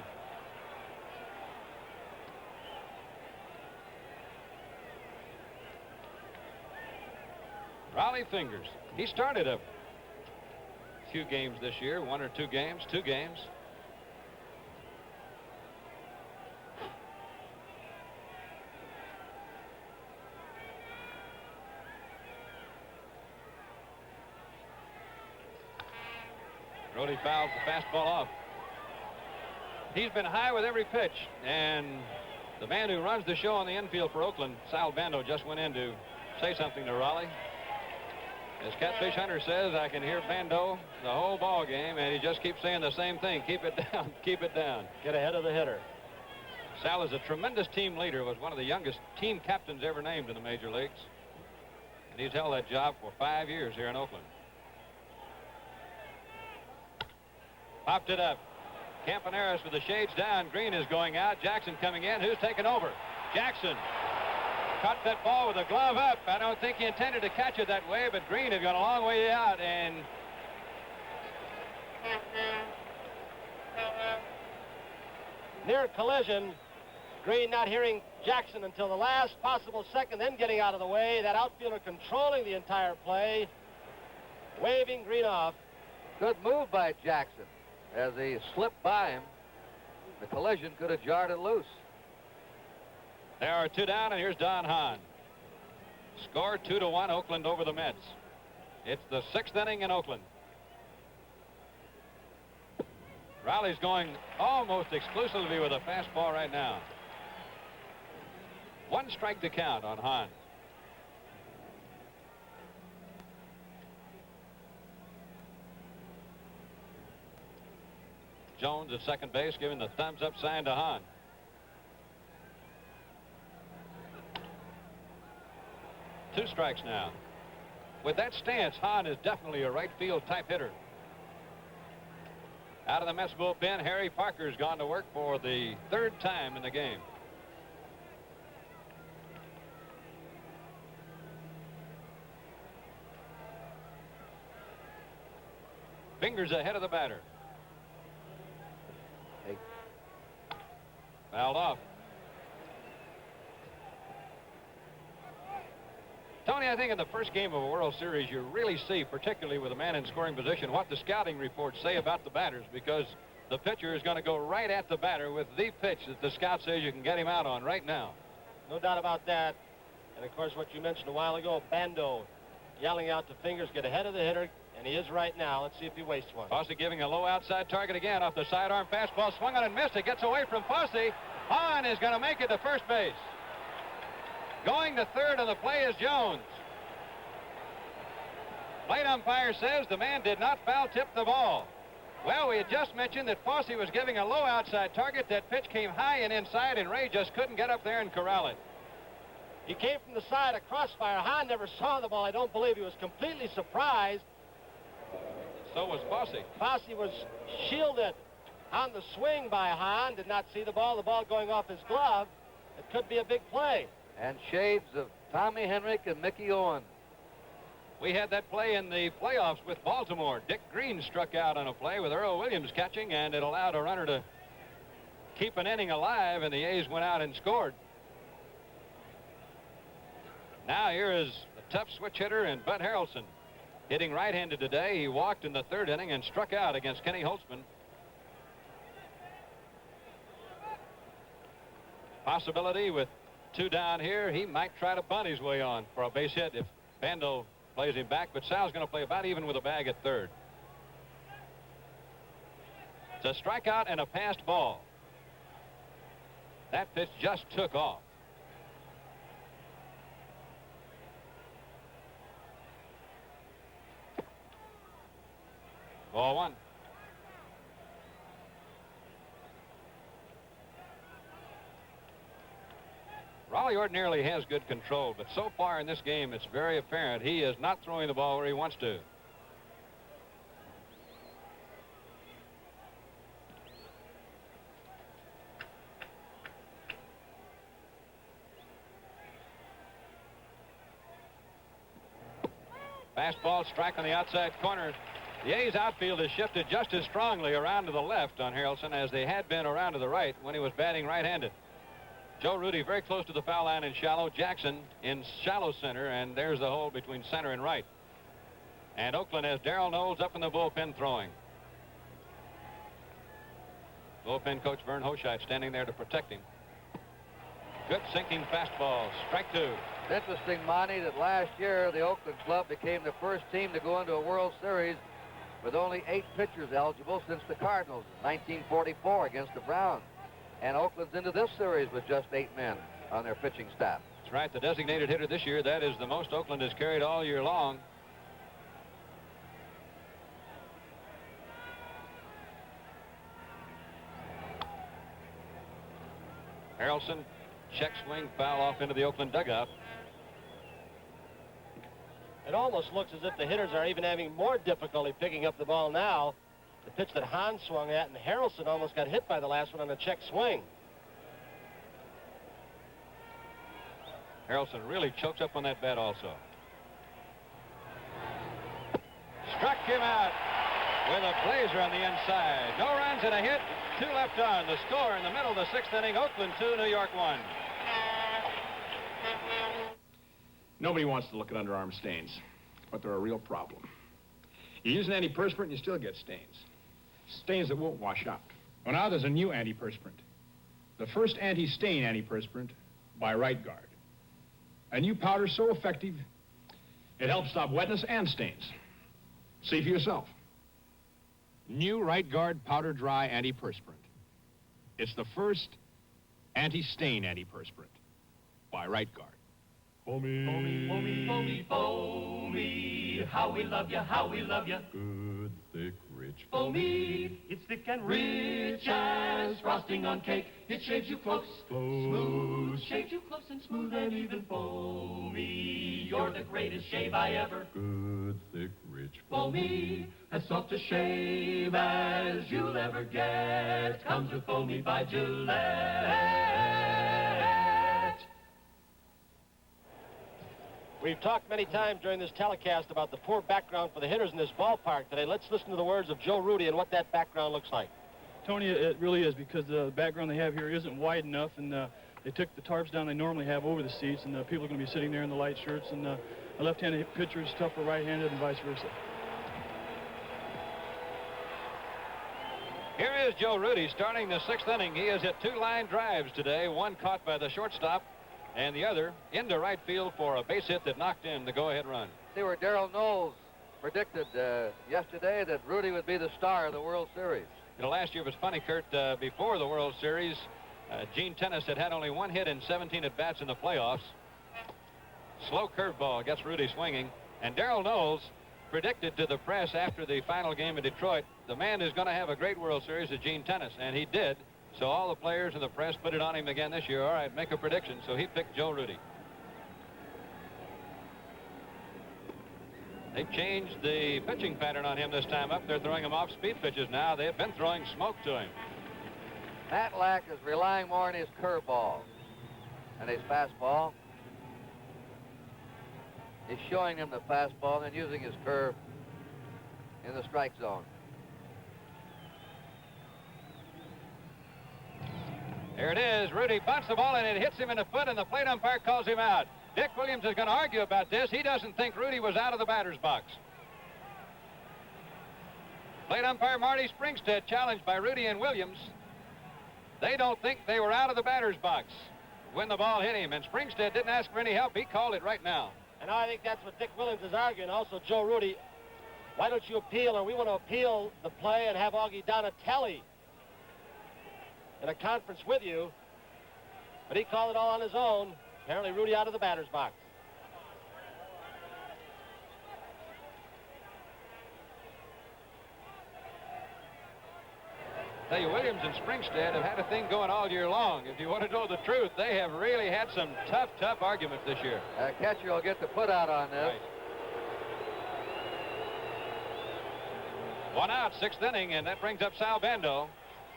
Raleigh Fingers. He started a few games this year, 1 or 2 games, 2 games. Grote fouls the fastball off. He's been high with every pitch, and the man who runs the show on the infield for Oakland, Sal Bando, just went in to say something to Raleigh. As Catfish Hunter says, I can hear Bando the whole ball game, and he just keeps saying the same thing. Keep it down, keep it down. Get ahead of the hitter. Sal is a tremendous team leader, was one of the youngest team captains ever named in the major leagues. And he's held that job for 5 years here in Oakland. Popped it up. Campaneris with the shades down. Green is going out. Jackson coming in. Who's taking over? Jackson caught that ball with a glove up. I don't think he intended to catch it that way, but Green had gone a long way out, and near collision. Green not hearing Jackson until the last possible second, then getting out of the way. That outfielder controlling the entire play, waving Green off. Good move by Jackson. As he slipped by him, the collision could have jarred it loose. There are 2 down, and here's Don Hahn. Score 2-1, Oakland over the Mets. It's the 6th inning in Oakland. Riley's going almost exclusively with a fastball right now. 1 strike to count on Hahn. Jones at second base giving the thumbs up sign to Hahn. Two strikes now. With that stance, Hahn is definitely a right field type hitter. Out of the Mets bullpen, Harry Parker's gone to work for the 3rd time in the game. Fingers ahead of the batter. Fouled off. Tony, I think in the first game of a World Series, you really see, particularly with a man in scoring position, what the scouting reports say about the batters, because the pitcher is going to go right at the batter with the pitch that the scout says you can get him out on right now. No doubt about that. And, of course, what you mentioned a while ago, Bando yelling out to Fingers, get ahead of the hitter, and he is right now. Let's see if he wastes one. Fosse giving a low outside target again off the sidearm fastball. Swung on and missed. It gets away from Fosse. Hahn is going to make it to first base. Going to third on the play is Jones. Plate umpire says the man did not foul tip the ball. Well, we had just mentioned that Fosse was giving a low outside target. That pitch came high and inside, and Ray just couldn't get up there and corral it. He came from the side of crossfire. Hahn never saw the ball. I don't believe he was completely surprised. So was Fosse. Fosse was shielded on the swing by Hahn. Did not see the ball going off his glove. It could be a big play. And shades of Tommy Henrik and Mickey Owen. We had that play in the playoffs with Baltimore. Dick Green struck out on a play with Earl Williams catching, and it allowed a runner to keep an inning alive, and the A's went out and scored. Now here is a tough switch hitter and Bud Harrelson. Hitting right-handed today. He walked in the 3rd inning and struck out against Kenny Holtzman. Possibility with 2 down here. He might try to bunt his way on for a base hit if Bando plays him back, but Sal's going to play about even with a bag at 3rd. It's a strikeout and a passed ball. That pitch just took off. Ball 1. Raleigh ordinarily has good control, but so far in this game, it's very apparent he is not throwing the ball where he wants to. Fastball strike on the outside corner. The A's outfield has shifted just as strongly around to the left on Harrelson as they had been around to the right when he was batting right-handed. Joe Rudy very close to the foul line in shallow. Jackson in shallow center, and there's the hole between center and right. And Oakland has Darrell Knowles up in the bullpen throwing. Bullpen coach Vern Hochheit standing there to protect him. Good sinking fastball. Strike 2. It's interesting, Monty, that last year the Oakland club became the first team to go into a World Series with only 8 pitchers eligible since the Cardinals in 1944 against the Browns. And Oakland's into this series with just 8 men on their pitching staff. That's right. The designated hitter this year, that is the most Oakland has carried all year long. Harrelson, check swing, foul off into the Oakland dugout. It almost looks as if the hitters are even having more difficulty picking up the ball now. The pitch that Hahn swung at, and Harrelson almost got hit by the last one on a check swing. Harrelson really chokes up on that bat also. Struck him out with a blazer on the inside. No runs and a hit. 2 left on. The score in the middle of the 6th inning, Oakland 2, New York 1. Nobody wants to look at underarm stains, but they're a real problem. You use an antiperspirant and you still get stains. Stains that won't wash out. Well, now there's a new antiperspirant. The first anti-stain antiperspirant by Right Guard. A new powder so effective, it helps stop wetness and stains. See for yourself. New Right Guard Powder Dry Antiperspirant. It's the first anti-stain antiperspirant by Right Guard. Foamy, foamy, foamy, foamy, how we love you, how we love you. Good, thick, rich. Foamy, it's thick and rich as frosting on cake. It shaves you close, smooth, shaves you close and smooth and even foamy. You're the greatest shave I ever. Good, thick, rich. Foamy, as soft a shave as you'll ever get. Comes with Foamy by Gillette. We've talked many times during this telecast about the poor background for the hitters in this ballpark today. Let's listen to the words of Joe Rudy and what that background looks like. Tony, it really is, because the background they have here isn't wide enough, and they took the tarps down they normally have over the seats, and people are going to be sitting there in the light shirts, and a left-handed pitcher is tough for right-handed and vice versa. Here is Joe Rudy starting the 6th inning. He has hit 2 line drives today, one caught by the shortstop, and the other into right field for a base hit that knocked in the go-ahead run. See where Darrell Knowles predicted yesterday that Rudy would be the star of the World Series. You know, last year was funny, Kurt. Before the World Series, Gene Tennis had only 1 hit in 17 at-bats in the playoffs. Slow curveball gets Rudy swinging. And Darrell Knowles predicted to the press after the final game in Detroit, the man is going to have a great World Series is Gene Tennis. And he did. So all the players and the press put it on him again this year. All right, make a prediction. So he picked Joe Rudy. They've changed the pitching pattern on him this time up. They're throwing him off-speed pitches now. They've been throwing smoke to him. Matlack is relying more on his curveball and his fastball. He's showing him the fastball and then using his curve in the strike zone. There it is. Rudy bunts the ball, and it hits him in the foot, and the plate umpire calls him out. Dick Williams is going to argue about this. He doesn't think Rudy was out of the batter's box. Plate umpire Marty Springstead challenged by Rudy and Williams. They don't think they were out of the batter's box when the ball hit him, and Springstead didn't ask for any help. He called it right now. And I think that's what Dick Williams is arguing. Also, Joe Rudy, why don't you appeal, or we want to appeal the play and have Augie Donatelli in a conference with you. But he called it all on his own. Apparently Rudy out of the batter's box. Tell you, Williams and Springstead have had a thing going all year long. If you want to know the truth, they have really had some tough arguments this year. Catcher will get the put out on this. Right. 1 out, 6th inning, and that brings up Sal Bando.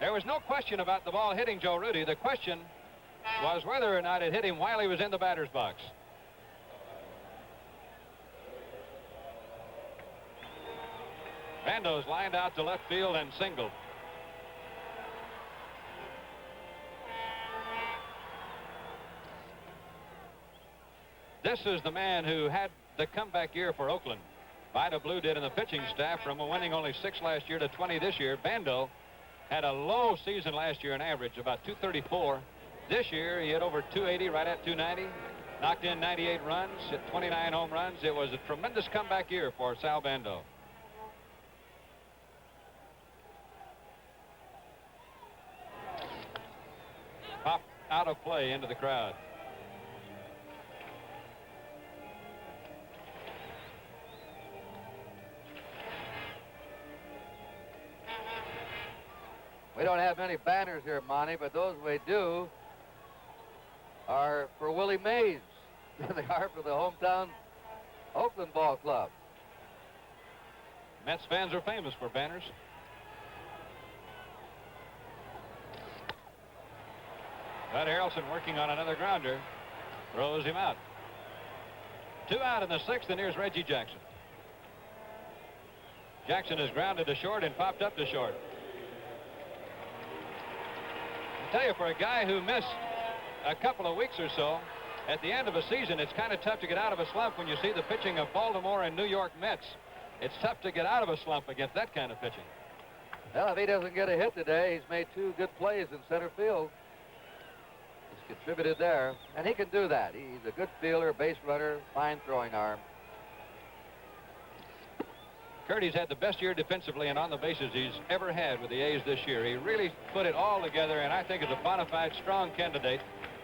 There was no question about the ball hitting Joe Rudy. The question was whether or not it hit him while he was in the batter's box. Bando's lined out to left field and singled. This is the man who had the comeback year for Oakland. Vida Blue did in the pitching staff from winning only 6 last year to 20 this year. Bando had a low season last year in average, about 234. This year, he hit over 280, right at 290. Knocked in 98 runs, hit 29 home runs. It was a tremendous comeback year for Sal Bando. Pop out of play into the crowd. We don't have many banners here, Monty, but those we do are for Willie Mays than they are for the hometown Oakland ball club. Mets fans are famous for banners. Bud Harrelson working on another grounder. Throws him out. 2 out in the 6th, and here's Reggie Jackson. Jackson is grounded to short and popped up to short. I tell you, for a guy who missed a couple of weeks or so, at the end of a season, it's kind of tough to get out of a slump when you see the pitching of Baltimore and New York Mets. It's tough to get out of a slump against that kind of pitching. Well, if he doesn't get a hit today, he's made 2 good plays in center field. He's contributed there, and he can do that. He's a good fielder, base runner, fine throwing arm. Curdy's had the best year defensively and on the bases he's ever had with the A's this year. He really put it all together, and I think is a bona fide strong candidate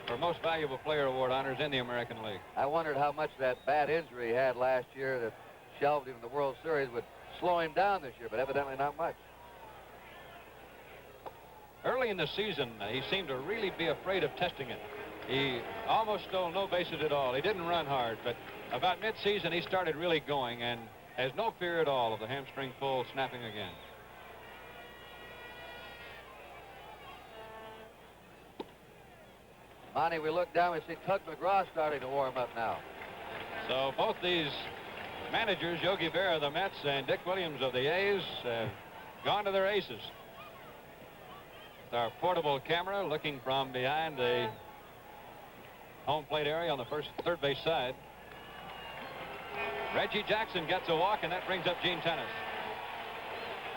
for Most Valuable Player Award honors in the American League. I wondered how much that bad injury he had last year that shelved him in the World Series would slow him down this year, but evidently not much. Early in the season, he seemed to really be afraid of testing it. He almost stole no bases at all. He didn't run hard, but about mid-season he started really going and has no fear at all of the hamstring pull snapping again. Monty, we look down, we see Tug McGraw starting to warm up now. So both these managers, Yogi Berra of the Mets and Dick Williams of the A's, have gone to their aces. With our portable camera looking from behind the home plate area on the third base side. Reggie Jackson gets a walk, and that brings up Gene Tennis.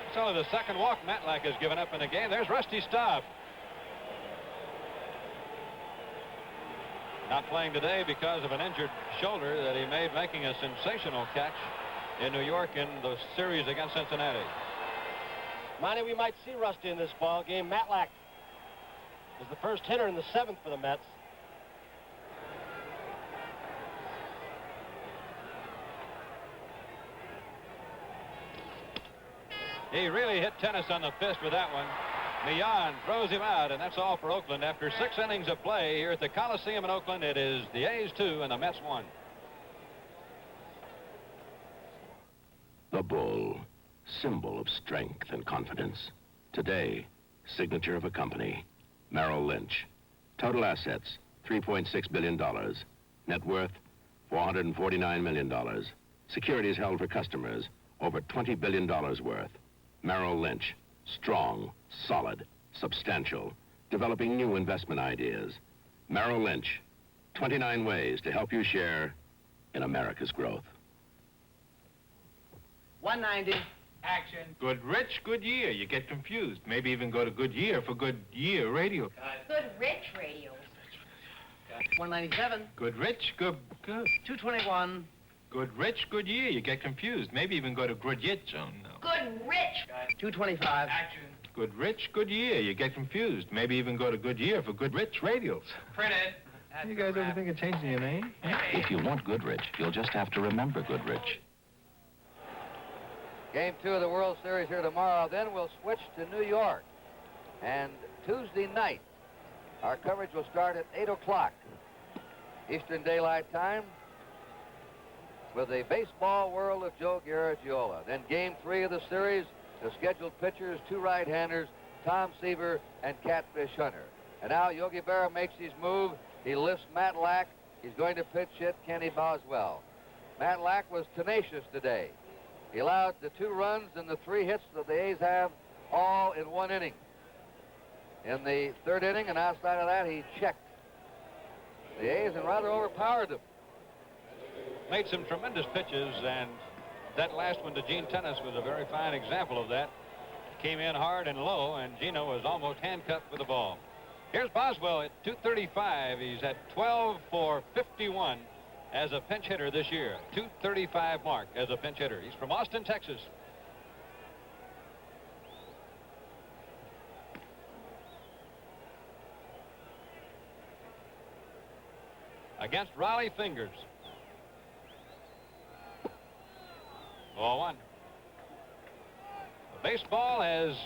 It's only the second walk Matlack has given up in the game. There's Rusty Staub. Not playing today because of an injured shoulder that he made making a sensational catch in New York in the series against Cincinnati. Monty, we might see Rusty in this ball game. Matlack is the first hitter in the 7th for the Mets. He really hit Tennis on the fist with that one. Millan throws him out, and that's all for Oakland. After 6 innings of play here at the Coliseum in Oakland, it is the A's 2 and the Mets 1. The bull, symbol of strength and confidence. Today, signature of a company, Merrill Lynch. Total assets, $3.6 billion. Net worth, $449 million. Securities held for customers, over $20 billion worth. Merrill Lynch, strong, solid, substantial, developing new investment ideas. Merrill Lynch, 29 ways to help you share in America's growth. 190. Action. Good rich, good year. You get confused. Maybe even go to good year for good year radio. Good rich radio. 197. Good rich, good. 221. Good rich, good year. You get confused. Maybe even go to good year zone. No. Good rich. 225. Action. Good rich, good year. You get confused. Maybe even go to good year for good rich radials. Printed. You guys ever think of changing your name? If you want Goodrich, you'll just have to remember Goodrich. Game 2 of the World Series here tomorrow. Then we'll switch to New York. And Tuesday night, our coverage will start at 8 o'clock Eastern Daylight Time with the baseball world of Joe Garagiola. Then Game 3 of the series, the scheduled pitchers, 2 right-handers, Tom Seaver and Catfish Hunter. And now Yogi Berra makes his move. He lifts Matlack. He's going to pitch hit Kenny Boswell. Matlack was tenacious today. He allowed the 2 runs and the 3 hits that the A's have all in 1 inning. In the 3rd inning, and outside of that, he checked the A's and rather overpowered them. Made some tremendous pitches, and that last one to Gene Tennis was a very fine example of that. Came in hard and low, and Gino was almost handcuffed with the ball. Here's Boswell at 235. He's at 12 for 51 as a pinch hitter this year. 235 mark as a pinch hitter. He's from Austin, Texas. Against Raleigh Fingers. 0-1. Baseball has,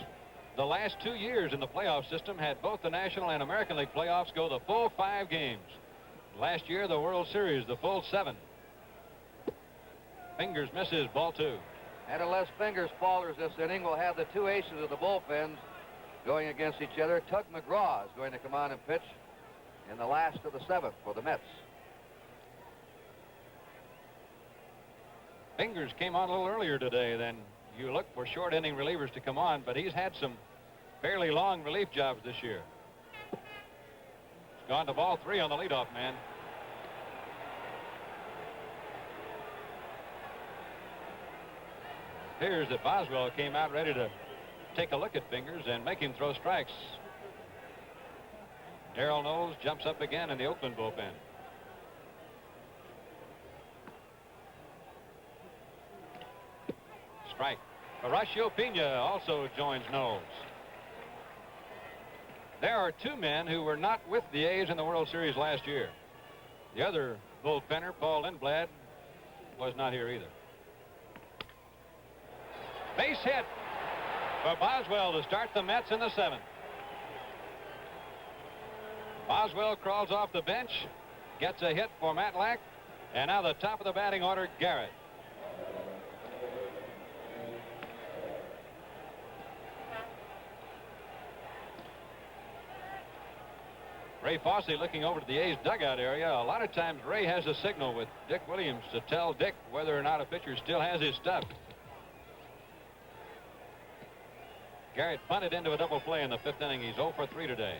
the last 2 years in the playoff system, had both the National and American League playoffs go the full 5 games. Last year, the World Series, the full 7. Fingers misses, ball 2. And unless Fingers falters this inning, we'll have the 2 aces of the bullpens going against each other. Tug McGraw is going to come on and pitch in the last of the 7th for the Mets. Fingers came on a little earlier today than you look for short inning relievers to come on, but he's had some fairly long relief jobs this year. He's gone to ball 3 on the leadoff man. Appears that Boswell came out ready to take a look at Fingers and make him throw strikes. Darrell Knowles jumps up again in the Oakland bullpen. Strike. Horacio Pena also joins Knowles. There are 2 men who were not with the A's in the World Series last year. The other bullpenner, Paul Lindblad, was not here either. Base hit for Boswell to start the Mets in the 7th. Boswell crawls off the bench, gets a hit for Matlack, and now the top of the batting order, Garrett. Ray Fosse looking over to the A's dugout area. A lot of times Ray has a signal with Dick Williams to tell Dick whether or not a pitcher still has his stuff. Garrett bunted into a double play in the 5th inning. He's 0 for 3 today.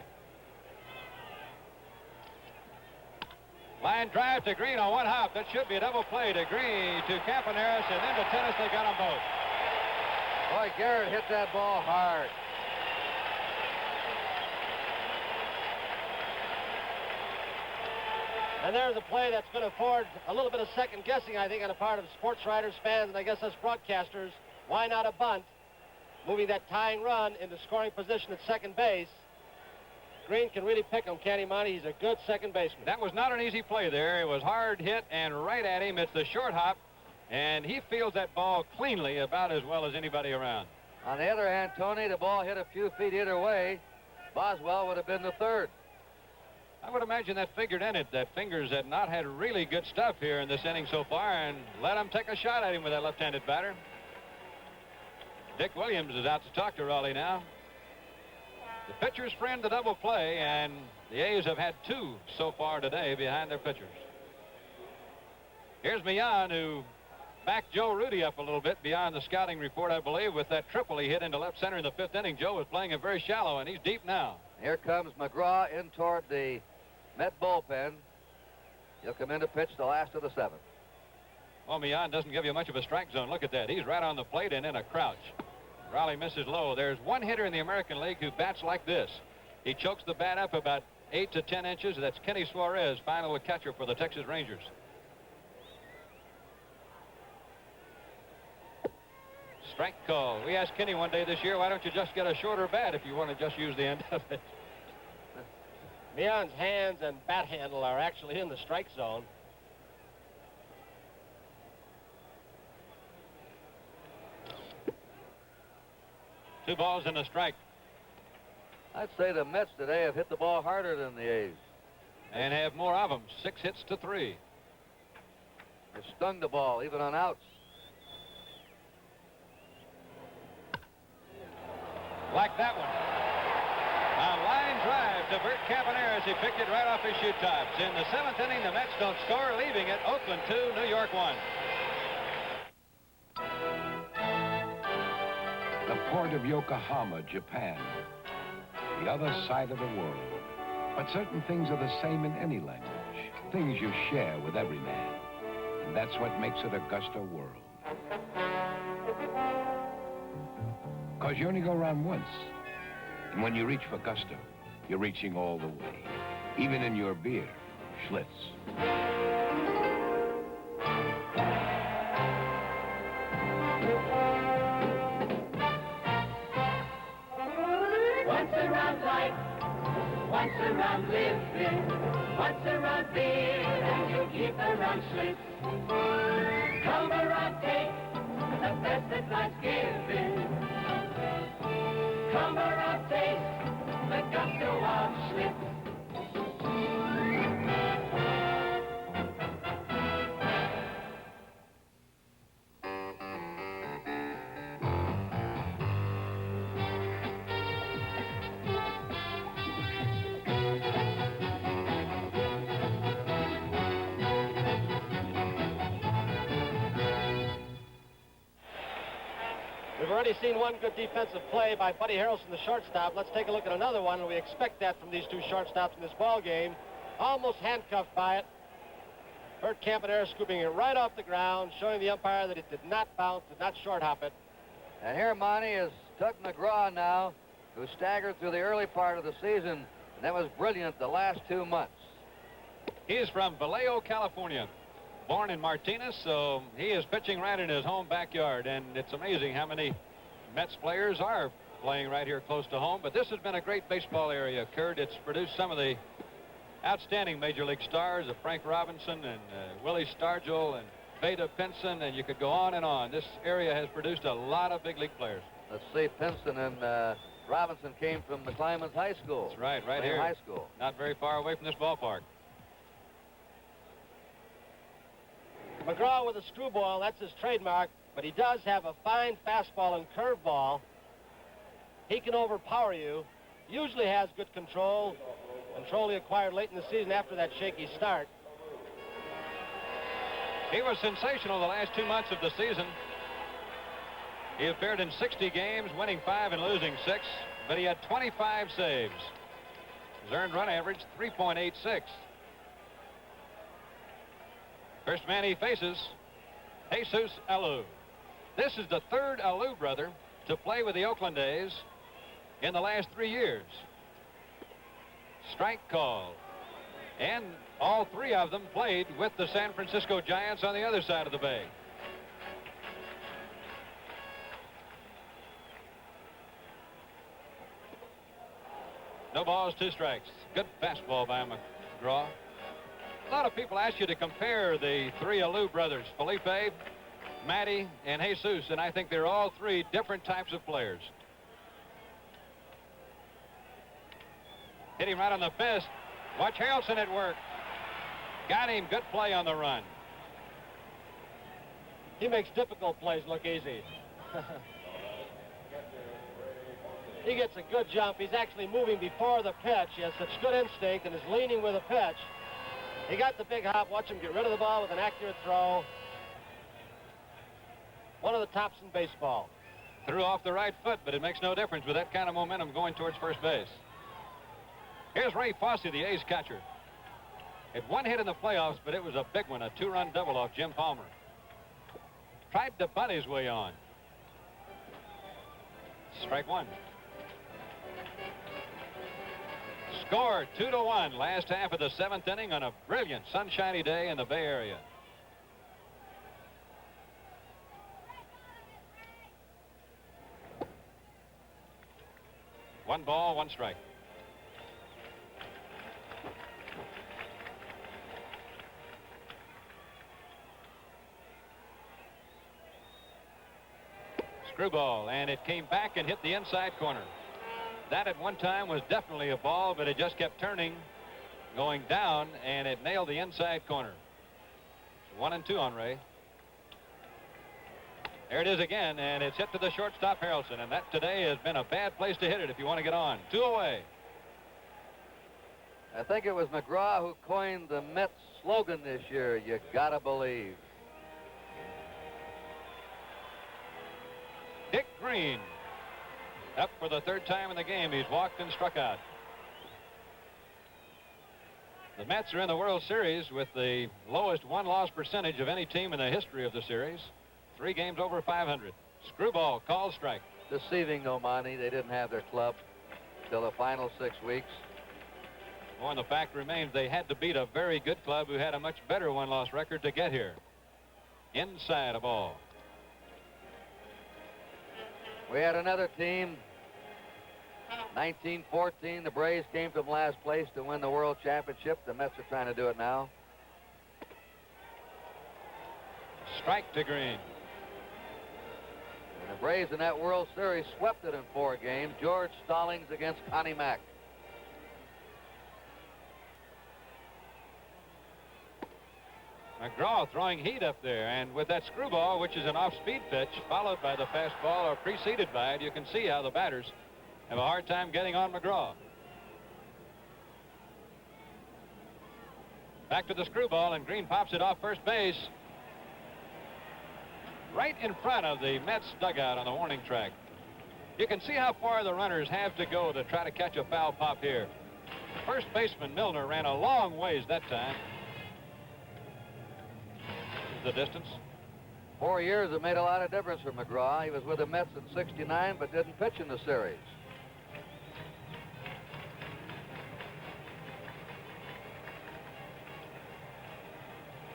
Line drive to Green on one hop. That should be a double play to Green, to Campaneris, and then to Tennis. They got them both. Boy, Garrett hit that ball hard. And there's a play that's going to afford a little bit of second guessing, I think, on the part of sports writers, fans, and I guess us broadcasters. Why not a bunt? Moving that tying run into scoring position at second base. Green can really pick him, can't he, Monty? He's a good second baseman. That was not an easy play there. It was hard hit and right at him. It's the short hop, and he fields that ball cleanly about as well as anybody around. On the other hand, Tony, the ball hit a few feet either way. Boswell would have been the 3rd. I would imagine that figured in it, that Fingers had not had really good stuff here in this inning so far, and let him take a shot at him with that left-handed batter. Dick Williams is out to talk to Raleigh now. The pitcher's friend, the double play, and the A's have had 2 so far today behind their pitchers. Here's Millan, who backed Joe Rudy up a little bit beyond the scouting report, I believe, with that triple he hit into left center in the 5th inning. Joe was playing him very shallow, and he's deep now. Here comes McGraw in toward the Met bullpen. He'll come in to pitch the last of the 7th. Well, Millan doesn't give you much of a strike zone. Look at that. He's right on the plate and in a crouch. Raleigh misses low. There's one hitter in the American League who bats like this. He chokes the bat up about 8 to 10 inches. That's Kenny Suarez, final catcher for the Texas Rangers. Strike call. We asked Kenny one day this year, why don't you just get a shorter bat if you want to just use the end of it? Millan's hands and bat handle are actually in the strike zone. Two balls and a strike. I'd say the Mets today have hit the ball harder than the A's. And have more of them. 6 hits to 3. They stung the ball, even on outs. Like that one. A line drive to Bert Campaneris. He picked it right off his shoe tops. In the 7th inning, the Mets don't score, leaving it Oakland 2, New York 1. The port of Yokohama, Japan. The other side of the world. But certain things are the same in any language. Things you share with every man. And that's what makes it Augusta world. Because you only go around once. And when you reach for gusto, you're reaching all the way. Even in your beer, Schlitz. Once around life, once around living, once around beer, and you keep around Schlitz. Come around, take the best that life's giving. Come around, taste the gusto of Schlitz. We've already seen one good defensive play by Buddy Harrelson, the shortstop. Let's take a look at another one, and we expect that from these two shortstops in this ball game. Almost handcuffed by it. Bert Campanera scooping it right off the ground, showing the umpire that it did not bounce, did not short hop it. And here, Monty, is Tug McGraw now, who staggered through the early part of the season, and that was brilliant the last 2 months. He's from Vallejo, California. Born in Martinez, so he is pitching right in his home backyard, and it's amazing how many Mets players are playing right here close to home. But this has been a great baseball area, Kurt. It's produced some of the outstanding Major League stars of Frank Robinson and Willie Stargell and Veda Pinson, and you could go on and on. This area has produced a lot of big league players. Let's see, Pinson and Robinson came from the Clymonds High School. That's right, right here. High School. Not very far away from this ballpark. McGraw with a screwball, that's his trademark, but he does have a fine fastball and curveball. He can overpower you, usually has good control he acquired late in the season after that shaky start. He was sensational the last 2 months of the season. He appeared in 60 games, winning 5 and losing 6, but he had 25 saves. His earned run average, 3.86. First man he faces, Jesus Alou. This is the third Alou brother to play with the Oakland A's in the last 3 years. Strike call. And all 3 of them played with the San Francisco Giants on the other side of the bay. No balls, 2 strikes. Good fastball by McGraw. A lot of people ask you to compare the 3 Alou brothers, Felipe, Matty, and Jesus, and I think they're all 3 different types of players. Hit him right on the fist. Watch Harrelson at work. Got him. Good play on the run. He makes difficult plays look easy. He gets a good jump. He's actually moving before the pitch. He has such good instinct and is leaning with a pitch. He got the big hop. Watch him get rid of the ball with an accurate throw. One of the tops in baseball. Threw off the right foot, but it makes no difference with that kind of momentum going towards first base. Here's Ray Fosse, the A's catcher. Had 1 hit in the playoffs, but it was a big one, a 2-run double off Jim Palmer. Tried to bunt his way on. Strike 1. Score 2-1, last half of the 7th inning on a brilliant sunshiny day in the Bay Area. One ball, 1 strike. Screwball, and it came back and hit the inside corner. That at one time was definitely a ball, but it just kept turning, going down, and it nailed the inside corner. 1-2 on Ray. There it is again, and it's hit to the shortstop Harrelson, and that today has been a bad place to hit it if you want to get on. 2 away. I think it was McGraw who coined the Mets slogan this year, "You gotta believe." Dick Green, up for the 3rd time in the game. He's walked and struck out. The Mets are in the World Series with the lowest 1-loss percentage of any team in the history of the series. 3 games over 500. Screwball, called strike. Deceiving, though, Monty. They didn't have their club till the final 6 weeks. Well, and the fact remains they had to beat a very good club who had a much better 1-loss record to get here. Inside a ball. We had another team, 1914. The Braves came from last place to win the World Championship. The Mets are trying to do it now. Strike to Green. And the Braves in that World Series swept it in 4 games. George Stallings against Connie Mack. McGraw throwing heat up there, and with that screwball, which is an off-speed pitch, followed by the fastball or preceded by it, you can see how the batters have a hard time getting on McGraw. Back to the screwball, and Green pops it off first base. right in front of the Mets dugout on the warning track. You can see how far the runners have to go to try to catch a foul pop here. First baseman Milner ran a long ways that time. The distance. 4 years have made a lot of difference for McGraw. He was with the Mets in '69, but didn't pitch in the series.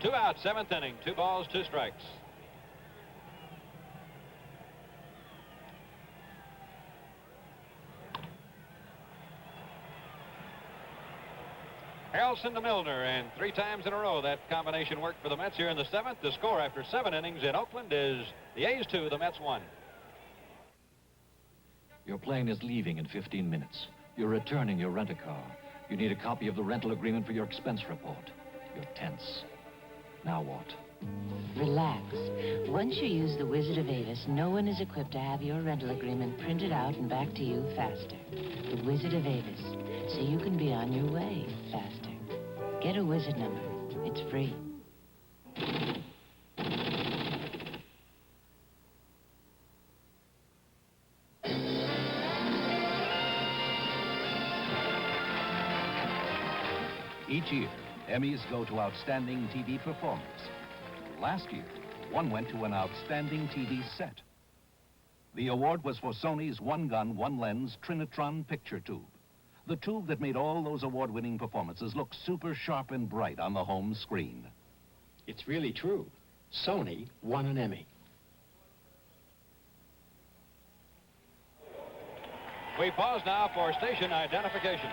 Two out, seventh inning. 2 balls, 2 strikes. Harrelson to Milner, and 3 times in a row that combination worked for the Mets here in the 7th. The score after 7 innings in Oakland is the A's 2, the Mets 1. Your plane is leaving in 15 minutes. You're returning your rent-a-car. You need a copy of the rental agreement for your expense report. You're tense. Now what? Relax. Once you use the Wizard of Avis, no one is equipped to have your rental agreement printed out and back to you faster. The Wizard of Avis, so you can be on your way faster. Get a Wizard number. It's free. Each year, Emmys go to Outstanding TV Performance. Last year, one went to an Outstanding TV Set. The award was for Sony's one-gun, one-lens Trinitron picture tube. The tube that made all those award-winning performances look super sharp and bright on the home screen. It's really true. Sony won an Emmy. We pause now for station identification.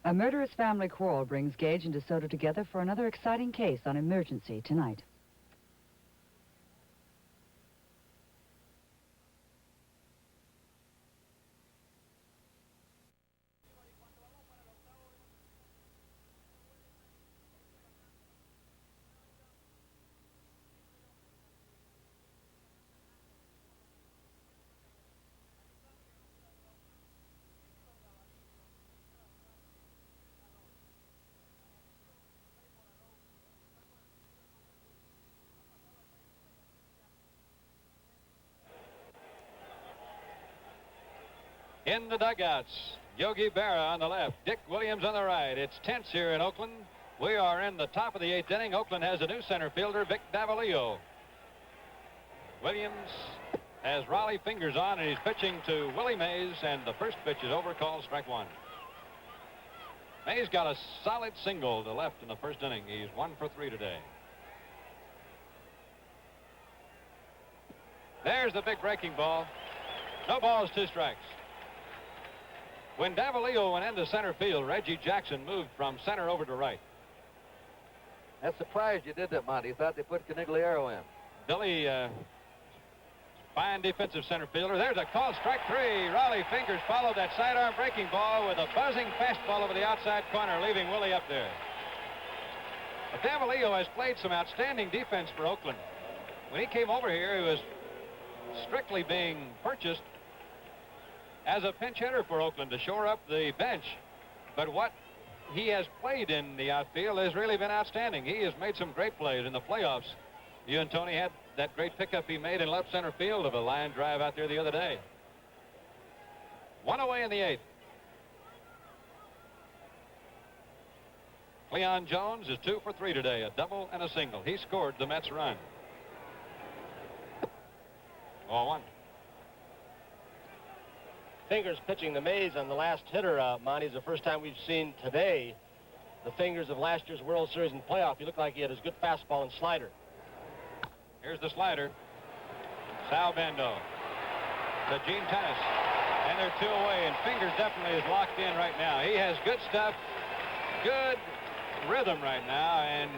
A murderous family quarrel brings Gage and DeSoto together for another exciting case on Emergency tonight. In the dugouts, Yogi Berra on the left, Dick Williams on the right. It's tense here in Oakland. We are in the top of the 8th inning. Oakland has a new center fielder, Vic Davalillo. Williams has Raleigh fingers on, and he's pitching to Willie Mays, and the first pitch is over, called strike 1. Mays got a solid single to left in the first inning. He's 1 for 3 today. There's the big breaking ball. No balls, 2 strikes. When Davalillo went into center field, Reggie Jackson moved from center over to right. That's surprised you did that, Monty. Thought they put Canigliaro in. Billy, fine defensive center fielder. There's a call, strike 3. Raleigh fingers followed that sidearm breaking ball with a buzzing fastball over the outside corner, leaving Willie up there. But Davalillo has played some outstanding defense for Oakland. When he came over here, he was strictly being purchased as a pinch hitter for Oakland to shore up the bench. But what he has played in the outfield has really been outstanding. He has made some great plays in the playoffs. You and Tony had that great pickup he made in left center field of a line drive out there the other day. 1 away in the 8th. Cleon Jones is 2 for 3 today, a double and a single. He scored the Mets run. 0-1. Fingers pitching the Mays on the last hitter, Monty, is the first time we've seen today the fingers of last year's World Series and playoff. He looked like he had his good fastball and slider. Here's the slider. Sal Bando to Gene Tennis. And they're 2 away, and Fingers definitely is locked in right now. He has good stuff, good rhythm right now, and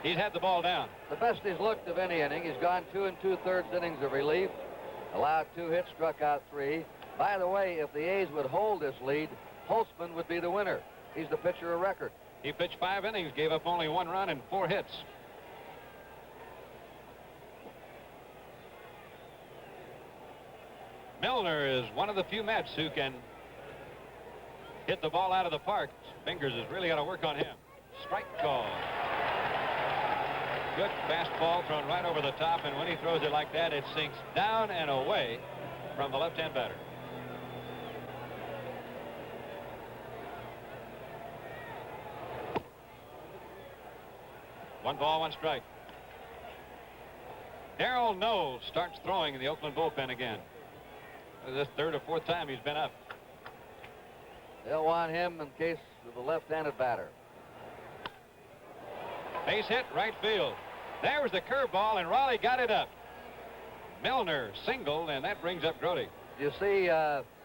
he's had the ball down. The best he's looked of any inning. He's gone 2 2/3 innings of relief, allowed 2 hits, struck out 3. By the way, if the A's would hold this lead, Holtzman would be the winner. He's the pitcher of record. He pitched 5 innings, gave up only 1 run and 4 hits. Milner is one of the few Mets who can hit the ball out of the park. Fingers has really got to work on him. Strike call. good fastball thrown right over the top, and when he throws it like that, it sinks down and away from the left-hand batter. One ball, one strike. Darrell Knowles starts throwing in the Oakland bullpen again. This third or fourth time he's been up. They'll want him in case of the left-handed batter. Base hit, right field. There was the curveball, and Raleigh got it up. Milner singled, and that brings up Grody. You see,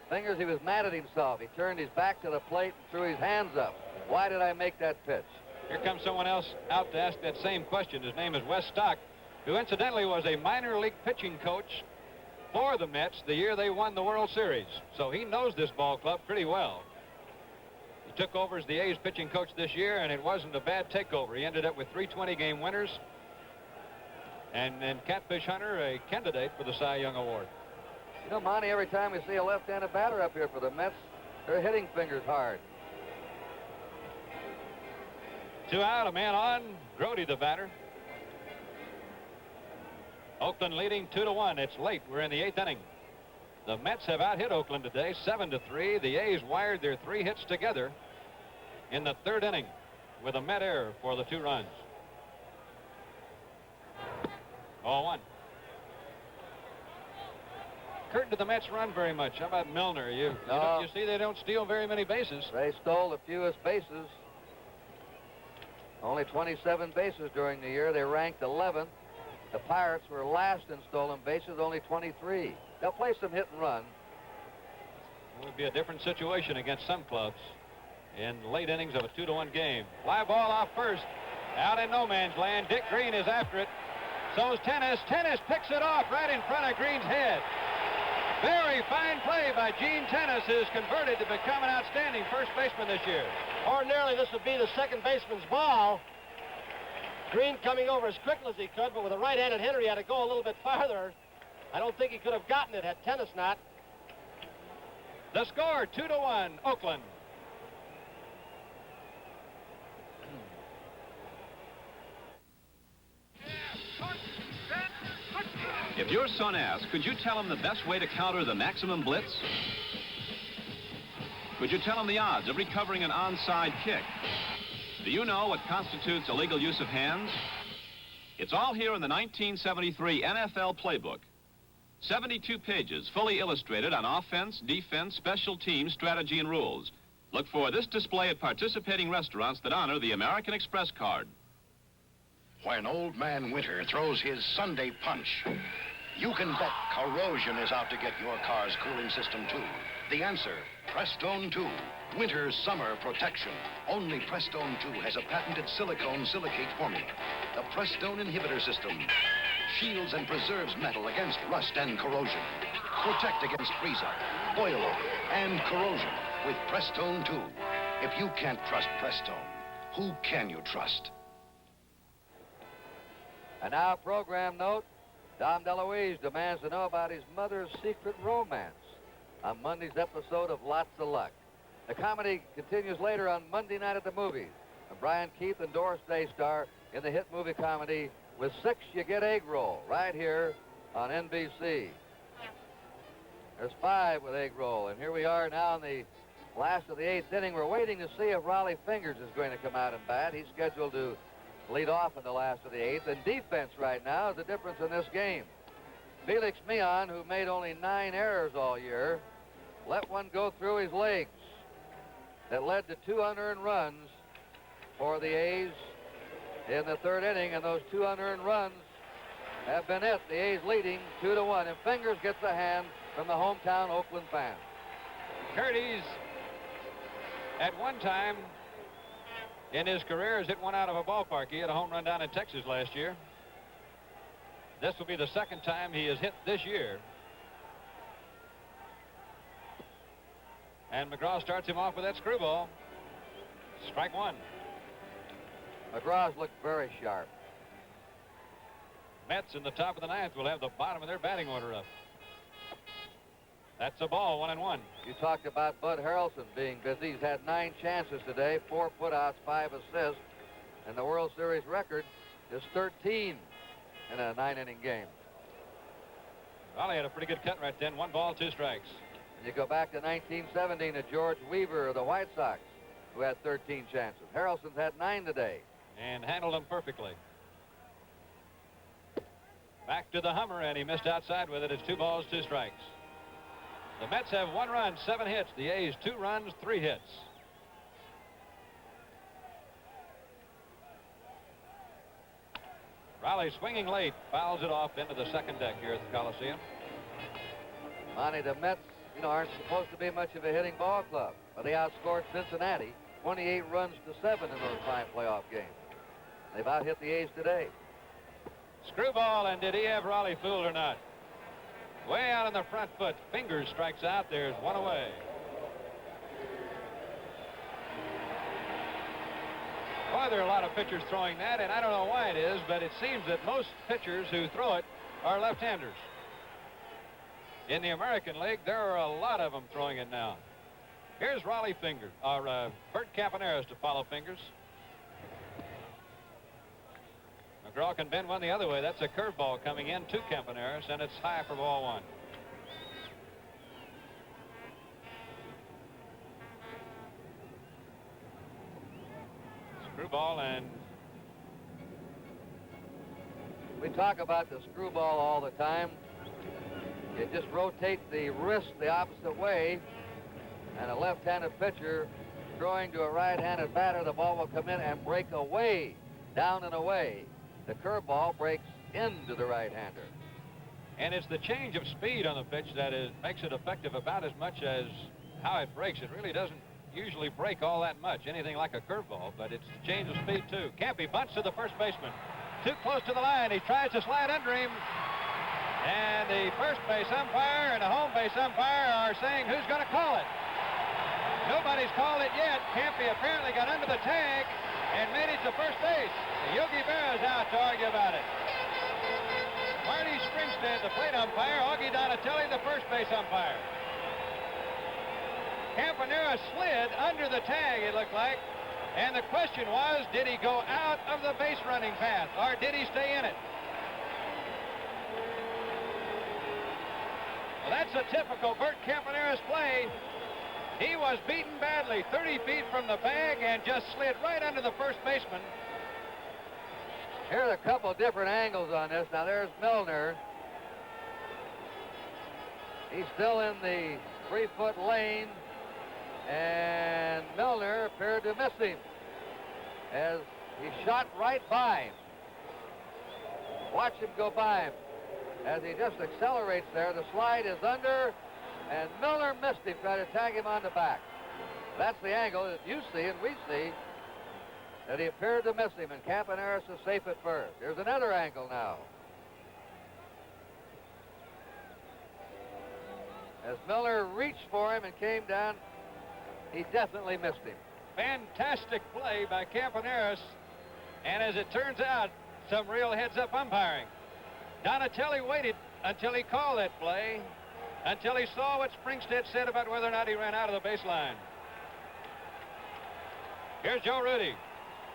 Fingers, he was mad at himself. He turned his back to the plate and threw his hands up. Why did I make that pitch? Here comes someone else out to ask that same question. His name is Wes Stock, who incidentally was a minor league pitching coach for the Mets the year they won the World Series. So he knows this ball club pretty well. He took over as the A's pitching coach this year, and it wasn't a bad takeover. He ended up with 3 20-game winners, and Catfish Hunter, a candidate for the Cy Young Award. You know, Monty, every time we see a left-handed batter up here for the Mets, they're hitting Fingers hard. 2 out, a man on. Grody, the batter. Oakland leading 2-1. It's late. We're in the 8th inning. The Mets have out-hit Oakland today, 7-3. The A's wired their 3 hits together in the 3rd inning with a Met error for the 2 runs. 0-1. Curtin, did the Mets run very much? How about Milner? You see they don't steal very many bases. They stole the fewest bases. Only 27 bases during the year. They ranked 11th. The Pirates were last in stolen bases, only 23. They'll play some hit and run. It would be a different situation against some clubs in late innings of a 2-1 game. Fly ball off first. Out in no man's land. Dick Green is after it. So's Tennis. Tennis picks it off right in front of Green's head. Very fine play by Gene Tennis, who's converted to become an outstanding first baseman this year. Ordinarily, this would be the second baseman's ball. Green coming over as quickly as he could, but with a right-handed hitter, he had to go a little bit farther. I don't think he could have gotten it had Tennis not. The score, 2-1, Oakland. If your son asks, could you tell him the best way to counter the maximum blitz? Could you tell him the odds of recovering an onside kick? Do you know what constitutes illegal use of hands? It's all here in the 1973 NFL playbook. 72 pages, fully illustrated on offense, defense, special teams, strategy, and rules. Look for this display at participating restaurants that honor the American Express card. When Old Man Winter throws his Sunday punch, you can bet corrosion is out to get your car's cooling system, too. The answer, Prestone 2, Winter Summer Protection. Only Prestone 2 has a patented silicone silicate formula. The Prestone inhibitor system shields and preserves metal against rust and corrosion. Protect against freeze-up, boil-over, and corrosion with Prestone 2. If you can't trust Prestone, who can you trust? And now, program note, Dom DeLuise demands to know about his mother's secret romance on Monday's episode of Lots of Luck. The comedy continues later on Monday night at the movies. And Brian Keith and Doris Day star in the hit movie comedy With 6 You Get Egg Roll, right here on NBC. There's 5 with Egg Roll, and here we are now in the last of the 8th inning. We're waiting to see if Raleigh Fingers is going to come out and bat. He's scheduled to lead off in the last of the 8th, and defense right now is the difference in this game. Felix Mion, who made only 9 errors all year, let one go through his legs that led to 2 unearned runs for the A's in the 3rd inning, and those 2 unearned runs have been it. The A's leading 2-1, and Fingers gets a hand from the hometown Oakland fans. Curtis, at one time in his career, has hit one out of a ballpark. He had a home run down in Texas last year. This will be the 2nd time he has hit this year. And McGraw starts him off with that screwball. Strike 1. McGraw's looked very sharp. Mets in the top of the 9th will have the bottom of their batting order up. That's a ball, 1-1. You talked about Bud Harrelson being busy. He's had 9 chances today, 4 putouts, 5 assists, and the World Series record is 13 in a 9-inning game. Raleigh had a pretty good cut right then. 1 ball, 2 strikes. And you go back to 1917 to George Weaver of the White Sox, who had 13 chances. Harrelson's had 9 today. And handled them perfectly. Back to the Hummer, and he missed outside with it. It's 2 balls, 2 strikes. The Mets have 1 run, 7 hits. The A's 2 runs, 3 hits. Raleigh swinging late, fouls it off into the second deck here at the Coliseum. Monty, the Mets, aren't supposed to be much of a hitting ball club, but they outscored Cincinnati 28 runs to 7 in those 5 playoff games. They've out-hit the A's today. Screwball, and did he have Raleigh fooled or not? Way out on the front foot. Fingers strikes out. There's 1 away. Boy, there are a lot of pitchers throwing that, and I don't know why it is, but it seems that most pitchers who throw it are left-handers. In the American League, there are a lot of them throwing it now. Here's Raleigh Fingers, or Bert Campaneris to follow Fingers. McGraw can bend one the other way. That's a curveball coming in to Campaneris, and it's high for ball 1. Screwball, and we talk about the screwball all the time. You just rotate the wrist the opposite way, and a left-handed pitcher throwing to a right-handed batter, the ball will come in and break away, down and away. The curveball breaks into the right-hander. And it's the change of speed on the pitch that makes it effective about as much as how it breaks. It really doesn't usually break all that much, anything like a curveball, but it's the change of speed, too. Campy bunts to the first baseman. Too close to the line. He tries to slide under him. And the first base umpire and the home base umpire are saying who's going to call it. Nobody's called it yet. Campy apparently got under the tag and made it to first base. Yogi Berra's out to argue about it. Marty Springstead, the plate umpire. Augie Donatelli, the first base umpire. Campanera slid under the tag, it looked like. And the question was, did he go out of the base running path, or did he stay in it? Well, that's a typical Bert Campaneris play. He was beaten badly, 30 feet from the bag, and just slid right under the first baseman. Here are a couple of different angles on this. Now, there's Milner. He's still in the 3-foot lane, and Milner appeared to miss him as he shot right by him. Watch him go by him. As he just accelerates there, the slide is under, and Milner missed him, trying to tag him on the back. That's the angle that you see and we see, that he appeared to miss him, and Campaneris is safe at first. Here's another angle now. As Milner reached for him and came down, he definitely missed him. Fantastic play by Campaneris, and as it turns out, some real heads-up umpiring. Donatelli waited until he called that play, until he saw what Springstead said about whether or not he ran out of the baseline. Here's Joe Rudy,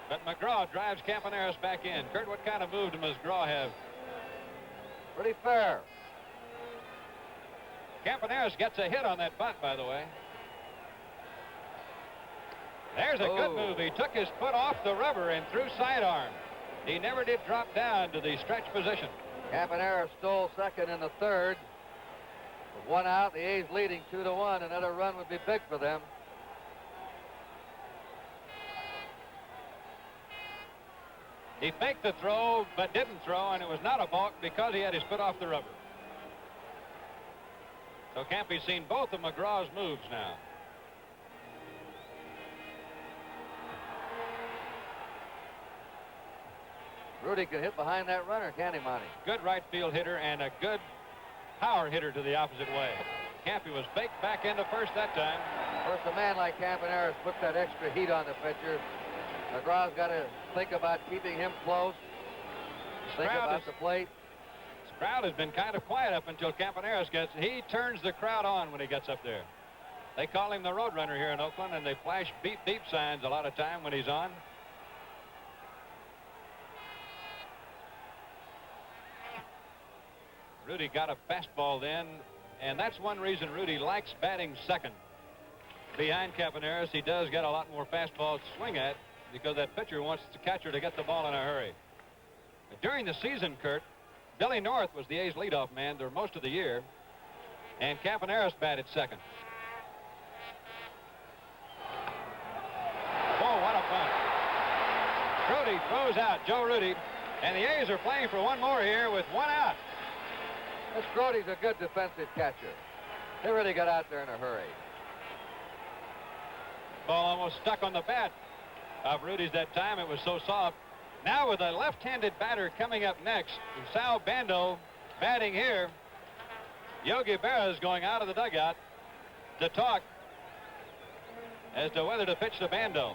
but McGraw drives Campaneris back in. Kurt, what kind of move does McGraw have? Pretty fair. Campaneris gets a hit on that bunt, by the way. There's a good move. He took his foot off the rubber and threw sidearm. He never did drop down to the stretch position. Campaneris stole second in the third. With 1 out, the A's leading 2-1. Another run would be big for them. He faked the throw, but didn't throw, and it was not a balk because he had his foot off the rubber. So Campy's seen both of McGraw's moves now. Rudy can hit behind that runner, can't he, Monty? Good right field hitter and a good power hitter to the opposite way. Campy was baked back into first that time. First, a man like Campaneris puts that extra heat on the pitcher. McGraw's got to think about keeping him close. Think about the plate. This crowd has been kind of quiet up until Campaneris gets. He turns the crowd on when he gets up there. They call him the Roadrunner here in Oakland, and they flash beep beep signs a lot of time when he's on. Rudy got a fastball then, and that's one reason Rudy likes batting second. Behind Capaneris, he does get a lot more fastballs to swing at because that pitcher wants the catcher to get the ball in a hurry. But during the season, Kurt, Billy North was the A's leadoff man for most of the year, and Capaneris batted second. Oh, what a bunt. Rudy throws out Joe Rudy, and the A's are playing for one more here with one out. This Grody's a good defensive catcher. They really got out there in a hurry. Ball almost stuck on the bat of Rudy's that time. It was so soft. Now with a left-handed batter coming up next, Sal Bando batting here. Yogi Berra is going out of the dugout to talk as to whether to pitch to Bando,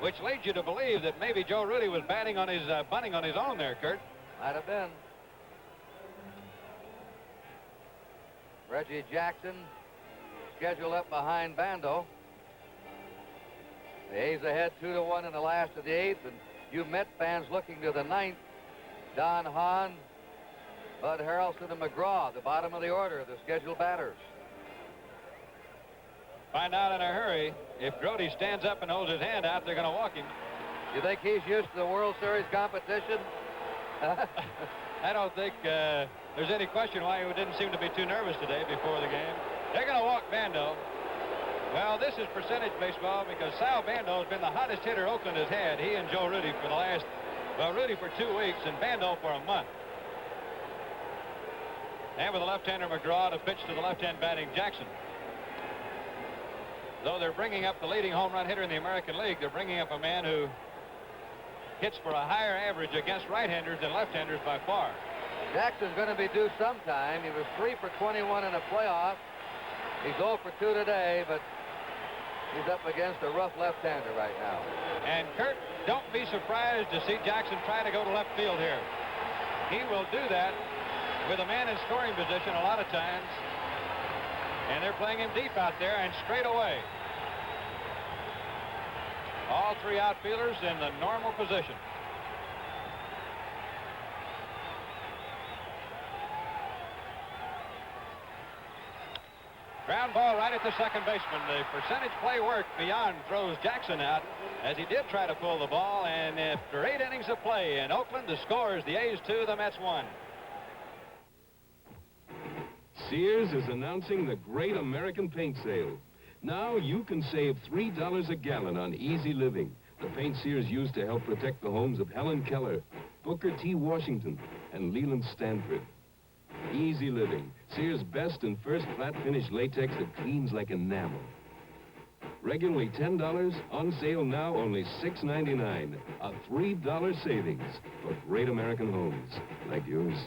which leads you to believe that maybe Joe Rudy was batting on his bunting on his own there, Kurt. Might have been. Reggie Jackson scheduled up behind Bando. The A's ahead 2-1 in the last of the eighth, and you Met fans looking to the ninth. Don Hahn, Bud Harrelson, and McGraw, the bottom of the order, the scheduled batters. Find out in a hurry. If Grody stands up and holds his hand out, they're going to walk him. You think he's used to the World Series competition? I don't think there's any question why he didn't seem to be too nervous today before the game. They're going to walk Bando. Well, this is percentage baseball because Sal Bando has been the hottest hitter Oakland has had. He and Joe Rudy for the last, well, Rudy for 2 weeks and Bando for a month. And with the left-hander McGraw to pitch to the left-hand batting Jackson. Though they're bringing up the leading home run hitter in the American League, they're bringing up a man who hits for a higher average against right-handers than left-handers by far. Jackson's going to be due sometime. He was 3 for 21 in a playoff. He's 0 for 2 today, but he's up against a rough left-hander right now. And Kurt, don't be surprised to see Jackson try to go to left field here. He will do that with a man in scoring position a lot of times. And they're playing him deep out there and straight away. All three outfielders in the normal position. Ground ball right at the second baseman. The percentage play work beyond throws Jackson out as he did try to pull the ball. And after 8 innings of play in Oakland, the score is the A's 2, the Mets 1. Sears is announcing the Great American Paint Sale. Now you can save $3 a gallon on Easy Living, the paint Sears used to help protect the homes of Helen Keller, Booker T. Washington, and Leland Stanford. Easy Living, Sears' best and first flat finish latex that cleans like enamel. Regularly $10, on sale now only $6.99. A $3 savings for great American homes like yours.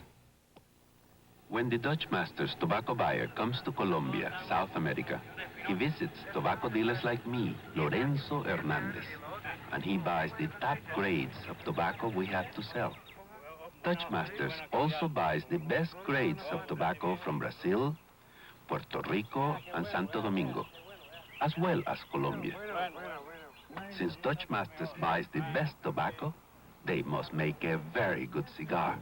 When the Dutch Master's tobacco buyer comes to Colombia, South America, he visits tobacco dealers like me, Lorenzo Hernandez, and he buys the top grades of tobacco we have to sell. Dutch Masters also buys the best grades of tobacco from Brazil, Puerto Rico, and Santo Domingo, as well as Colombia. Since Dutch Masters buys the best tobacco, they must make a very good cigar.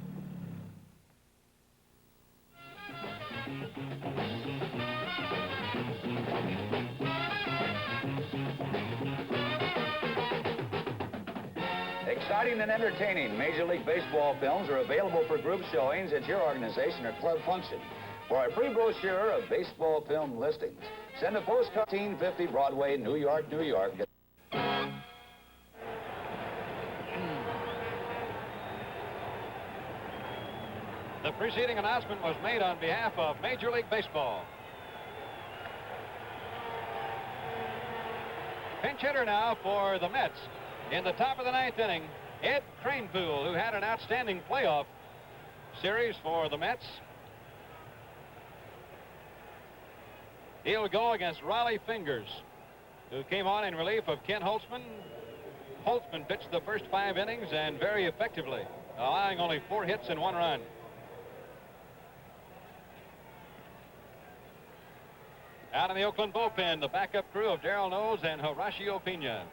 Exciting and entertaining Major League Baseball films are available for group showings at your organization or club function. For a free brochure of baseball film listings, send a postcard to 1850 Broadway, New York, New York. The preceding announcement was made on behalf of Major League Baseball. Pinch hitter now for the Mets. In the top of the 9th inning, Ed Kranepool, who had an outstanding playoff series for the Mets. He'll go against Raleigh Fingers, who came on in relief of Ken Holtzman. Holtzman pitched the first 5 innings and very effectively, allowing only 4 hits and 1 run. Out in the Oakland bullpen, the backup crew of Darrell Knowles and Horacio Pena.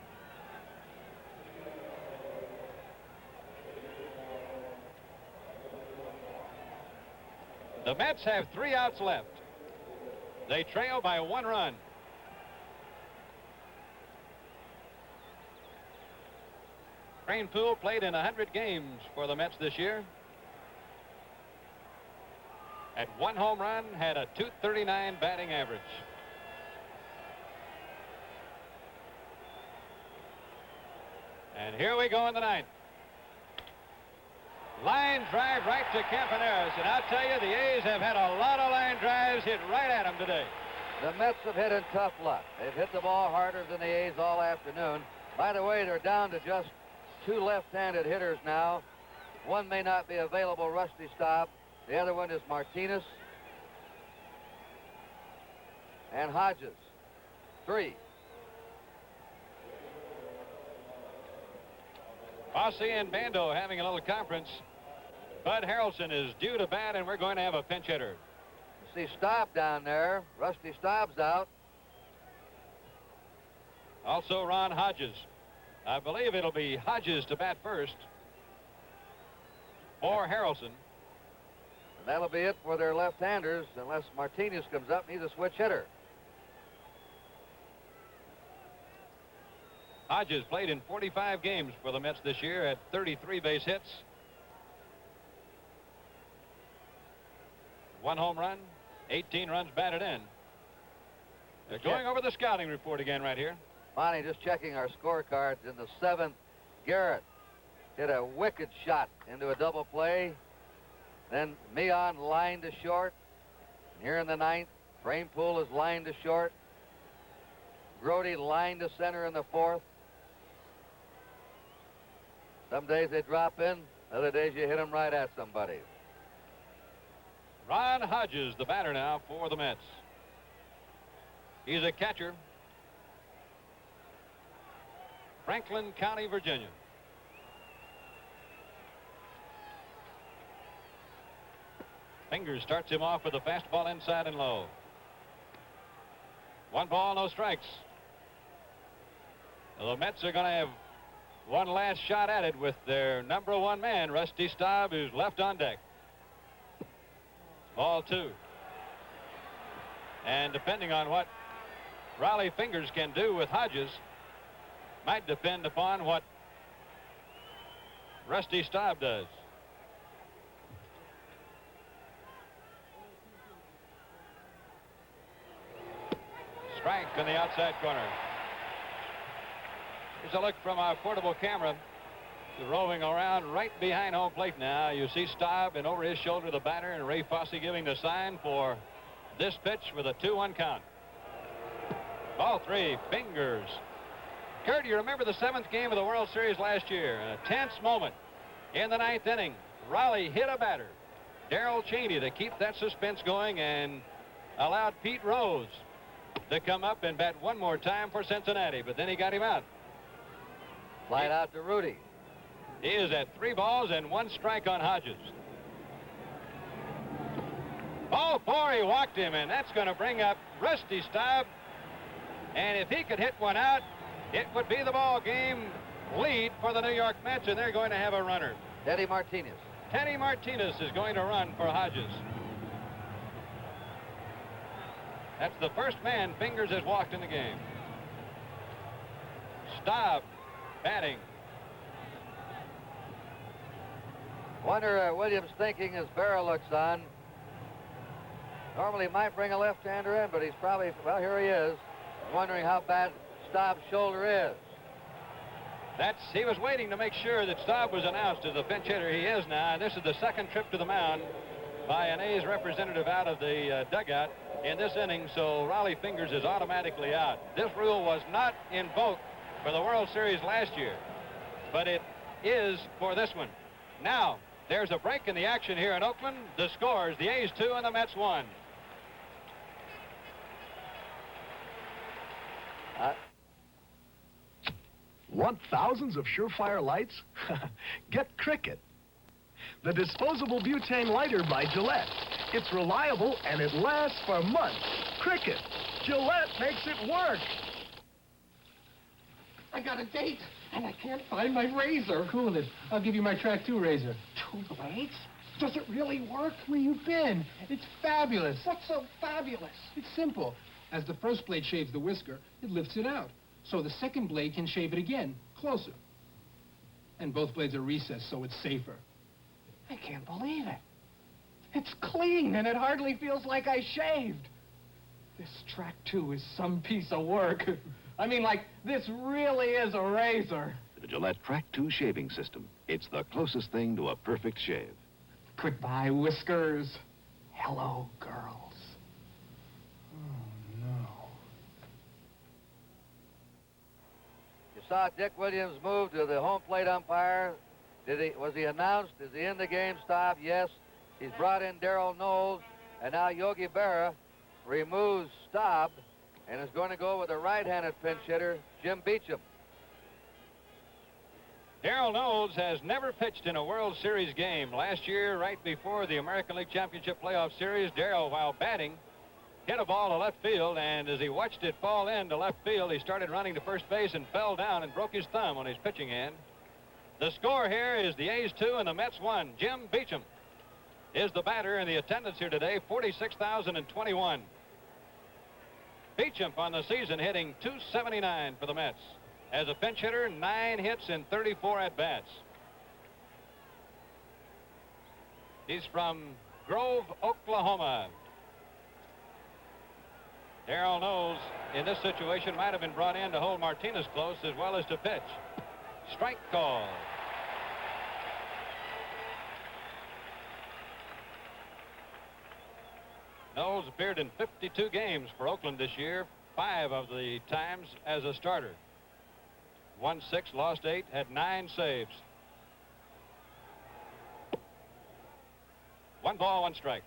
The Mets have 3 outs left. They trail by 1 run. Kranepool played in 100 games for the Mets this year. Had 1 home run, had a .239 batting average. And here we go in the 9th. Line drive right to Campaneris. And I'll tell you, the A's have had a lot of line drives hit right at them today. The Mets have hit in tough luck. They've hit the ball harder than the A's all afternoon. By the way, they're down to just 2 left-handed hitters now. One may not be available, Rusty Staub. The other one is Martinez. And Hodges. 3. Fosse and Bando having a little conference. Bud Harrelson is due to bat, and we're going to have a pinch hitter. You see Staub down there. Rusty Staub's out. Also Ron Hodges. I believe it'll be Hodges to bat first. Or Harrelson. And that'll be it for their left-handers, unless Martinez comes up and he's a switch hitter. Hodges played in 45 games for the Mets this year at 33 base hits. 1 home run, 18 runs batted in. They're going over the scouting report again right here. Monty, just checking our scorecards. In the 7th, Garrett hit a wicked shot into a double play. Then Meehan lined to short. And here in the 9th, Kranepool is lined to short. Grody lined to center in the 4th. Some days they drop in, other days you hit them right at somebody. Ron Hodges, the batter now for the Mets. He's a catcher. Franklin County, Virginia. Fingers starts him off with a fastball inside and low. 1 ball, no strikes. The Mets are going to have one last shot at it with their number 1 man, Rusty Staub, who's left on deck. Ball 2. And depending on what Raleigh Fingers can do with Hodges, might depend upon what Rusty Staub does. Strike in the outside corner. Here's a look from our portable camera. He's roving around right behind home plate now. You see Staub and over his shoulder the batter, and Ray Fosse giving the sign for this pitch with a 2-1 count. Ball 3, Fingers. Kurt, you remember the 7th game of the World Series last year? A tense moment in the 9th inning. Raleigh hit a batter, Darrell Cheney, to keep that suspense going and allowed Pete Rose to come up and bat one more time for Cincinnati, but then he got him out. Flight out to Rudy. He is at 3 balls and 1 strike on Hodges. Ball 4, he walked him, and that's going to bring up Rusty Staub. And if he could hit one out, it would be the ball game lead for the New York Mets, and they're going to have a runner. Teddy Martinez. Teddy Martinez is going to run for Hodges. That's the first man Fingers has walked in the game. Staub batting. Wonder Williams thinking as Berra looks on. Normally he might bring a left-hander in, but he's probably, well, here he is. Wondering how bad Staub's shoulder is. He was waiting to make sure that Staub was announced as the pinch hitter. He is now, and this is the 2nd trip to the mound by an A's representative out of the dugout in this inning, so Raleigh Fingers is automatically out. This rule was not invoked for the World Series last year, but it is for this one. Now, there's a break in the action here in Oakland. The scores, the A's 2 and the Mets 1. Want thousands of surefire lights? Get Cricket, the disposable butane lighter by Gillette. It's reliable and it lasts for months. Cricket, Gillette makes it work. I got a date, and I can't find my razor. Cool it. I'll give you my track 2 razor. 2 blades? Does it really work? Where you been? It's fabulous. What's so fabulous? It's simple. As the first blade shaves the whisker, it lifts it out. So the second blade can shave it again, closer. And both blades are recessed, so it's safer. I can't believe it. It's clean, and it hardly feels like I shaved. This Track 2 is some piece of work. I mean, like, this really is a razor. The Gillette Track 2 shaving system. It's the closest thing to a perfect shave. Goodbye, whiskers. Hello, girls. Oh, no. You saw Dick Williams move to the home plate umpire. Was he announced? Is he in the game stop? Yes. He's brought in Darrell Knowles, and now Yogi Berra removes Staub and is going to go with a right-handed pinch hitter, Jim Beecham. Darrell Knowles has never pitched in a World Series game. Last year, right before the American League Championship Playoff Series, Darrell, while batting, hit a ball to left field, and as he watched it fall into left field, he started running to first base and fell down and broke his thumb on his pitching hand. The score here is the A's 2 and the Mets 1. Jim Beecham is the batter, and the attendance here today, 46,021. Beecham on the season hitting .279 for the Mets. As a pinch hitter, 9 hits and 34 at-bats. He's from Grove, Oklahoma. Darrell Knowles, in this situation, might have been brought in to hold Martinez close as well as to pitch. Strike call. Knowles appeared in 52 games for Oakland this year, 5 of the times as a starter. Won 6, lost 8, had 9 saves. 1 ball, 1 strike.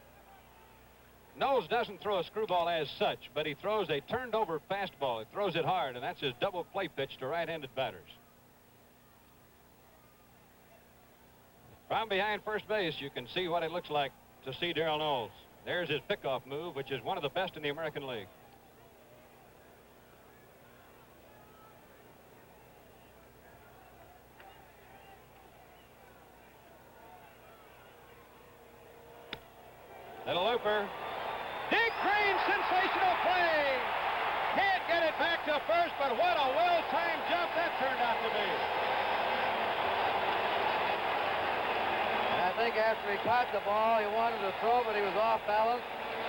Knowles doesn't throw a screwball as such, but he throws a turned-over fastball. He throws it hard, and that's his double play pitch to right-handed batters. From behind first base, you can see what it looks like to see Darrell Knowles. There's his pickoff move, which is one of the best in the American League. Little looper. Dick Green, sensational play. Can't get it back to first, but what a well-timed jump that turned out to be. And I think after he caught the ball, he wanted to throw, but he was off balance,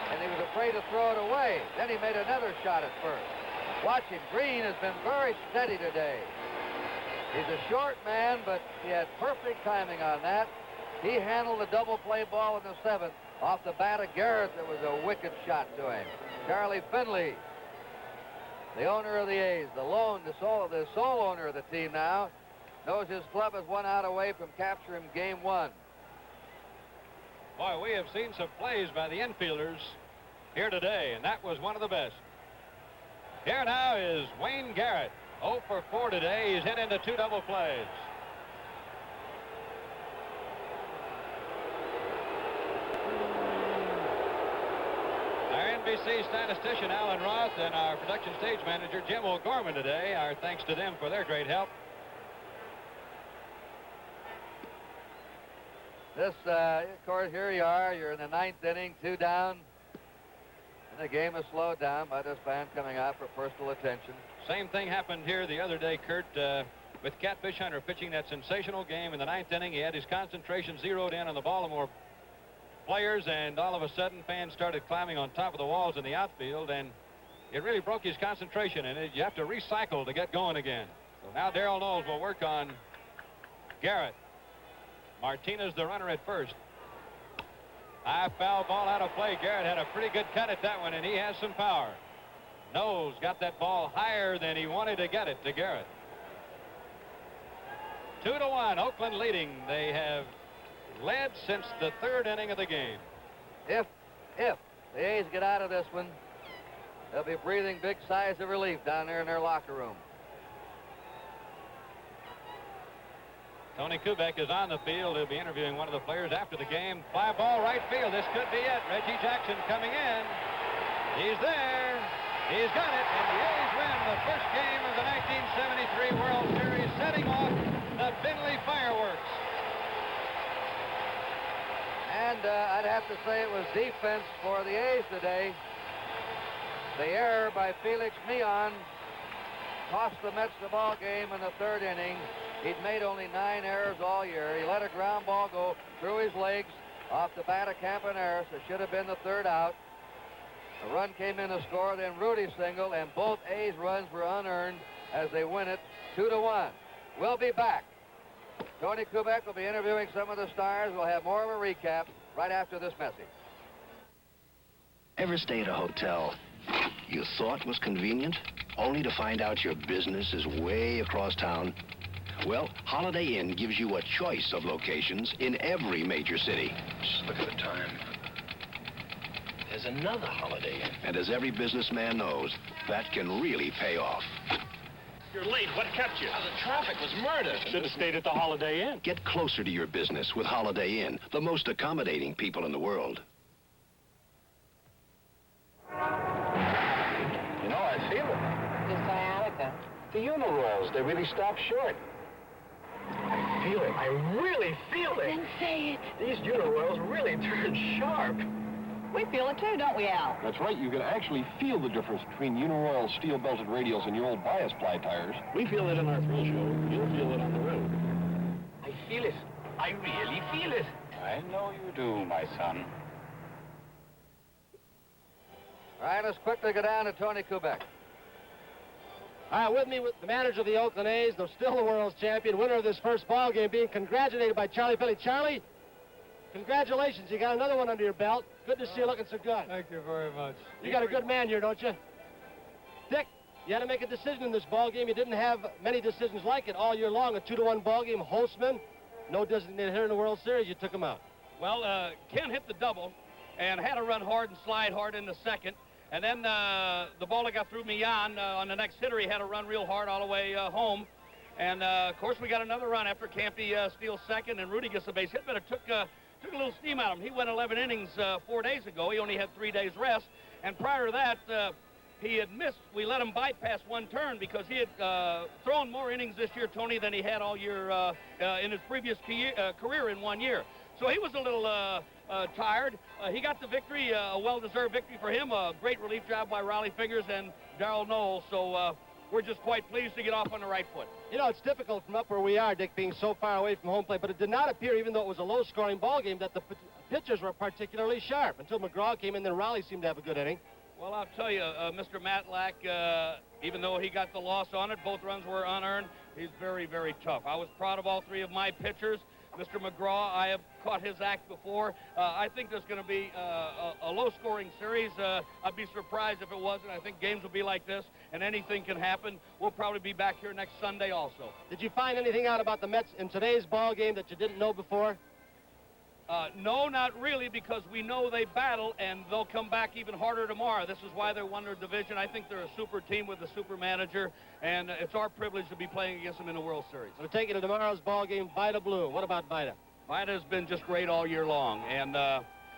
and he was afraid to throw it away. Then he made another shot at first. Watch him. Green has been very steady today. He's a short man, but he had perfect timing on that. He handled the double play ball in the 7th. Off the bat of Garrett, that was a wicked shot to him. Charlie Finley, the owner of the A's, the sole owner of the team now, knows his club is 1 out away from capturing game 1. Boy, we have seen some plays by the infielders here today, and that was one of the best. Here now is Wayne Garrett, 0 for 4 today. He's hit into 2 double plays. NBC statistician Alan Roth and our production stage manager Jim O'Gorman today. Our thanks to them for their great help. This, of course, here you are. You're in the 9th inning, 2 down. And the game is slowed down by this band coming out for personal attention. Same thing happened here the other day, Kurt, with Catfish Hunter pitching that sensational game in the 9th inning. He had his concentration zeroed in on the Baltimore players, and all of a sudden fans started climbing on top of the walls in the outfield, and it really broke his concentration, and you have to recycle to get going again. So now Darrell Knowles will work on Garrett. Martinez the runner at first. High foul ball out of play. Garrett had a pretty good cut at that one, and he has some power. Knowles got that ball higher than he wanted to get it to Garrett. 2-1, Oakland leading. They have led since the 3rd inning of the game. If the A's get out of this one, they'll be breathing big sighs of relief down there in their locker room. Tony Kubek is on the field. He'll be interviewing one of the players after the game. Fly ball right field. This could be it. Reggie Jackson coming in. He's there. He's got it. And the A's win the first game of the 1973 World Series, setting off the Finley fireworks. And I'd have to say it was defense for the A's today. The error by Felix Mion cost the Mets the ball game in the third inning. He'd made only 9 errors all year. He let a ground ball go through his legs off the bat of Campaneris. It should have been the third out. A run came in to score, then Rudy singled, and both A's runs were unearned as they win it 2-1. We'll be back. Tony Kubek will be interviewing some of the stars. We'll have more of a recap right after this message. Ever stay at a hotel you thought was convenient, only to find out your business is way across town? Well, Holiday Inn gives you a choice of locations in every major city. Just look at the time. There's another Holiday Inn. And as every businessman knows, that can really pay off. You're late. What kept you? The traffic was murder. Should have stayed at the Holiday Inn. Get closer to your business with Holiday Inn, the most accommodating people in the world. You know, I feel it. Just sciatica. The unirolls, they really stopped short. I feel it. I really feel it. Then say it. These unirolls really turned sharp. We feel it too, don't we, Al? That's right. You can actually feel the difference between Uniroyal steel-belted radials and your old bias ply tires. We feel it in our thrill show. You'll feel it on the road. I feel it. I really feel it. I know you do, my son. All right, let's quickly go down to Tony Kubek. All right, with me with the manager of the Oakland A's, though still the world's champion, winner of this first ball game, being congratulated by Charlie Philly. Charlie, congratulations. You got another one under your belt. Good to see you looking so good. Thank you very much. You got a good man here, don't you? Dick, you had to make a decision in this ball game. You didn't have many decisions like it all year long. A 2-1 ball game. Holtzman, no designated hitter in the World Series. You took him out. Well, Ken hit the double and had to run hard and slide hard in the second. And then the ball that got through Mian on the next hitter, he had to run real hard all the way home. And, of course, we got another run after Campy steals second and Rudy gets a base hit, but it took a little steam out of him. He went 11 innings 4 days ago. He only had 3 days rest. And prior to that, he had missed. We let him bypass one turn because he had thrown more innings this year, Tony, than he had all year in his previous career in 1 year. So he was a little tired. He got the victory, a well-deserved victory for him. A great relief job by Raleigh Fingers and Darrell Knowles. So we're just quite pleased to get off on the right foot. You know, it's difficult from up where we are, Dick, being so far away from home plate, but it did not appear, even though it was a low-scoring ball game, that the pitchers were particularly sharp. Until McGraw came in, then Raleigh seemed to have a good inning. Well, I'll tell you, Mr. Matlack, even though he got the loss on it, both runs were unearned, he's very, very tough. I was proud of all three of my pitchers. Mr. McGraw, I have caught his act before. I think there's going to be a low-scoring series. I'd be surprised if it wasn't. I think games will be like this, and anything can happen. We'll probably be back here next Sunday also. Did you find anything out about the Mets in today's ball game that you didn't know before? No, not really, because we know they battle, and they'll come back even harder tomorrow. This is why they won their division. I think they're a super team with a super manager, and it's our privilege to be playing against them in the World Series. We'll take you to tomorrow's ball game, Vida Blue. What about Vida? Vida's been just great all year long, and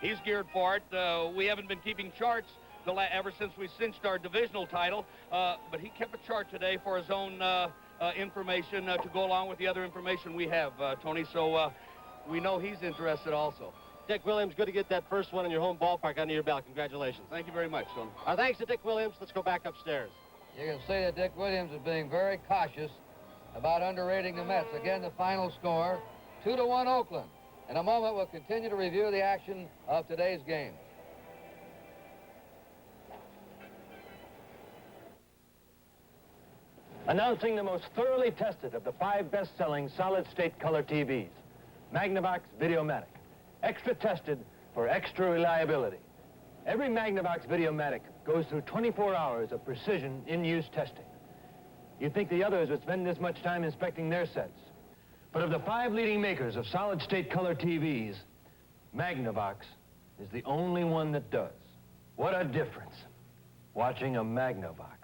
he's geared for it. We haven't been keeping charts ever since we cinched our divisional title, but he kept a chart today for his own information to go along with the other information we have, Tony. So we know he's interested also. Dick Williams, good to get that first one in your home ballpark under your belt. Congratulations. Thank you very much, Tony. Our thanks to Dick Williams. Let's go back upstairs. You can see that Dick Williams is being very cautious about underrating the Mets. Again, the final score, 2-1 Oakland. In a moment, we'll continue to review the action of today's game. Announcing the most thoroughly tested of the 5 best-selling solid-state color TVs. Magnavox Videomatic. Extra tested for extra reliability. Every Magnavox Videomatic goes through 24 hours of precision in-use testing. You'd think the others would spend this much time inspecting their sets. But of the 5 leading makers of solid-state color TVs, Magnavox is the only one that does. What a difference, watching a Magnavox.